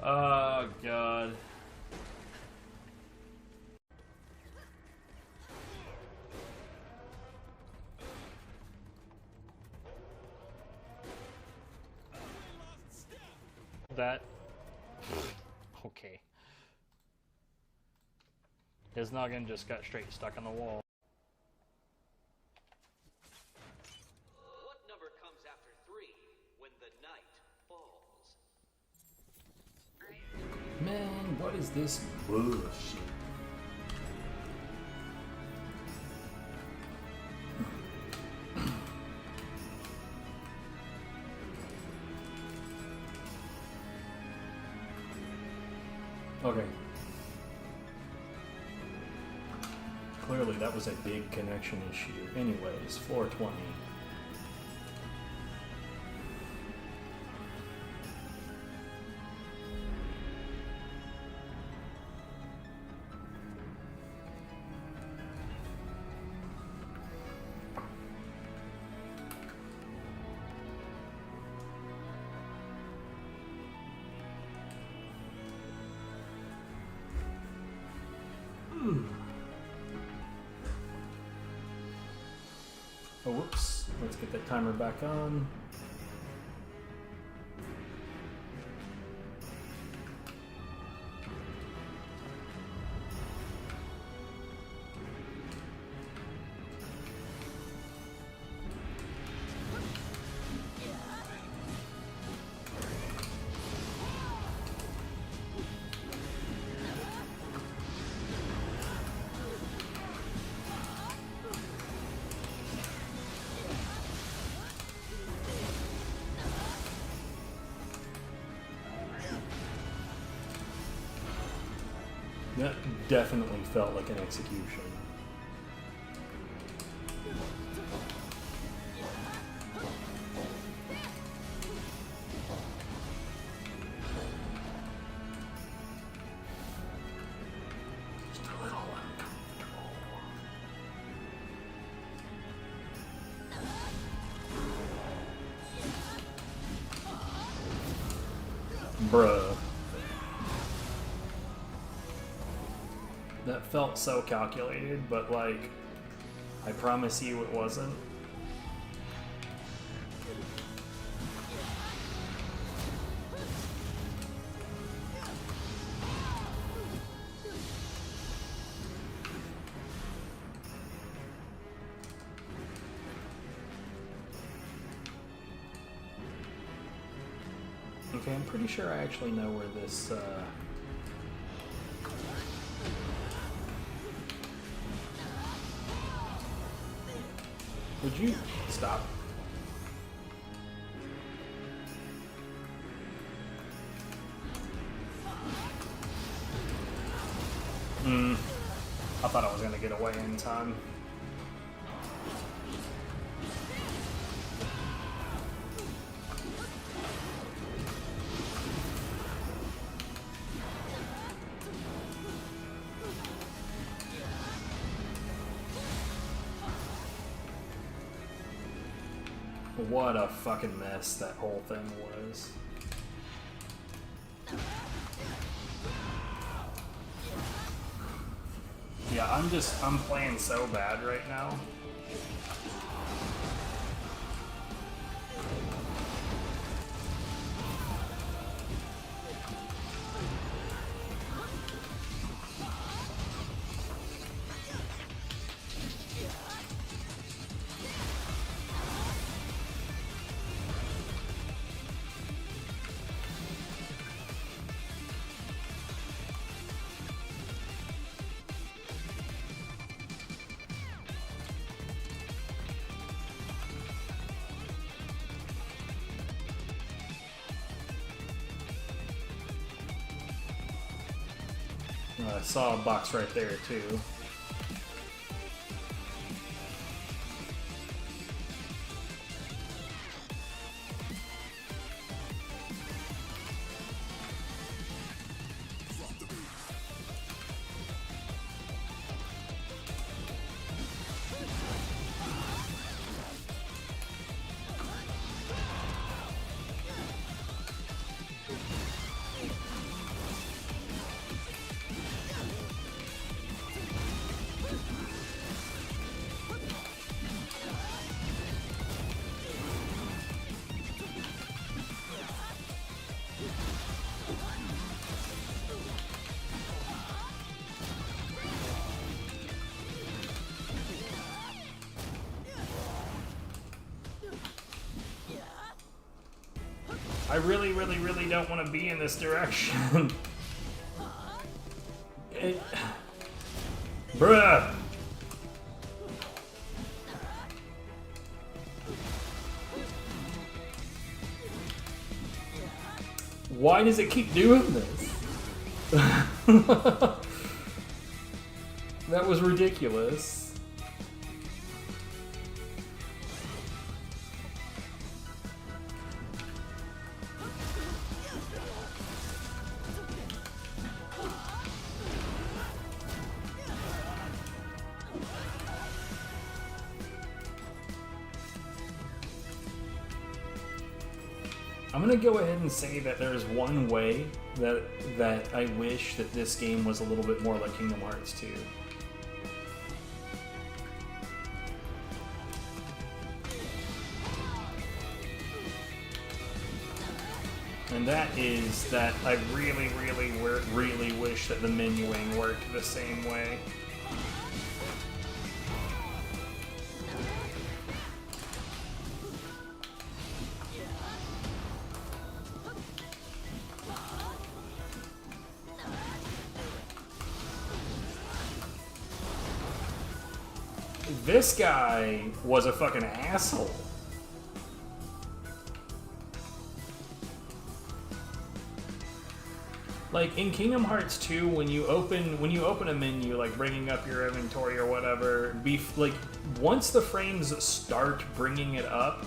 Oh, God. that. Okay. His noggin just got straight stuck on the wall. What number comes after 3 when the night falls? Man, what is this bullshit? Okay. Clearly that was a big connection issue. Anyways, floor 20. Oh, whoops. Let's get that timer back on. That definitely felt like an execution. Just a little uncomfortable. Bruh. That felt so calculated, but like, I promise you it wasn't. Okay, I'm pretty sure I actually know where this, Would you stop? I thought I was gonna get away in time. What a fucking mess that whole thing was. Yeah, I'm playing so bad right now. I saw a box right there too. I really, really, really don't want to be in this direction. Bruh! Why does it keep doing this? That was ridiculous. I'm gonna go ahead and say that there's one way that I wish that this game was a little bit more like Kingdom Hearts 2. And that is that I really, really, really wish that the menuing worked the same way. This guy was a fucking asshole. Like in Kingdom Hearts 2, when you open a menu, like bringing up your inventory or whatever, like once the frames start bringing it up,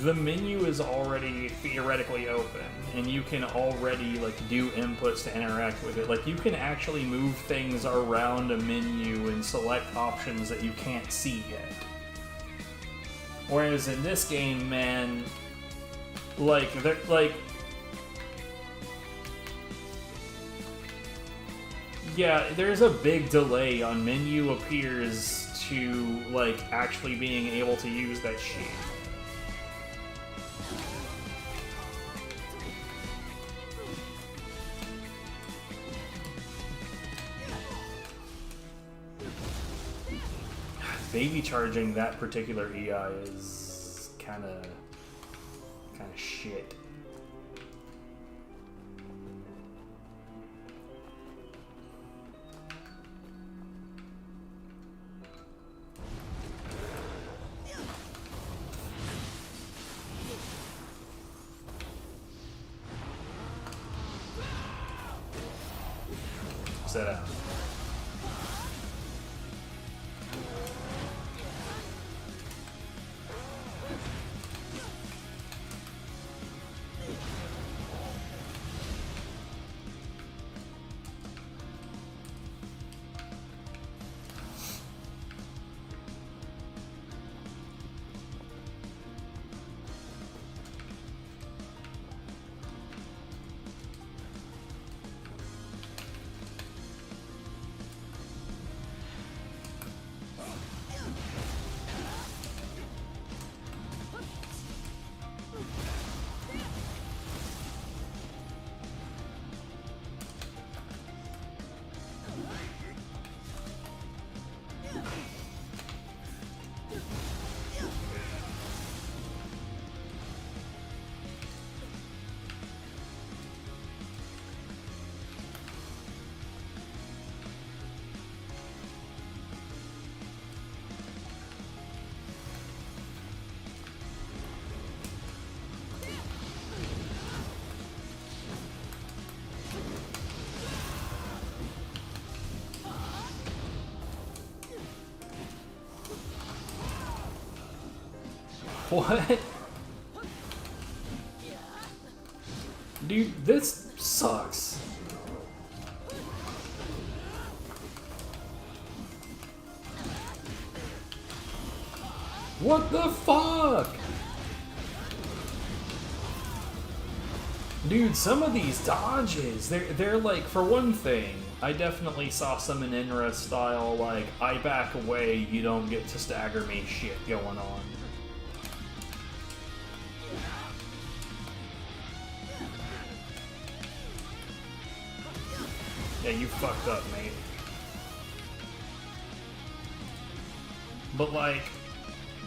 the menu is already theoretically open, and you can already like do inputs to interact with it. Like you can actually move things around a menu and select options that you can't see yet. Whereas in this game, man, yeah, there's a big delay on menu appears to like actually being able to use that shit. Baby charging that particular EI is kind of shit. Set out. What? Dude, this sucks. What the fuck? Dude, some of these dodges, they're like, for one thing, I definitely saw some Inra style, like, I back away, you don't get to stagger me shit going on. Yeah, you fucked up, mate. But like,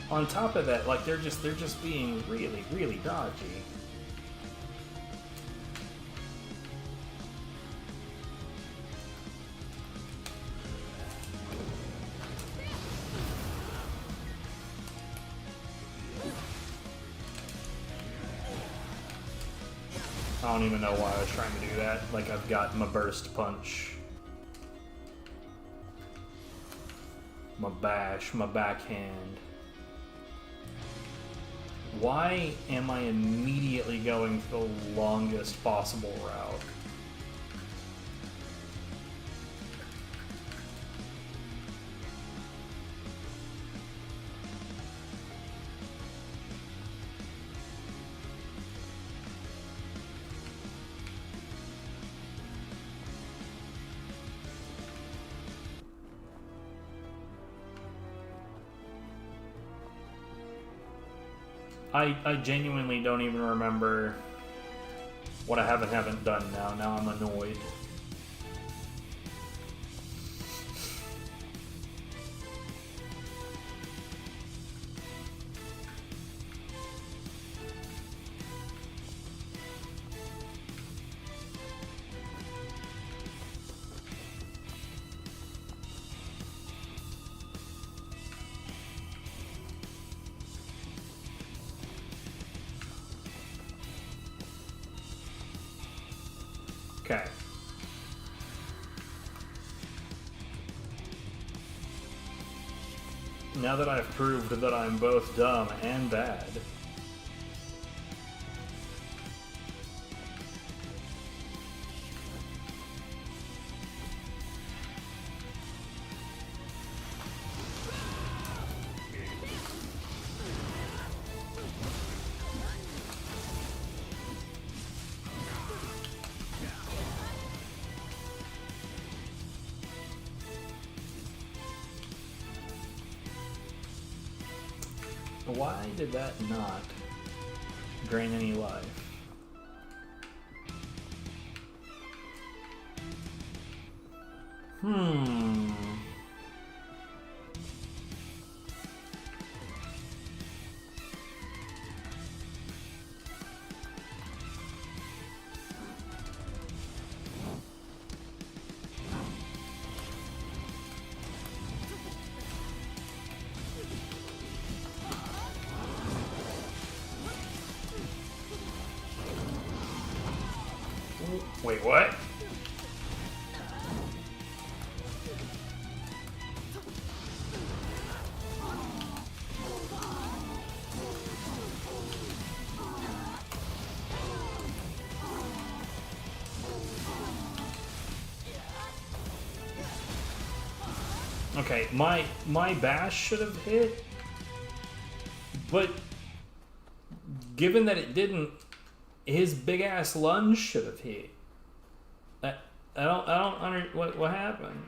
on top of that, like they're just being really, really dodgy. I don't even know why I was trying to do that. Like, I've got my burst punch, my bash, my backhand. Why am I immediately going the longest possible route? I genuinely don't even remember what I haven't done now. Now I'm annoyed. Okay. Now that I've proved that I'm both dumb and bad. Why did that not drain any life? Wait, what? Okay, my bash should have hit, but given that it didn't, his big ass lunge should have hit. I don't what happened.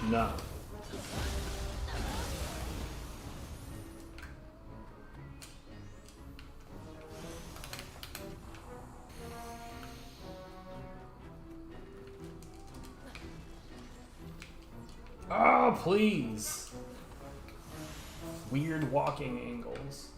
No. Oh, please. Weird walking angles.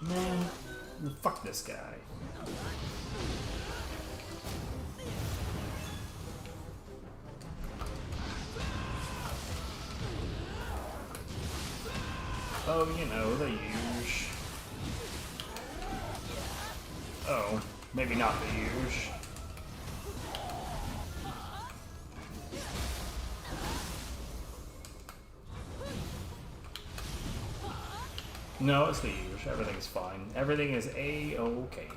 Man, fuck this guy. Oh, you know, the usual. Oh, maybe not the usual. No, it's the usual. Everything's fine. Everything is A-okay.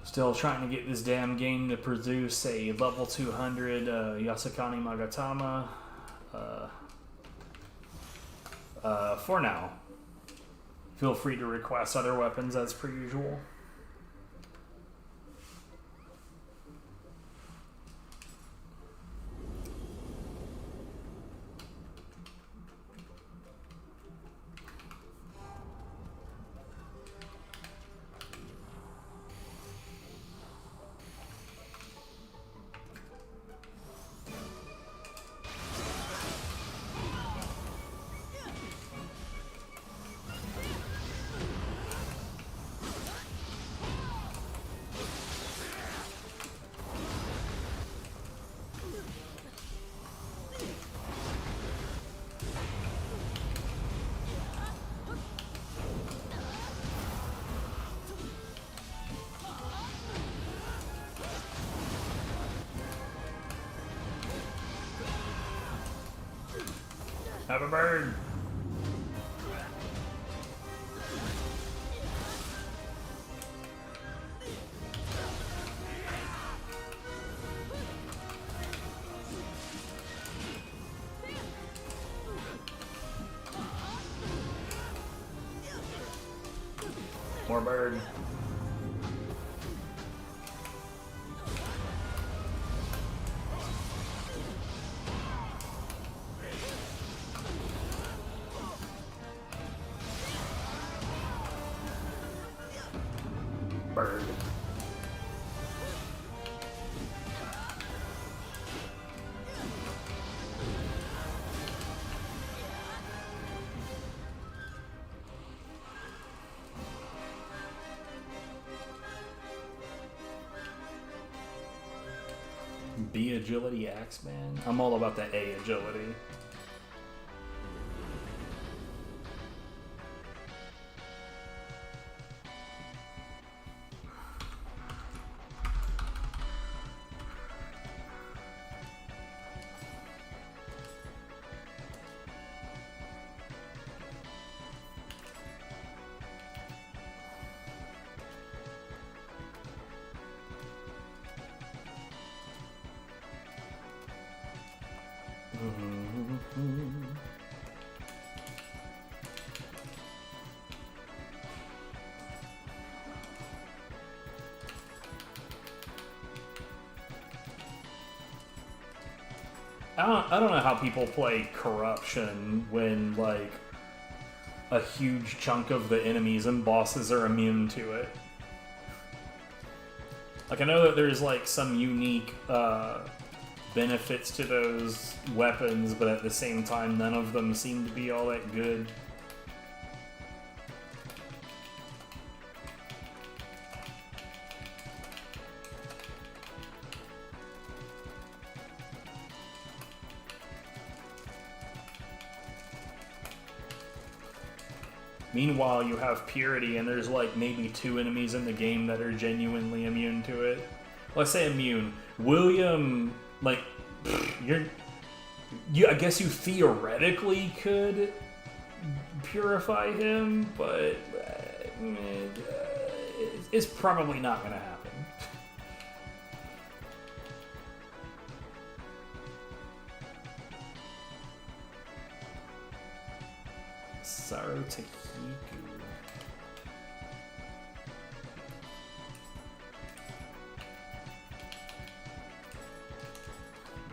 Still trying to get this damn game to produce a level 200 Yasakani Magatama. For now. Feel free to request other weapons as per usual. Have a bird. More bird. Bird. B agility Axeman? I'm all about the A agility. I don't know how people play Corruption when, like, a huge chunk of the enemies and bosses are immune to it. Like, I know that there's, like, some unique benefits to those weapons, but at the same time, none of them seem to be all that good. Meanwhile, you have Purity, and there's like maybe 2 enemies in the game that are genuinely immune to it. Let's say immune. William, like, I guess you theoretically could purify him, but it's probably not going to happen. Saro Tahiku.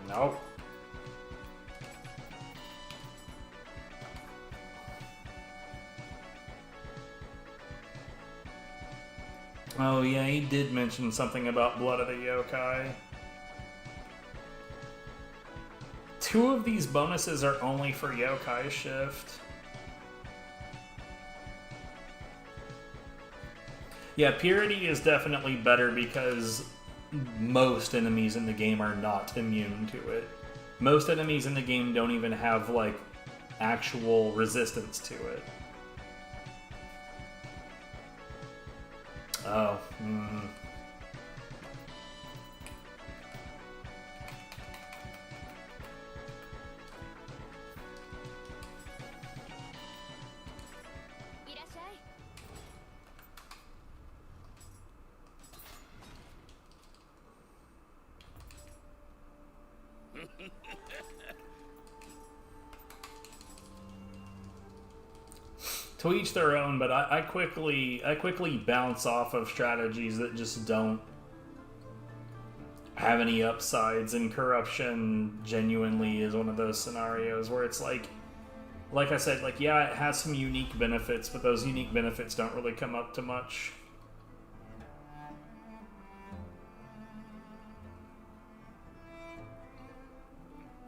Nope. Oh yeah, he did mention something about Blood of the Yokai. 2 of these bonuses are only for Yokai Shift. Yeah, Purity is definitely better because most enemies in the game are not immune to it. Most enemies in the game don't even have, like, actual resistance to it. Oh, to each their own, but I quickly bounce off of strategies that just don't have any upsides, and Corruption genuinely is one of those scenarios where it's like I said, like, yeah, it has some unique benefits, but those unique benefits don't really come up to much.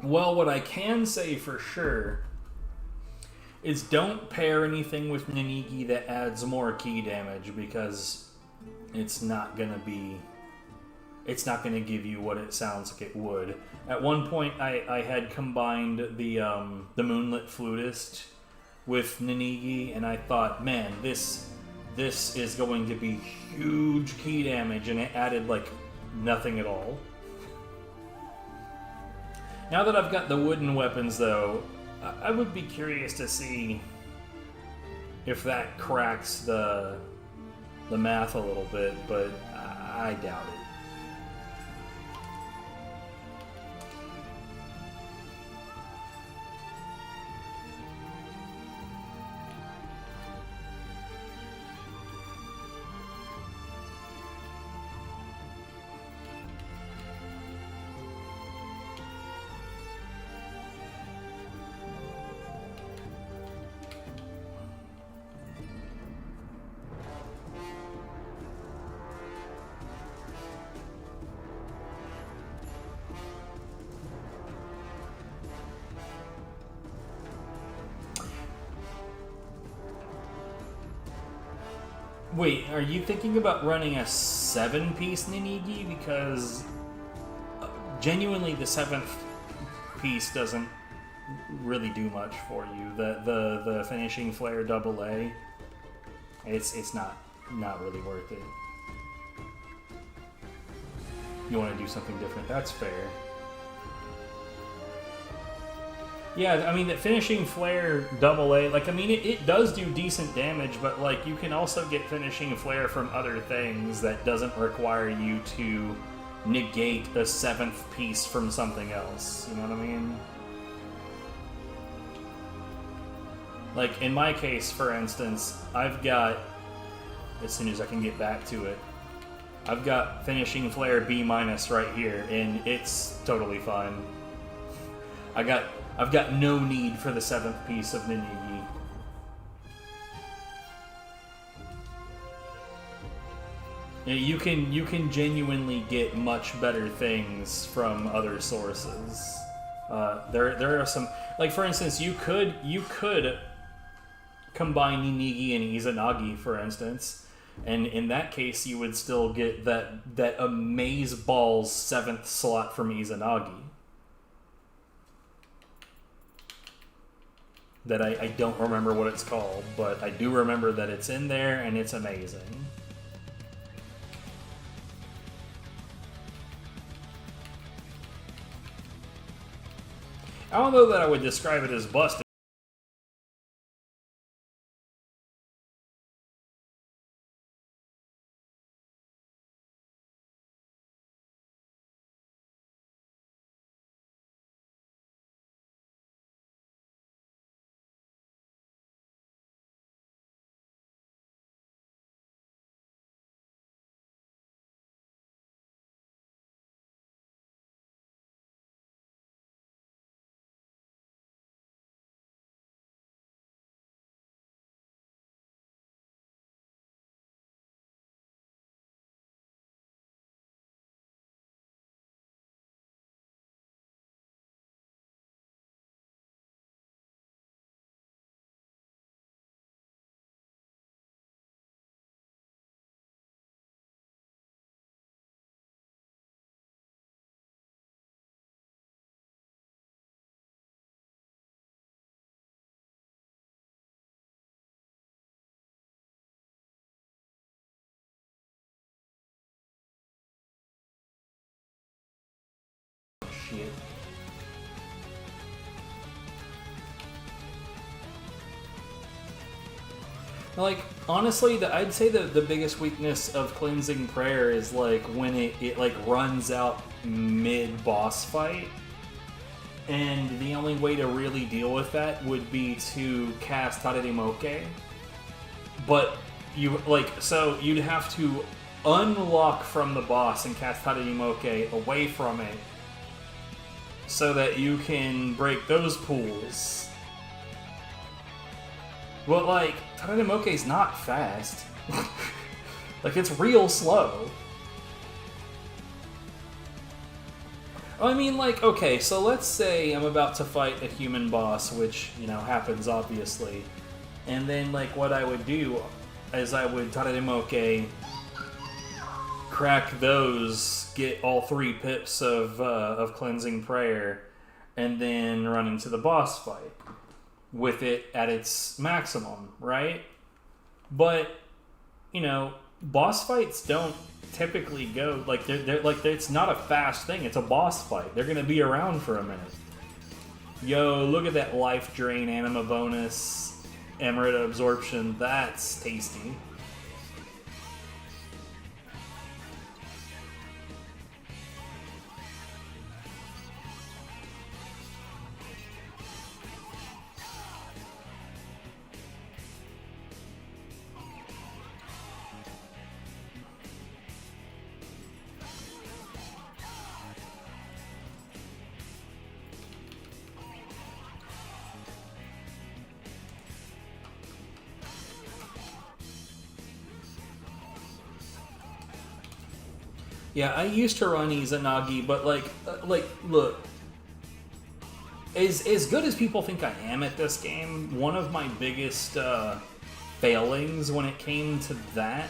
Well, what I can say for sure is don't pair anything with Ninigi that adds more ki damage, because it's not gonna give you what it sounds like it would. At one point, I had combined the Moonlit Flutist with Ninigi, and I thought, man, this is going to be huge ki damage, and it added like nothing at all. Now that I've got the wooden weapons, though, I would be curious to see if that cracks the math a little bit, but I doubt it. Wait, are you thinking about running a 7-piece Ninigi? Because genuinely the 7th piece doesn't really do much for you. The finishing flare AA, it's not really worth it. You want to do something different, that's fair. Yeah, I mean, the finishing flare AA, like, I mean, it does do decent damage, but, like, you can also get finishing flare from other things that doesn't require you to negate a 7th piece from something else. You know what I mean? Like, in my case, for instance, I've got, as soon as I can get back to it, I've got finishing flare B- right here, and it's totally fine. I've got no need for the 7th piece of Ninigi. You can genuinely get much better things from other sources. There are some, like, for instance, you could combine Ninigi and Izanagi, for instance, and in that case you would still get that Amaze Balls 7th slot from Izanagi. That I don't remember what it's called, but I do remember that it's in there and it's amazing. I don't know that I would describe it as busted. shit. Like, honestly, I'd say the biggest weakness of Cleansing Prayer is, like, when it like, runs out mid-boss fight. And the only way to really deal with that would be to cast Tadadimoke. But, so you'd have to unlock from the boss and cast Tadadimoke away from it so that you can break those pools. But, like, Tadadimoke's not fast. Like, it's real slow. I mean, like, okay, so let's say I'm about to fight a human boss, which, you know, happens, obviously. And then, like, what I would do is I would Tadadimoke, crack those, get all 3 pips of Cleansing Prayer, and then run into the boss fight with it at its maximum, right? But, you know, boss fights don't typically go, like, they're like, it's not a fast thing, it's a boss fight. They're gonna be around for a minute. Yo, look at that life drain anima bonus, Emerita absorption, that's tasty. Yeah, I used to run Izanagi, but like, look, as good as people think I am at this game, one of my biggest failings when it came to that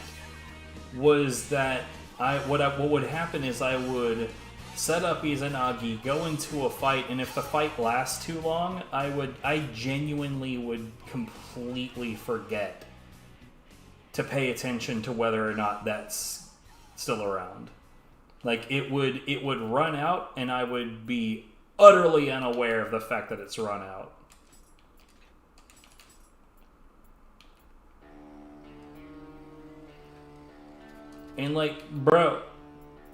was that what would happen is I would set up Izanagi, go into a fight, and if the fight lasts too long, I genuinely would completely forget to pay attention to whether or not that's still around. Like, it would run out, and I would be utterly unaware of the fact that it's run out. And, like, bro,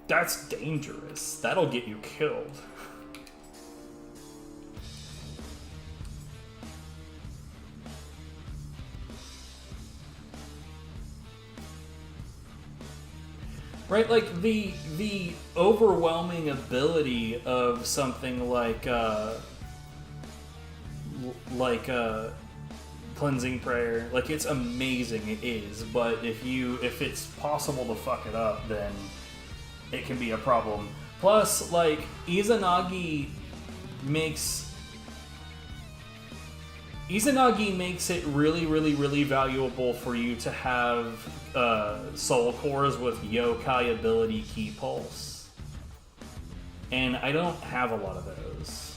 that's dangerous. That'll get you killed. Right, like, the overwhelming ability of something like Cleansing Prayer, like, it's amazing, it is, but if it's possible to fuck it up, then it can be a problem. Plus, like, Izanagi makes it really, really, really valuable for you to have soul cores with yokai ability key pulse. And I don't have a lot of those.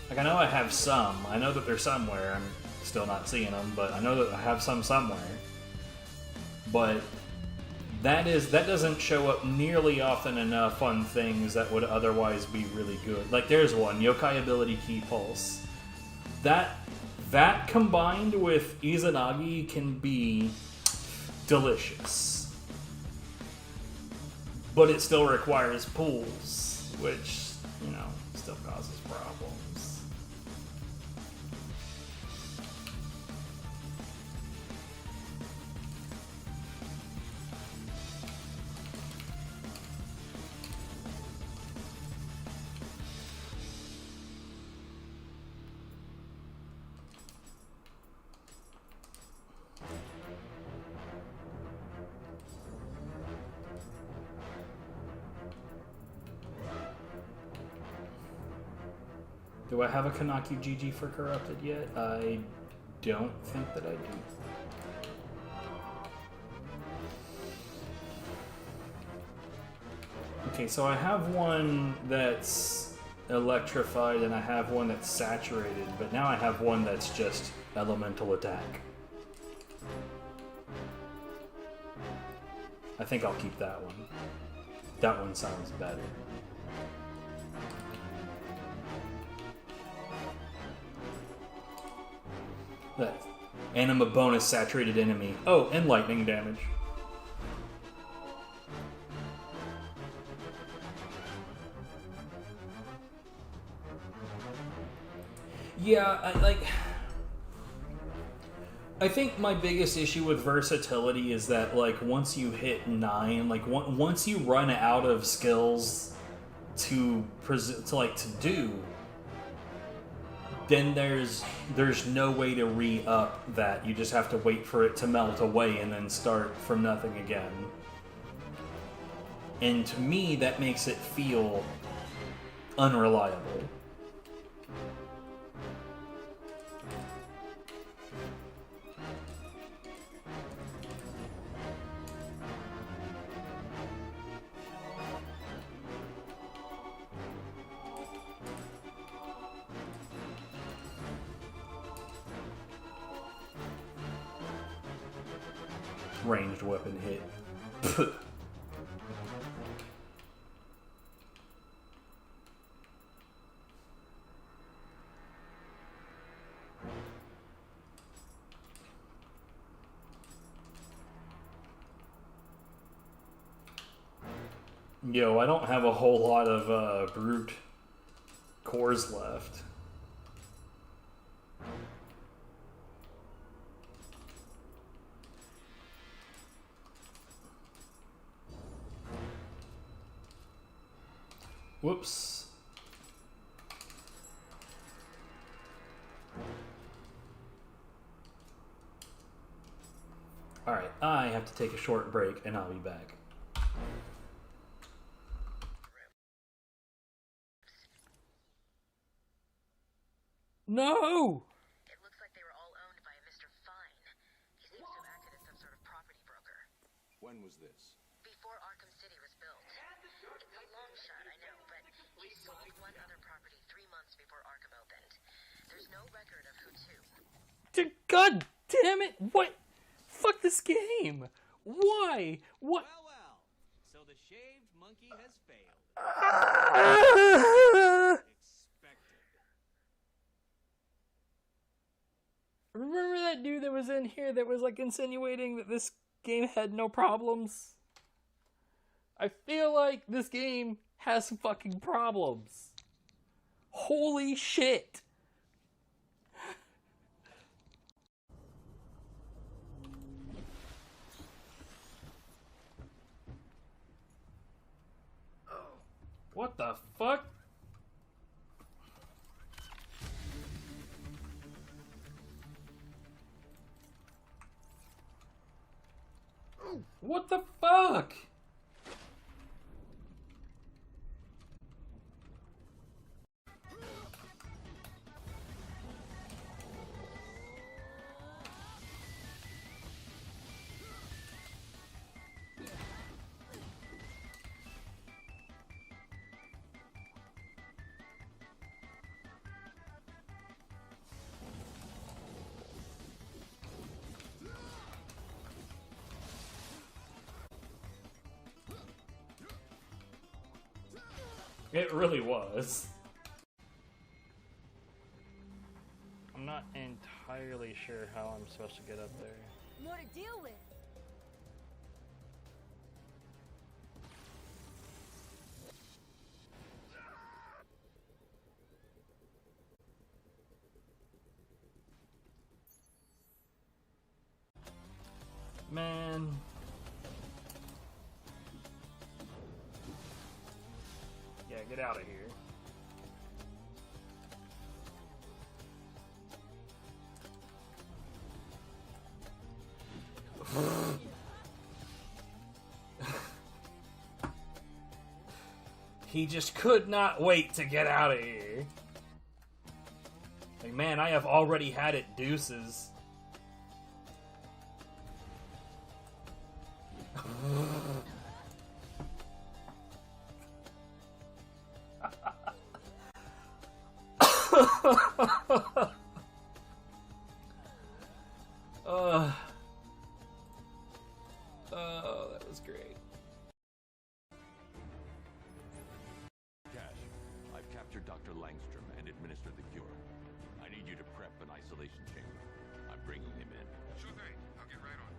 Like, I know I have some. I know that they're somewhere. I'm still not seeing them, but I know that I have some somewhere. But that doesn't show up nearly often enough on things that would otherwise be really good. Like, there's one, Yokai Ability Key Pulse. That combined with Izanagi can be delicious. But it still requires pools, which, you know, still causes problems. Do I have a Kanaki GG for Corrupted yet? I don't think that I do. Okay, so I have one that's electrified and I have one that's saturated, but now I have one that's just elemental attack. I think I'll keep that one. That one sounds better. That anima bonus saturated enemy. Oh, and lightning damage. Yeah, I think my biggest issue with versatility is that, like, once you hit 9, like, once you run out of skills to do, then there's no way to re-up that. You just have to wait for it to melt away and then start from nothing again. And to me, that makes it feel unreliable. Ranged weapon hit. Yo, I don't have a whole lot of brute cores left. Whoops. Alright, I have to take a short break and I'll be back. No! It looks like they were all owned by a Mr. Fine. He seems to have acted as some sort of property broker. When was this? Before Arkham City was built. It's a long shot, I know, but he sold one other property 3 months before Arkham opened. There's no record of who to. God damn it! What? Fuck this game! Why? What? Well, so the shaved monkey has failed. Expected. Remember that dude that was in here that was like insinuating that this game had no problems? I feel like this game has some fucking problems. Holy shit! What the fuck? What the fuck? It really was. I'm not entirely sure how I'm supposed to get up there. More to deal with. Man. Yeah, get out of here. He just could not wait to get out of here. Like, man, I have already had it deuces. Oh, that was great. Cash, I've captured Dr. Langstrom and administered the cure. I need you to prep an isolation chamber. I'm bringing him in. Sure thing. I'll get right on.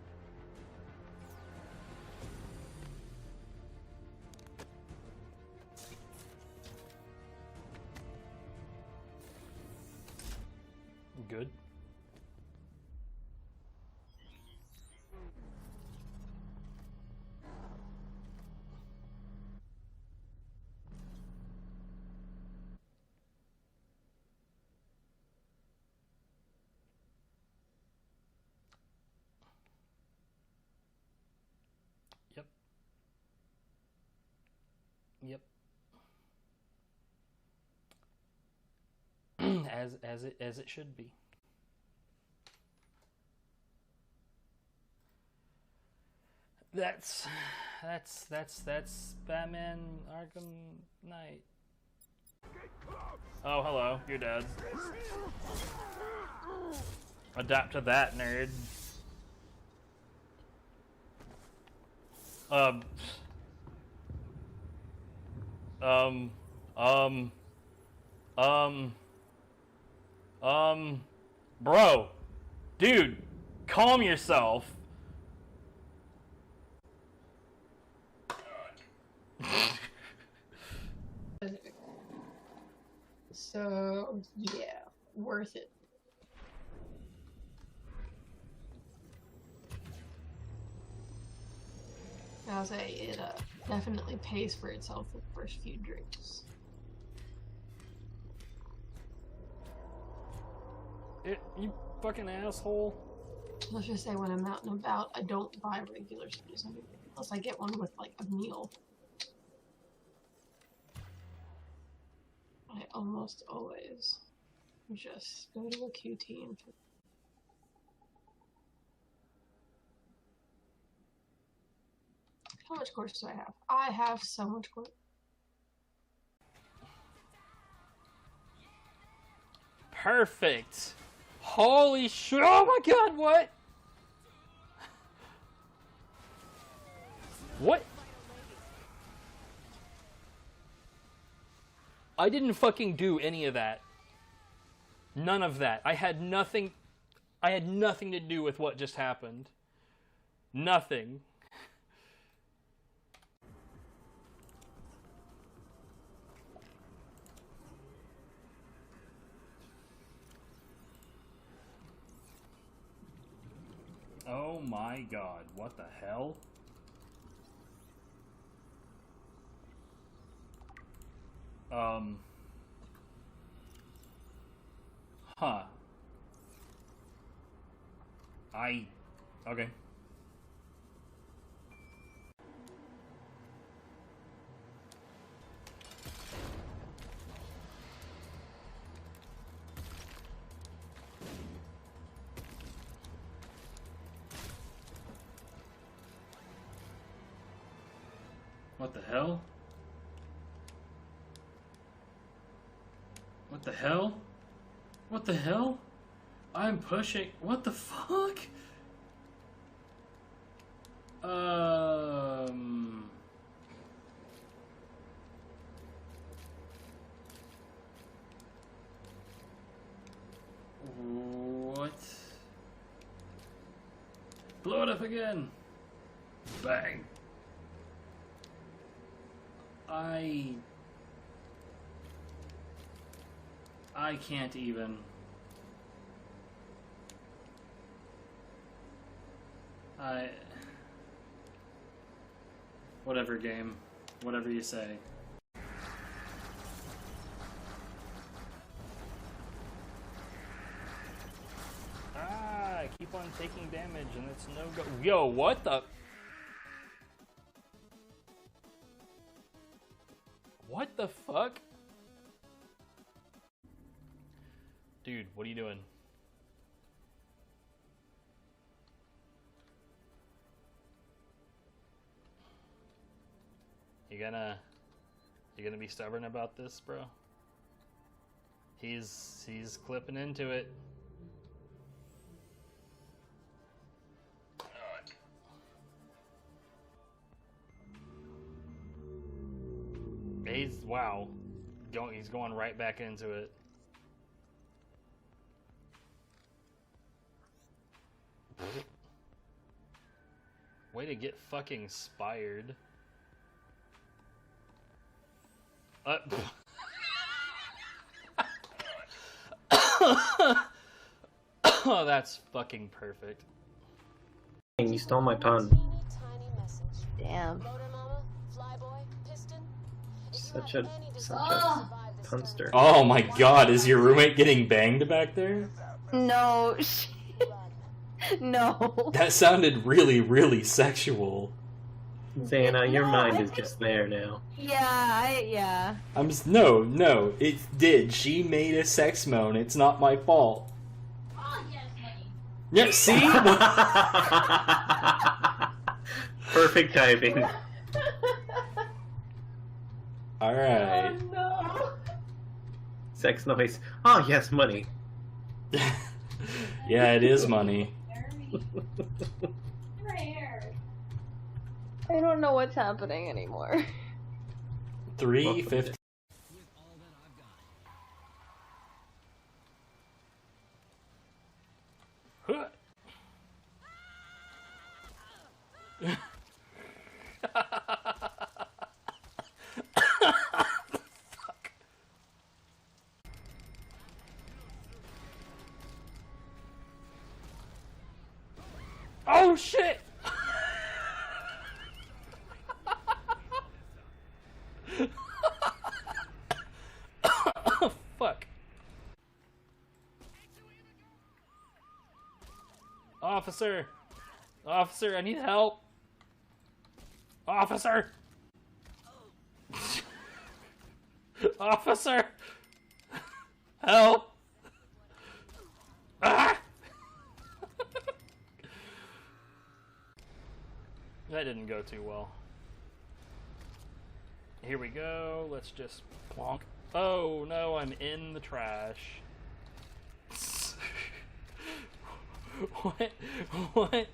Good. Yep. Yep. as it should be. That's Batman Arkham Knight. Oh, hello. You're dead. Adapt to that, nerd. Bro. Dude, calm yourself. So, yeah, worth it. I'll say it definitely pays for itself the first few drinks. You fucking asshole. Let's just say when I'm out and about, I don't buy regular sodas anymore, unless I get one with like a meal. I almost always just go to a QT and how much course do I have? I have so much course. Perfect. Holy shit. Oh my god, what? What? I didn't fucking do any of that. None of that. I had nothing to do with what just happened. Nothing. Oh my god, what the hell? Huh. Okay. What the hell? What the hell? What the hell? I'm pushing. What the fuck? What? Blow it up again. Bang. I can't even. Whatever, game. Whatever you say. I keep on taking damage and it's no go. Yo, what the? What the fuck? Dude, what are you doing? You gonna be stubborn about this, bro? He's clipping into it. Wow. He's going right back into it. Way to get fucking spired. Oh, that's fucking perfect. You stole my pun. Damn. Such a punster. Oh my god, is your roommate getting banged back there? No. No. That sounded really, really sexual. Xana, your mind is just there now. Yeah. No, it did. She made a sex moan. It's not my fault. Oh, yes, honey. Yeah, see? Perfect timing. Alright. Oh, no. Sex noise. Oh, yes, money. Yeah, it is money. Right here. I don't know what's happening anymore. 350. Oh shit! Oh fuck. Officer! Officer, I need help! Officer! Officer! Help! Ah! That didn't go too well. Here we go. Let's just plonk. Oh no, I'm in the trash. What? What?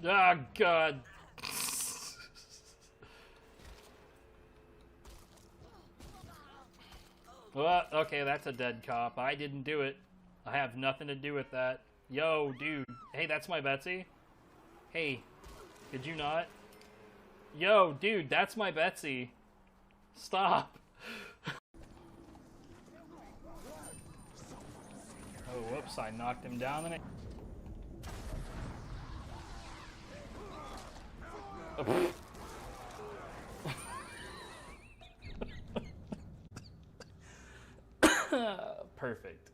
Oh god. Well, okay, that's a dead cop. I didn't do it. I have nothing to do with that. Yo, dude. Hey, that's my Betsy. Hey, did you not? Yo, dude, that's my Betsy. Stop. Oh, whoops, I knocked him down and it... Perfect.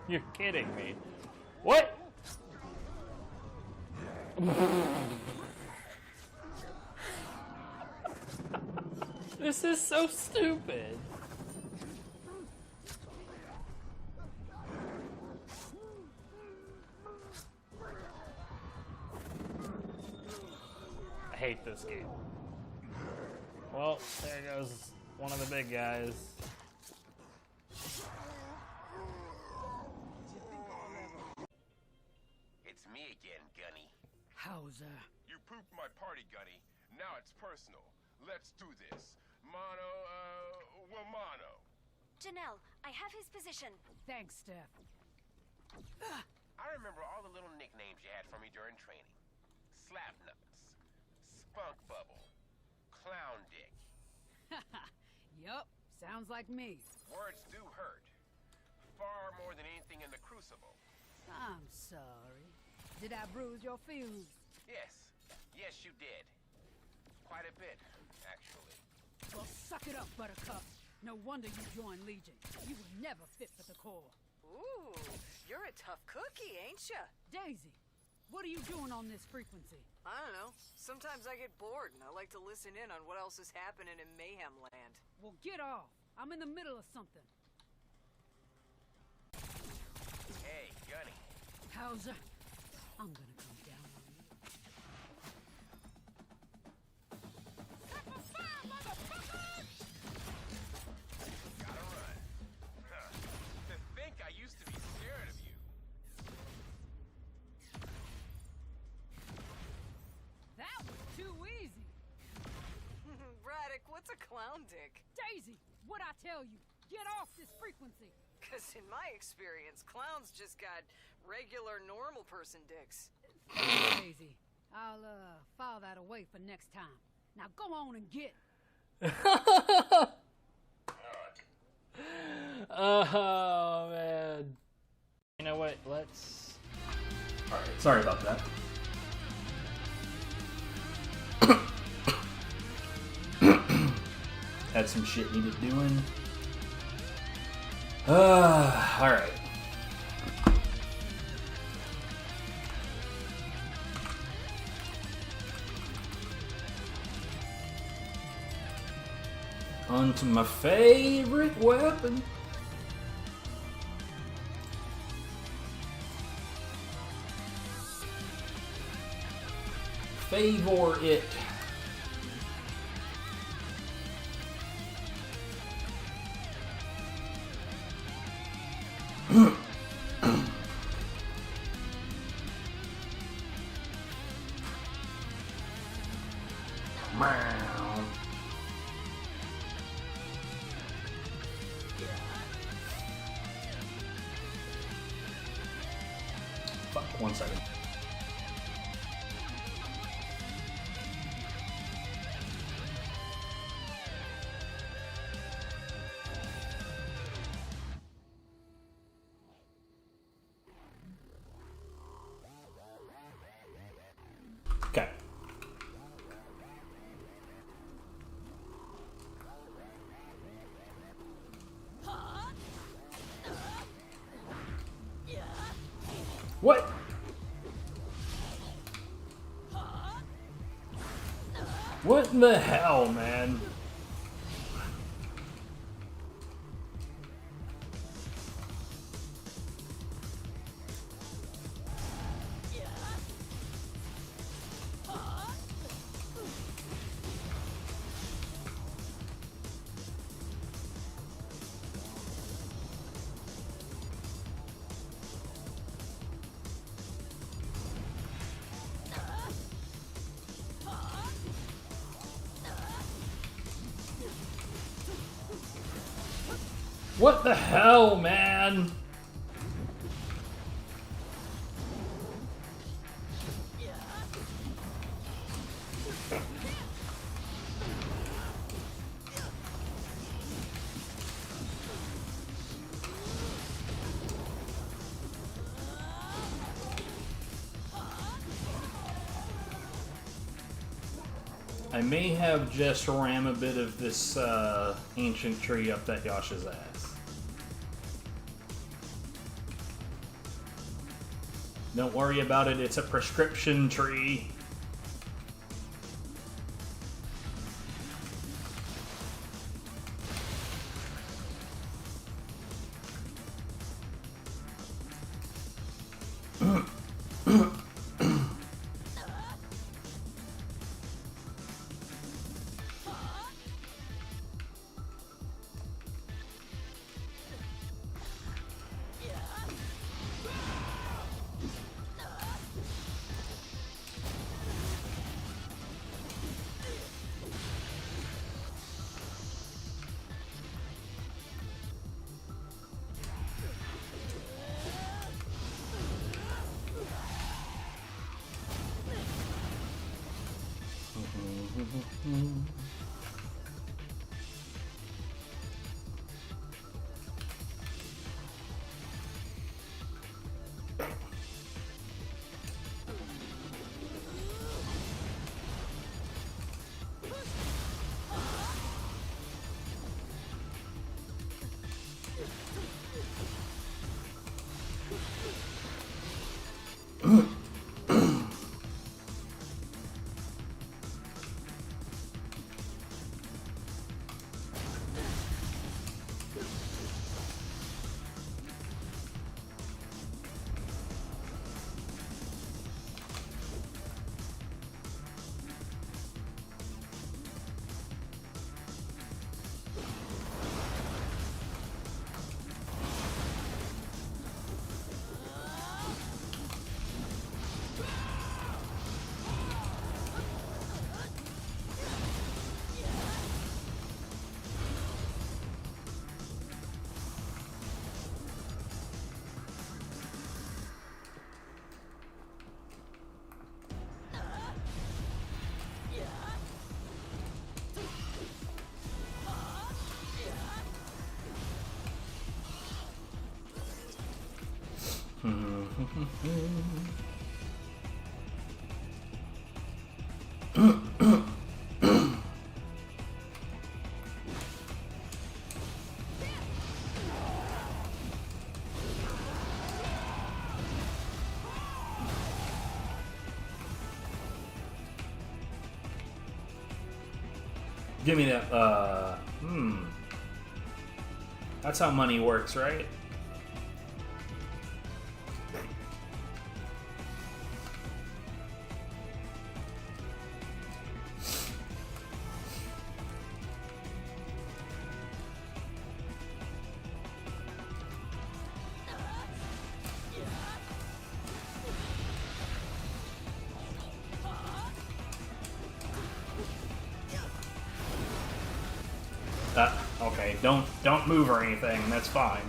You're kidding me. What? This is so stupid. I hate this game. Well, there goes one of the big guys. It's me again, Gunny. How's You pooped my party, Gunny. Now it's personal. Let's do this. Mono, Romano. Janelle, I have his position. Thanks, Steph. I remember all the little nicknames you had for me during training. Slapnuts, Spunk Bubble, Clown Dick. Yup, sounds like me. Words do hurt. Far more than anything in the Crucible. I'm sorry. Did I bruise your feelings? Yes. Yes, you did. Quite a bit, actually. Well, suck it up, Buttercup. No wonder you joined Legion. You were never fit for the Corps. Ooh, you're a tough cookie, ain't ya? Daisy, what are you doing on this frequency? I don't know. Sometimes I get bored and I like to listen in on what else is happening in Mayhem Land. Well, get off. I'm in the middle of something. Hey, Gunny. Hauser, I'm gonna come down on you. Gotta run. Huh. To think I used to be scared of you. That was too easy. Braddock, what's a clown dick? Daisy, what'd I tell you? Get off this frequency. Cause in my experience, clowns just got regular normal person dicks. Daisy, I'll file that away for next time. Now go on and get. Oh man. You know what? Let's. All right. Sorry about that. Had some shit needed doing. All right. On to my favorite weapon. Favor it. Fuck, 1 second. Okay. What? What in the hell, man? What the hell, man? I may have just ram a bit of this ancient tree up that Yasha's ass. Don't worry about it, it's a prescription tree. Give me that, That's how money works, right? Okay, don't move or anything, that's fine.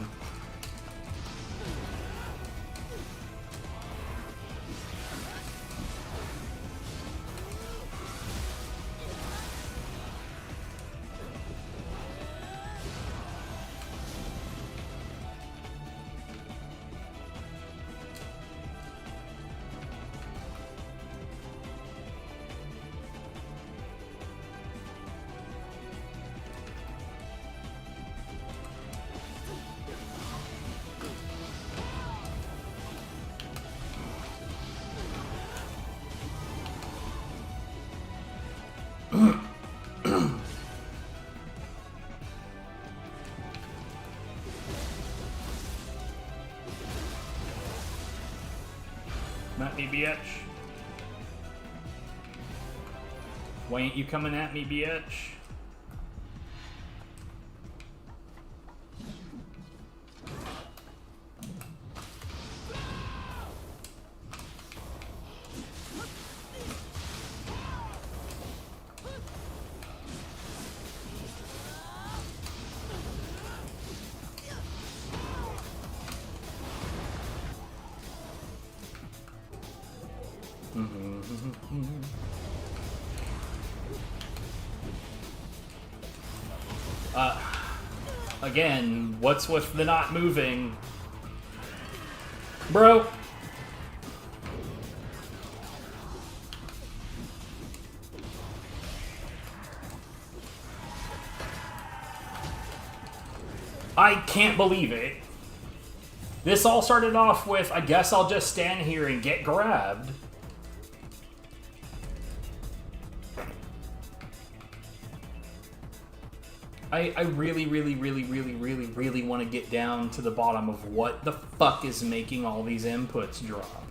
At me, bitch. Why ain't you coming at me, bitch? Again, what's with the not moving? Bro! I can't believe it. This all started off with, I guess I'll just stand here and get grabbed. I really want to get down to the bottom of what the fuck is making all these inputs drop.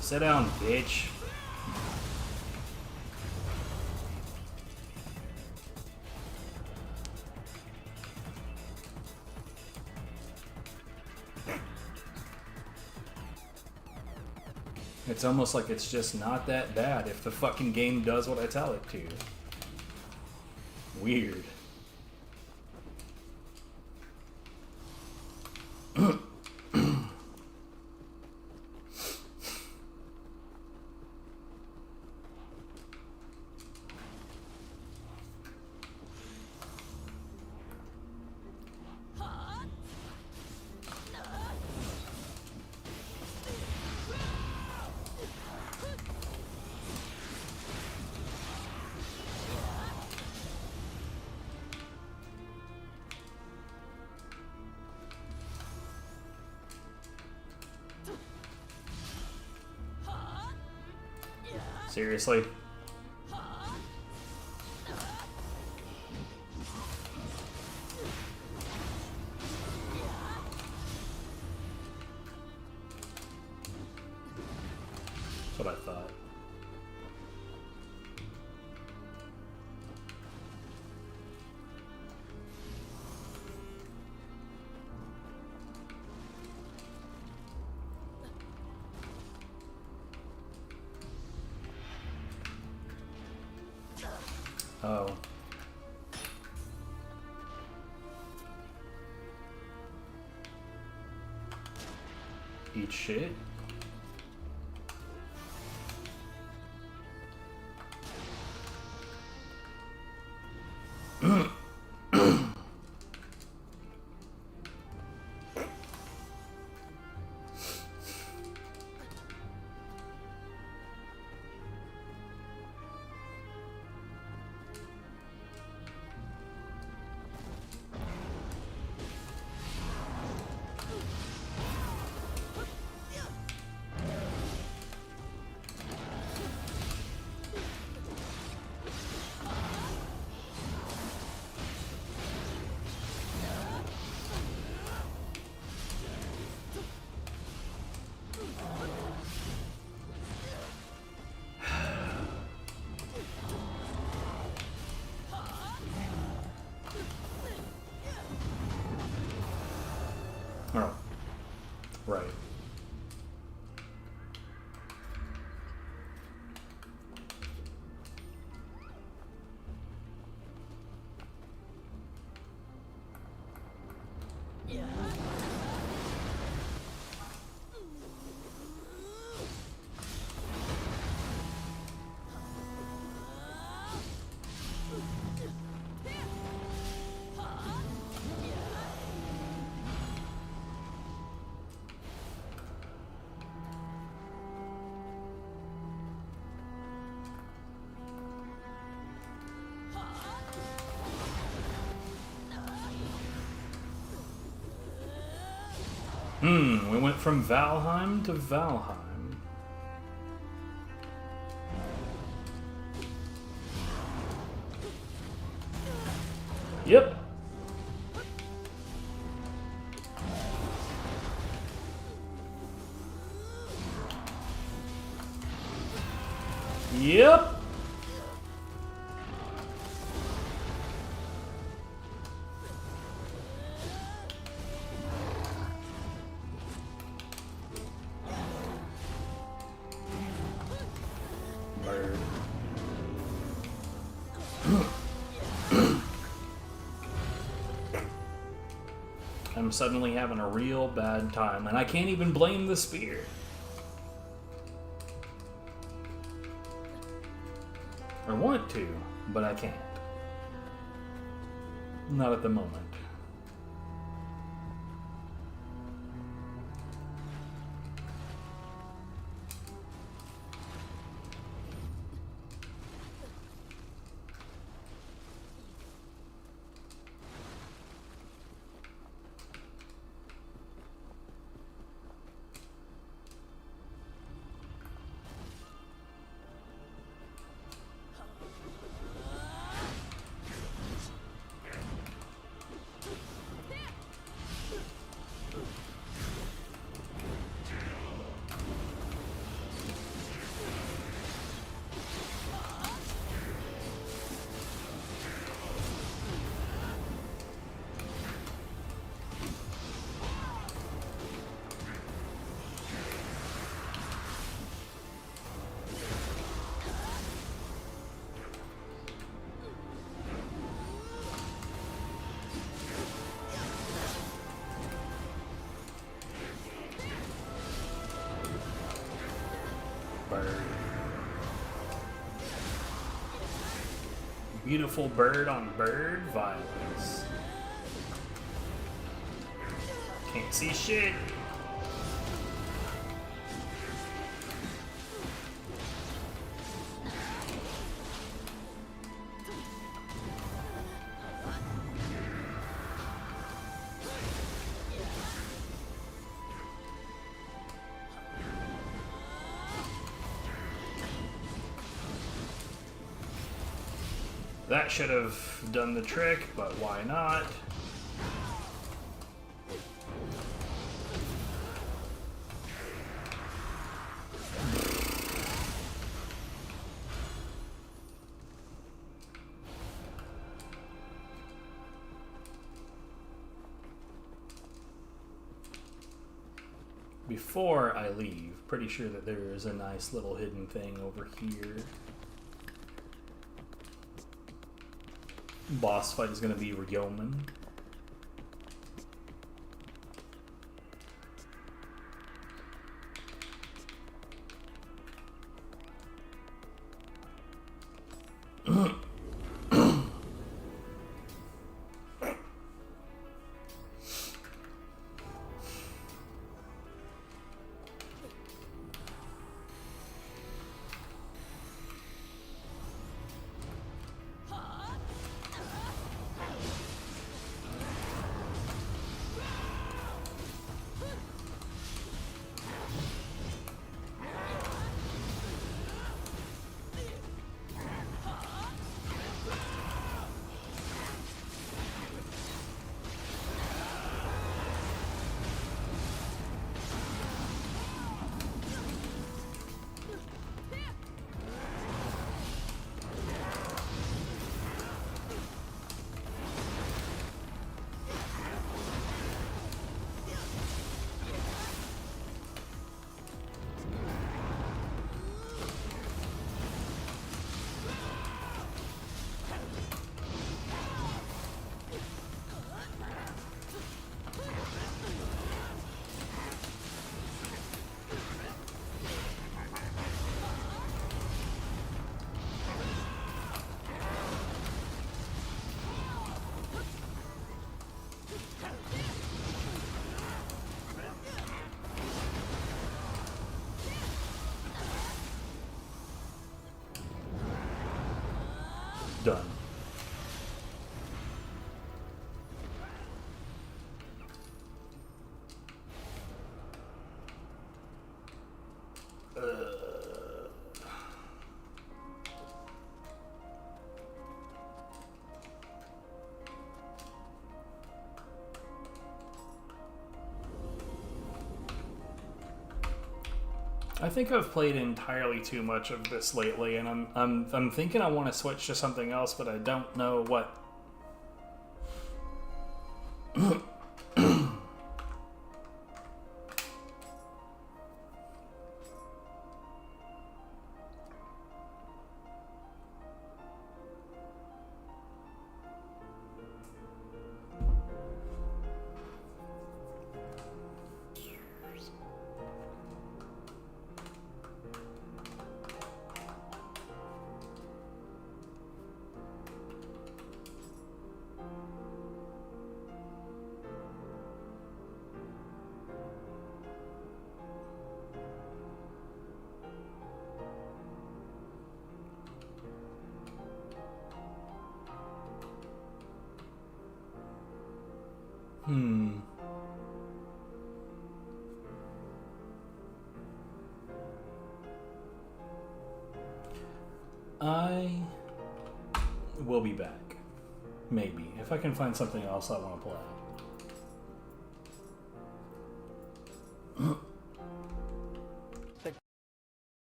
Sit down, bitch. It's almost like it's just not that bad if the fucking game does what I tell it to. Weird. Seriously? That's what I thought. Oh. Eat shit? Oh. Right. We went from Valheim to Valheim. Yep. Yep. I'm suddenly having a real bad time, and I can't even blame the spear. I want to, but I can't. Not at the moment. beautiful bird on bird violence. Can't see shit. That should have done the trick, but why not? Before I leave, pretty sure that there is a nice little hidden thing over here. Boss fight is going to be Ryomen. Done. I think I've played entirely too much of this lately, and I'm thinking I want to switch to something else, but I don't know what. I will be back. Maybe. If I can find something else I want to play. Pick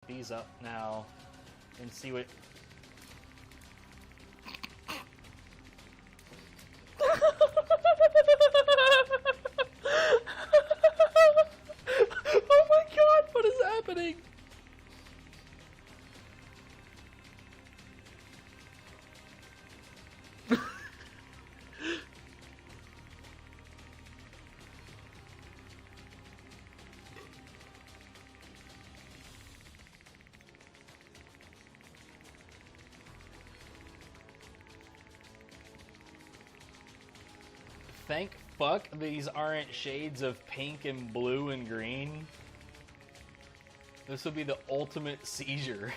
these up now and see what... Oh my god, what is happening? thank fuck these aren't shades of pink and blue and green. This would be the ultimate seizure.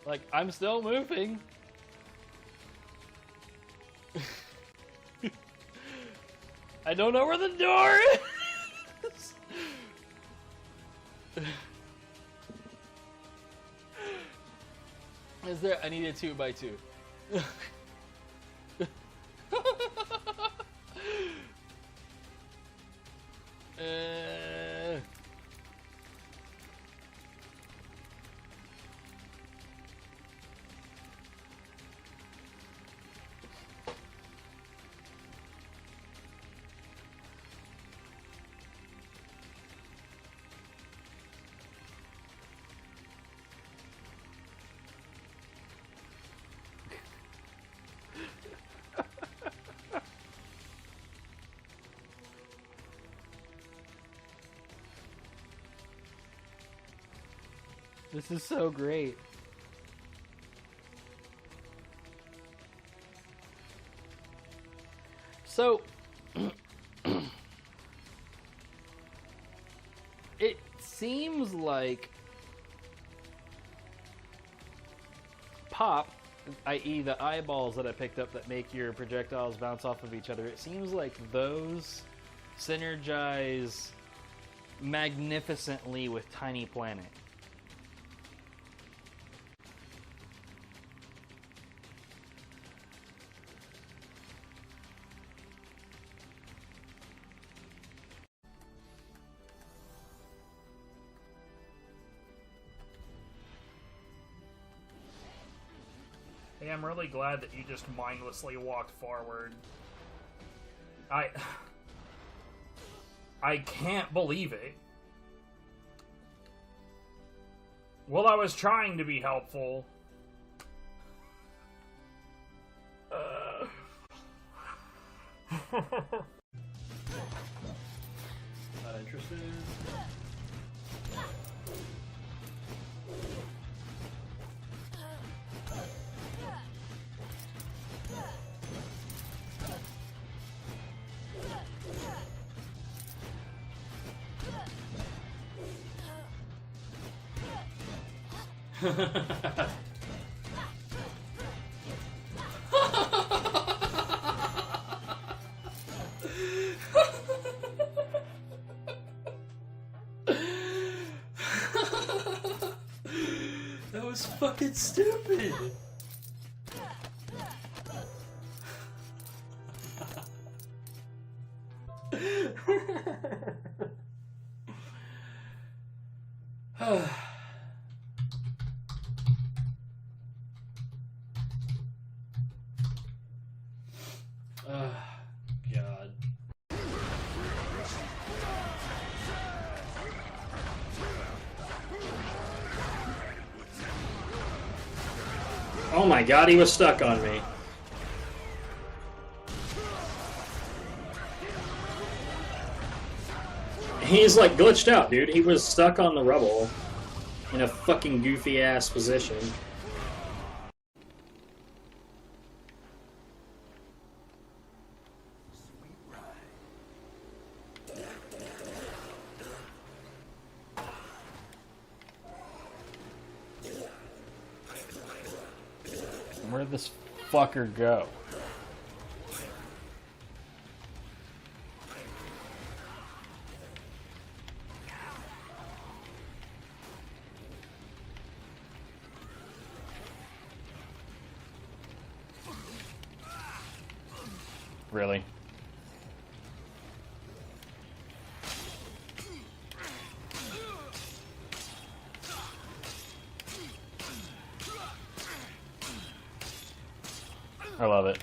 Like, I'm still moving. I don't know where the door is. Is there? I need a 2x2. This is so great. So, it seems like pop, i.e. the eyeballs that I picked up that make your projectiles bounce off of each other, it seems like those synergize magnificently with Tiny Planet. Hey, I'm really glad that you just mindlessly walked forward. I can't believe it. Well, I was trying to be helpful. Not interested. That was fucking stupid. God. Oh my God, he was stuck on me. He's like glitched out, dude. He was stuck on the rubble in a fucking goofy ass position. Where did this fucker go? Really? I love it.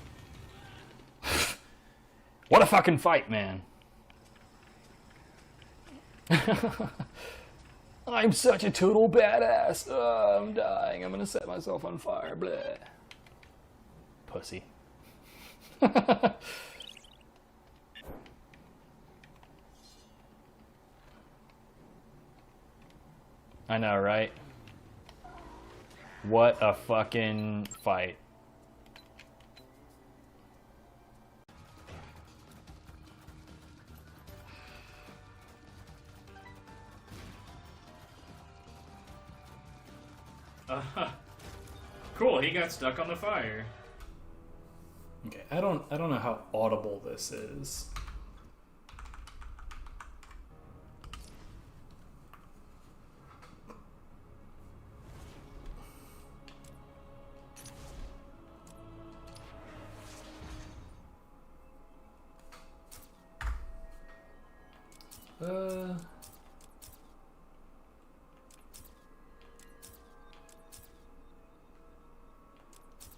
What a fucking fight, man. I'm such a total badass. Oh, I'm dying. I'm gonna set myself on fire. Bleh. Pussy. I know, right? What a fucking fight. Cool, he got stuck on the fire. Okay, I don't know how audible this is.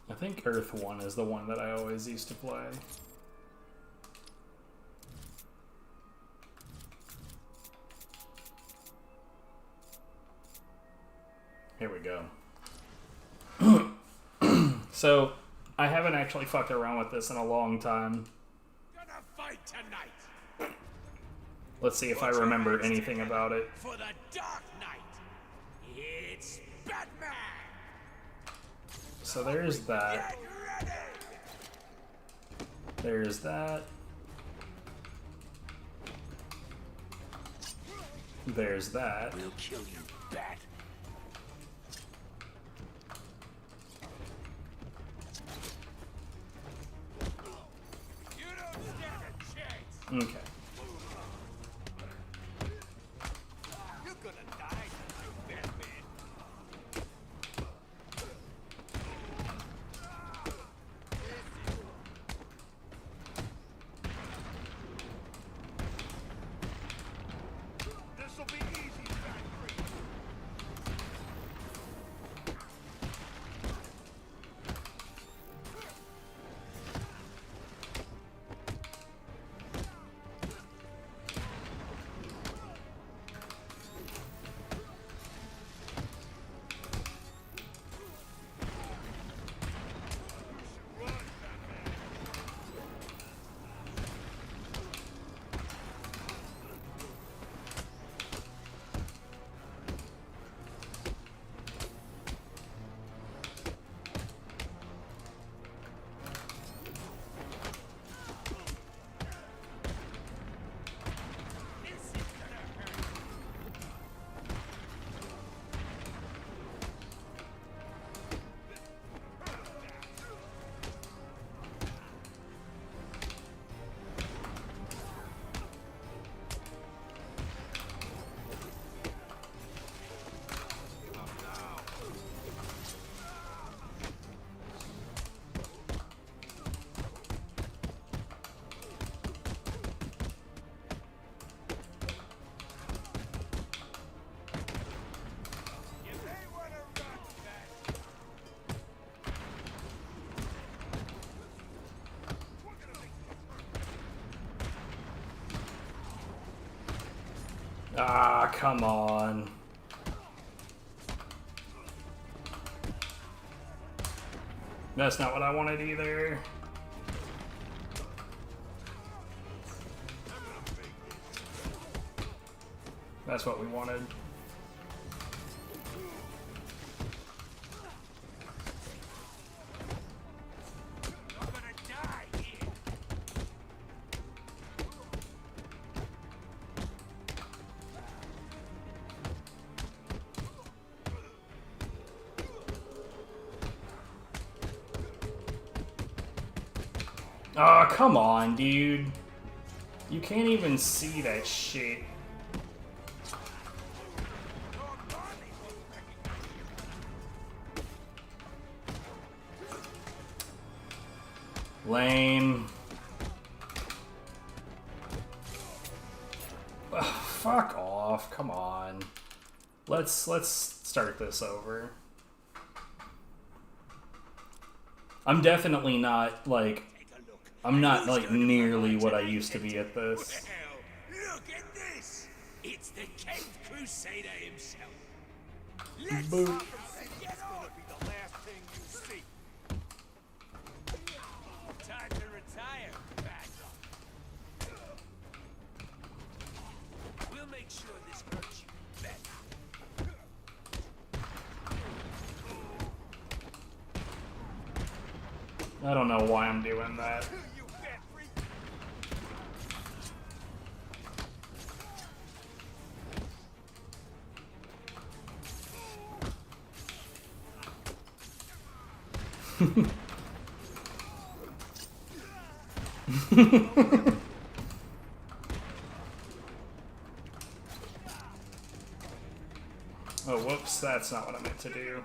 I think Earth 1 is the one that I always used to play. Here we go. So, I haven't actually fucked around with this in a long time. Gonna fight tonight. Let's see if I remember anything about it. For the Dark Knight, it's Batman. So there's that. There's that. There's that. We'll kill you, Bat. You don't stand a chance. Okay. You're gonna die tonight, Batman. This'll be easy, Batman. Ah, come on. That's not what I wanted either. That's what we wanted. Oh, come on, dude. You can't even see that shit. Lame. Ugh, fuck off. Come on. Let's start this over. I'm definitely not like I'm not like nearly what I used to be at this. Look at this! It's the Cave Crusader himself. Let's Boop. Arkham City. It's gonna be the last thing you see. Time to retire, Bat. We'll make sure this hurts you better. I don't know why I'm doing that. Oh, whoops, that's not what I meant to do.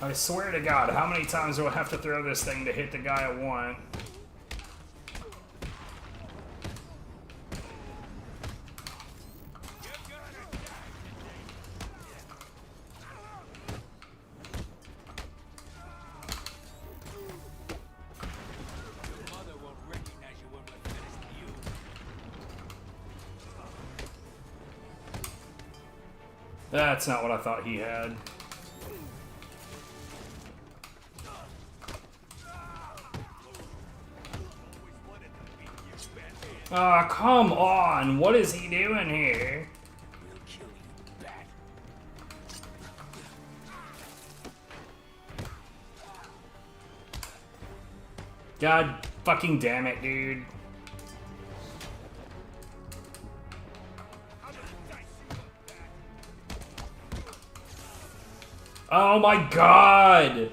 I swear to God, how many times do I have to throw this thing to hit the guy I want? That's not what I thought he had. Aw, come on! What is he doing here? God fucking damn it, dude. Oh my God!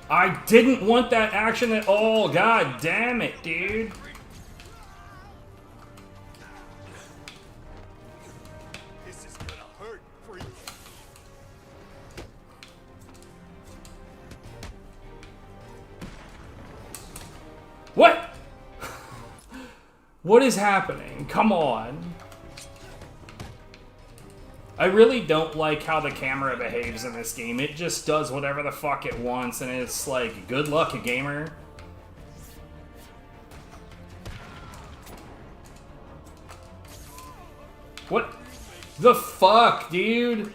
I didn't want that action at all. God damn it, dude. This is gonna hurt for you. What? What is happening? Come on. I really don't like how the camera behaves in this game. It just does whatever the fuck it wants, and it's like, good luck, gamer. What the fuck, dude?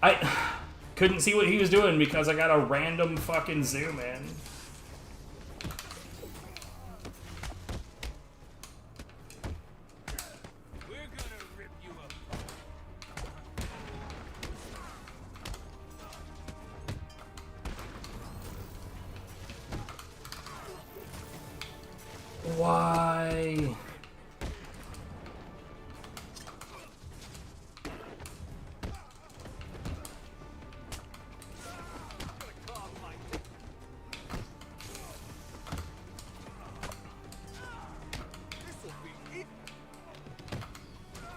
I couldn't see what he was doing because I got a random fucking zoom in. Why?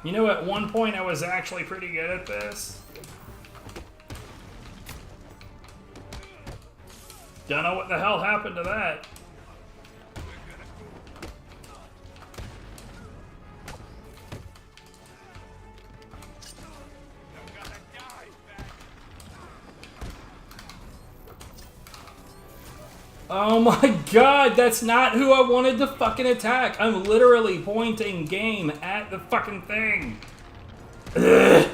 You know, at one point I was actually pretty good at this. Don't know what the hell happened to that. Oh my God, that's not who I wanted to fucking attack. I'm literally pointing game at the fucking thing. Ugh.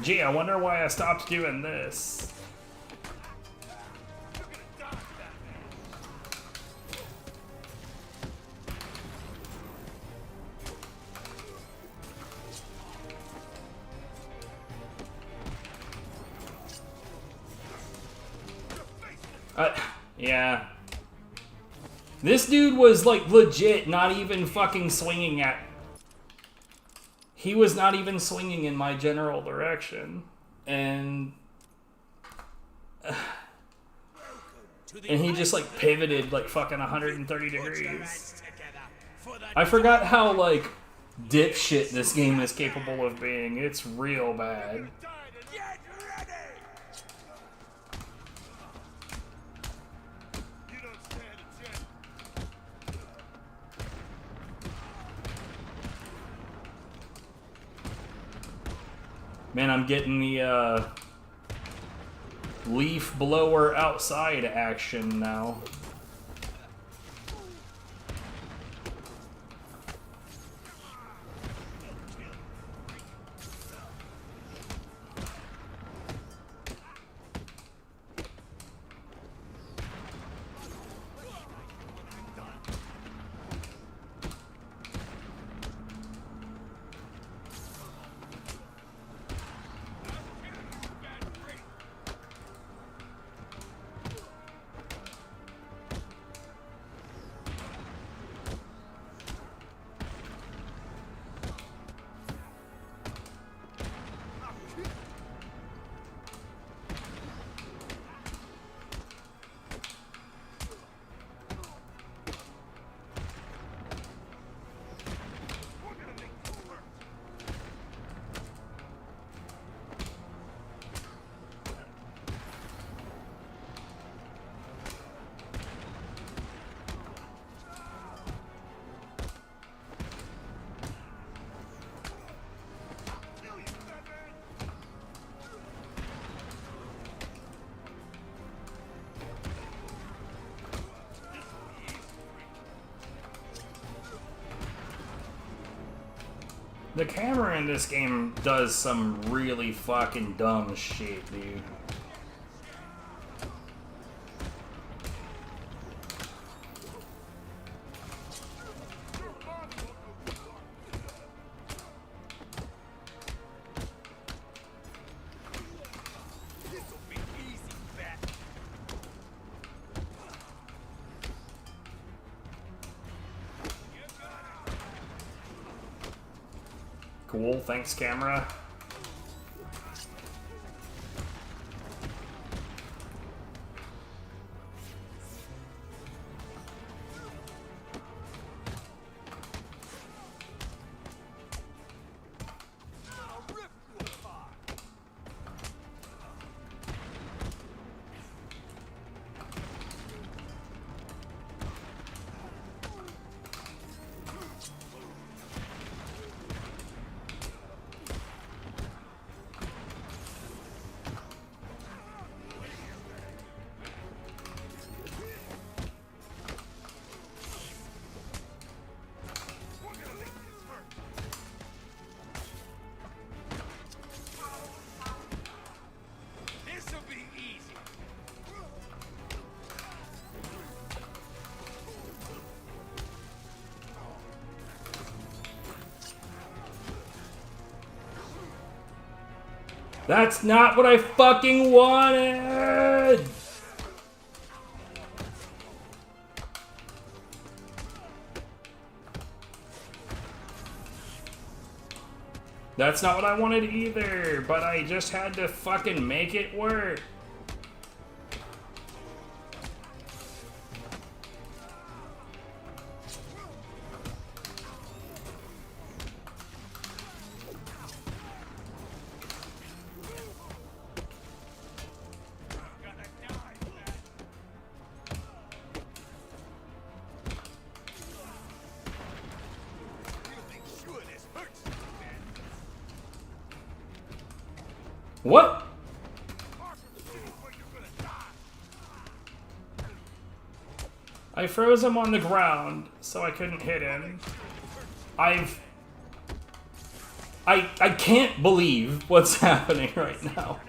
Gee, I wonder why I stopped doing this. Yeah. This dude was, like, legit not even fucking swinging at... He was not even swinging in my general direction. And he just, like, pivoted, like, fucking 130 degrees. I forgot how, like, dipshit this game is capable of being. It's real bad. Man, I'm getting the leaf blower outside action now. The camera in this game does some really fucking dumb shit, dude. Cool, thanks, camera. That's not what I fucking wanted! That's not what I wanted either, but I just had to fucking make it work. What? I froze him on the ground, so I couldn't hit him. I can't believe what's happening right now.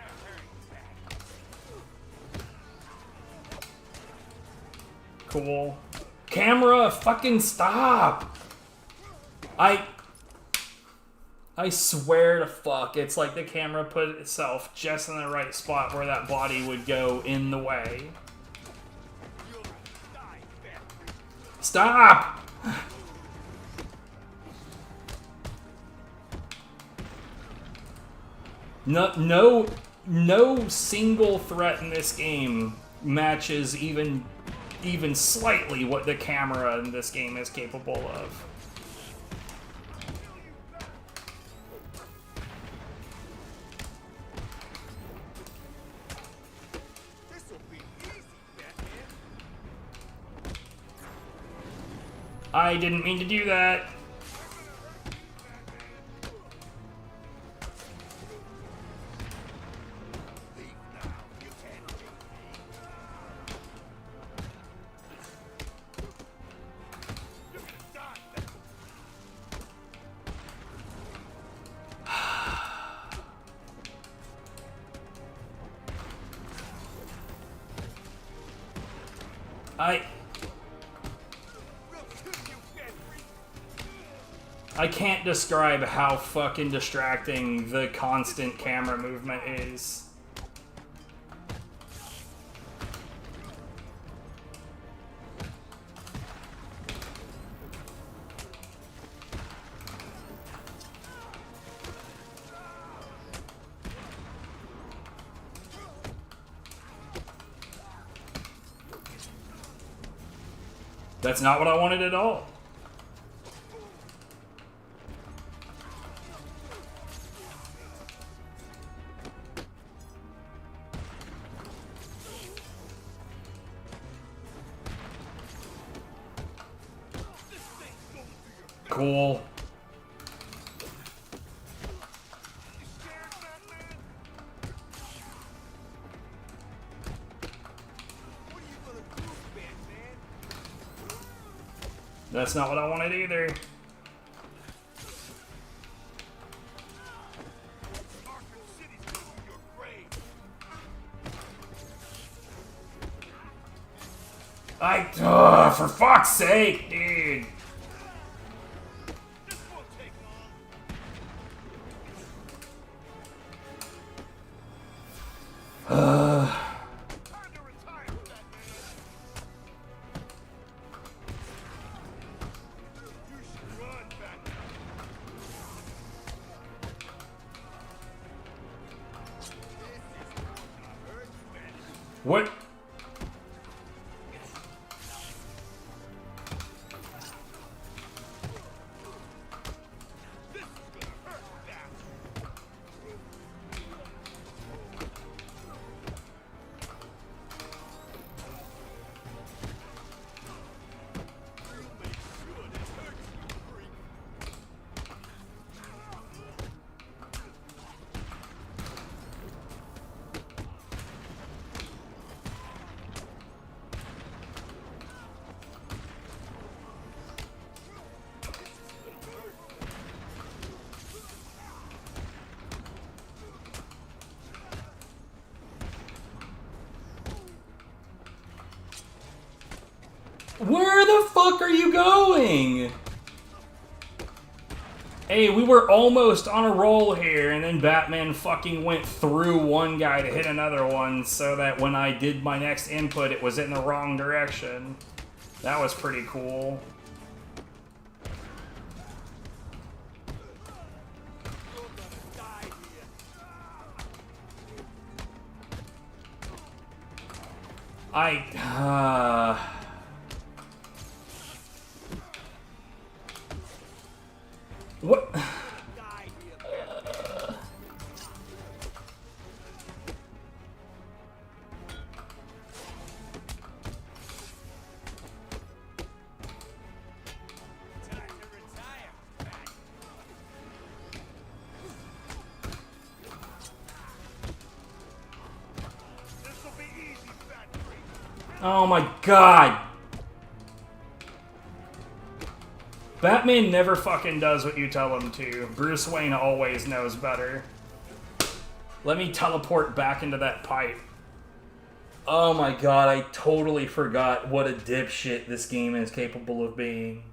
Cool. Camera, fucking stop! I swear to fuck, it's like the camera put itself just in the right spot where that body would go in the way. Stop! No single threat in this game matches even slightly what the camera in this game is capable of. I didn't mean to do that. I can't describe how fucking distracting the constant camera movement is. That's not what I wanted at all. Cool. That's not what I wanted either. For fuck's sake, dude. What? Where the fuck are you going? Hey, we were almost on a roll here, and then Batman fucking went through one guy to hit another one, so that when I did my next input, it was in the wrong direction. That was pretty cool. What? Oh my god! Batman never fucking does what you tell him to. Bruce Wayne always knows better. Let me teleport back into that pipe. Oh my god, I totally forgot what a dipshit this game is capable of being.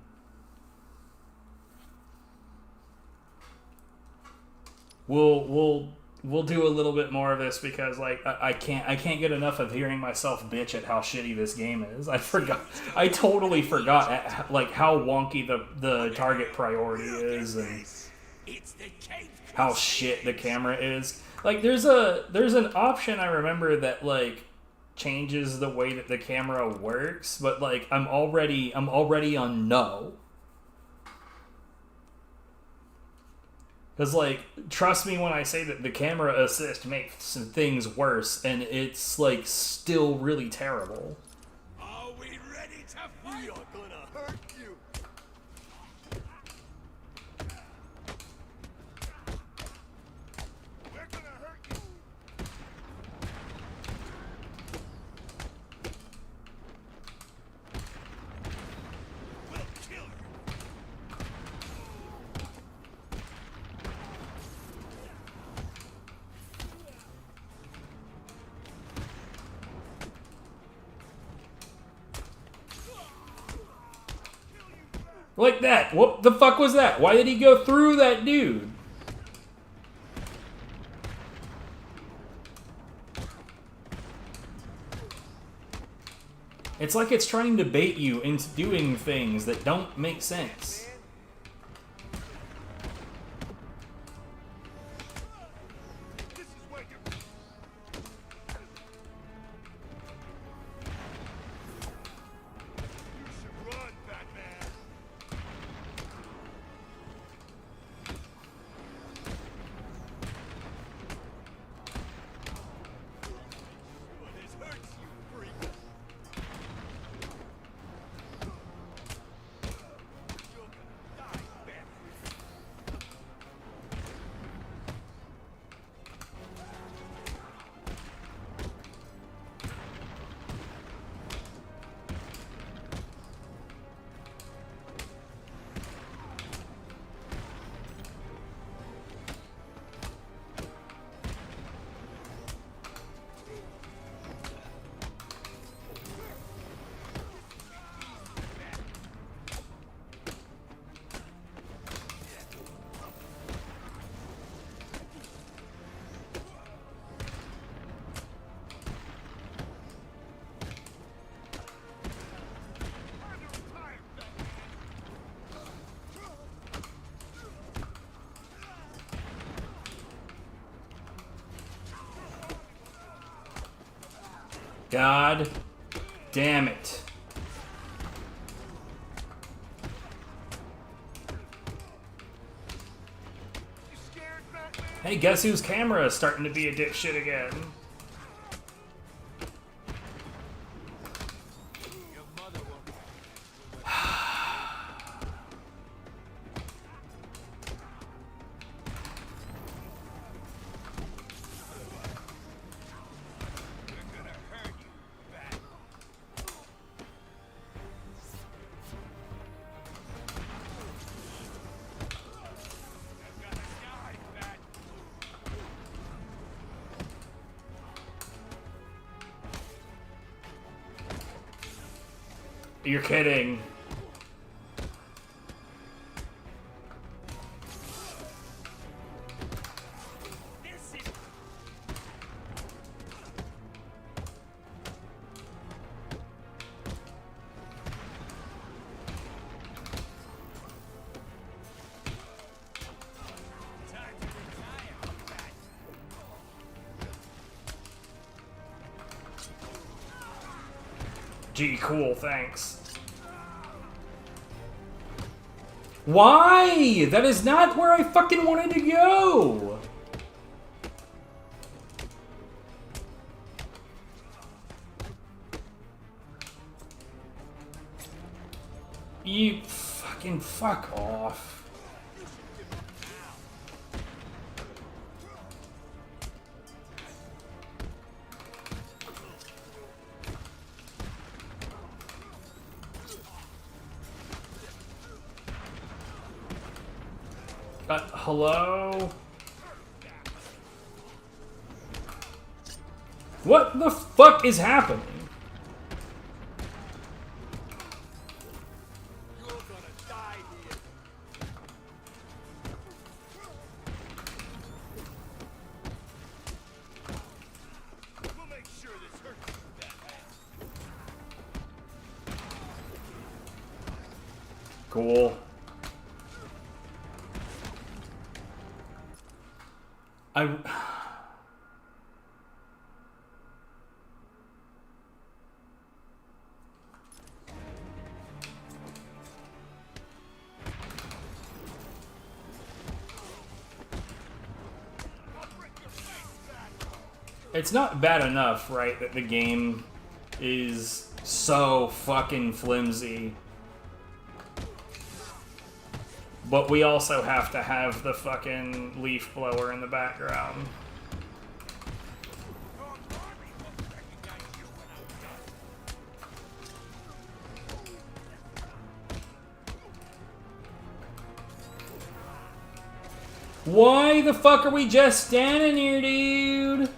We'll we'll do a little bit more of this because like I can't get enough of hearing myself bitch at how shitty this game is. I totally forgot like how wonky the target priority is and how shit the camera is. Like there's an option I remember that like changes the way that the camera works, but like I'm already on no. Because, like, trust me when I say that the camera assist makes some things worse, and it's, like, still really terrible. Are we ready to fight? We are gonna hurt you. We're gonna hurt you. We'll kill you. Like that. What the fuck was that? Why did he go through that dude? It's like it's trying to bait you into doing things that don't make sense. God damn it. Hey, guess whose camera is starting to be a dipshit again? You're kidding. Gee, cool, thanks. Why? That is not where I fucking wanted to go! You fucking fuck off. Hello? What the fuck is happening? Cool. It's not bad enough, right, that the game is so fucking flimsy. But we also have to have the fucking leaf blower in the background. Why the fuck are we just standing here, dude?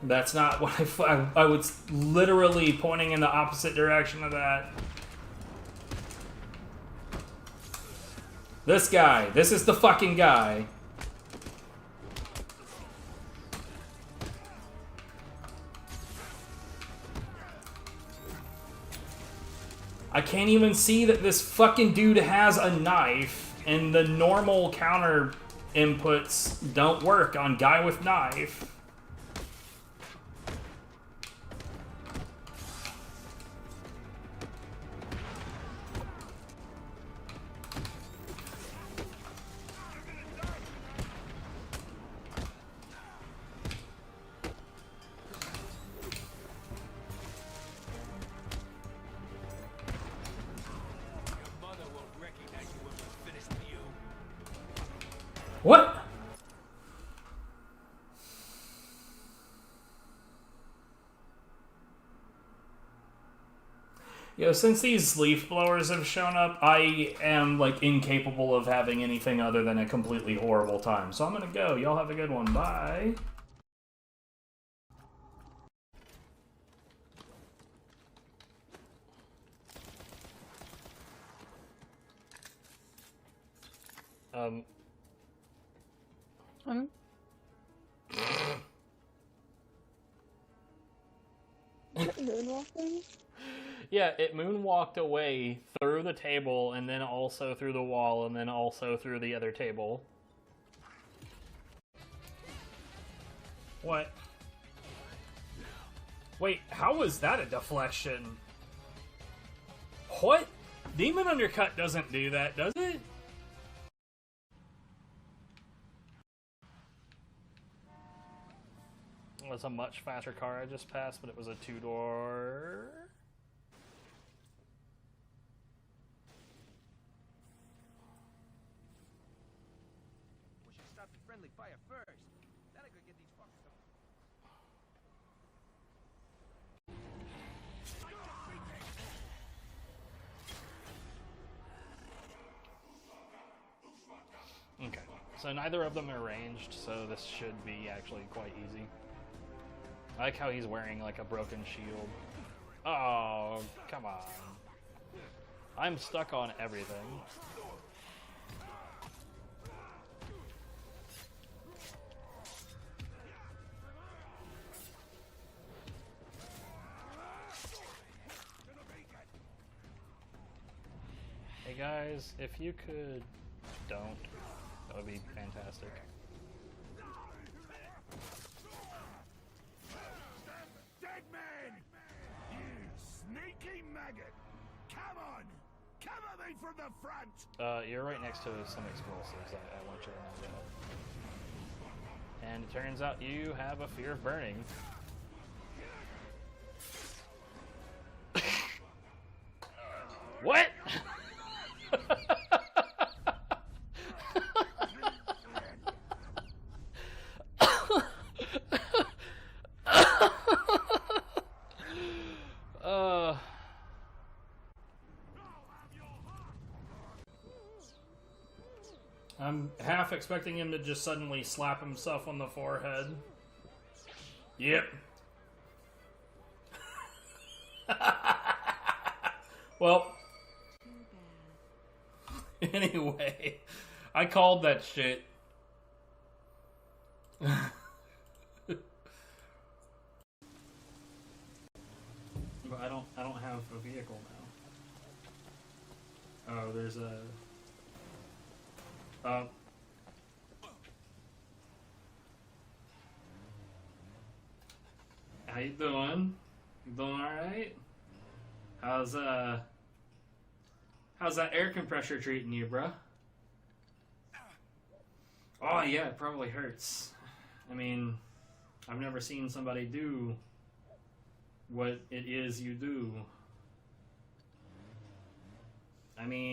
That's not what I was literally pointing in the opposite direction of that. This guy. This is the fucking guy. I can't even see that this fucking dude has a knife, and the normal counter inputs don't work on guy with knife. What? Yo, since these leaf blowers have shown up, I am, like, incapable of having anything other than a completely horrible time. So I'm gonna go. Y'all have a good one. Bye. Moonwalking? Yeah, it moonwalked away through the table, and then also through the wall, and then also through the other table. What? Wait, how was that a deflection? What? Demon Undercut doesn't do that, does it? It was a much faster car I just passed, but it was a two-door. We should stop the friendly fire first. Then I could get these fuckers up. Okay, so neither of them are ranged, so this should be actually quite easy. I like how he's wearing like a broken shield. Oh, come on. I'm stuck on everything. Hey guys, if you could don't, that would be fantastic. Dead man! You sneaky maggot! Come on! Cover me from the front! You're right next to some explosives, I want you to know that. And it turns out you have a fear of burning. What? half expecting him to just suddenly slap himself on the forehead. Yep. Well, anyway, I called that shit. But I don't have a vehicle now. Oh, there's a how you doing? You doing alright? How's that air compressor treating you, bruh? Oh yeah, it probably hurts. I mean, I've never seen somebody do what it is you do. I mean,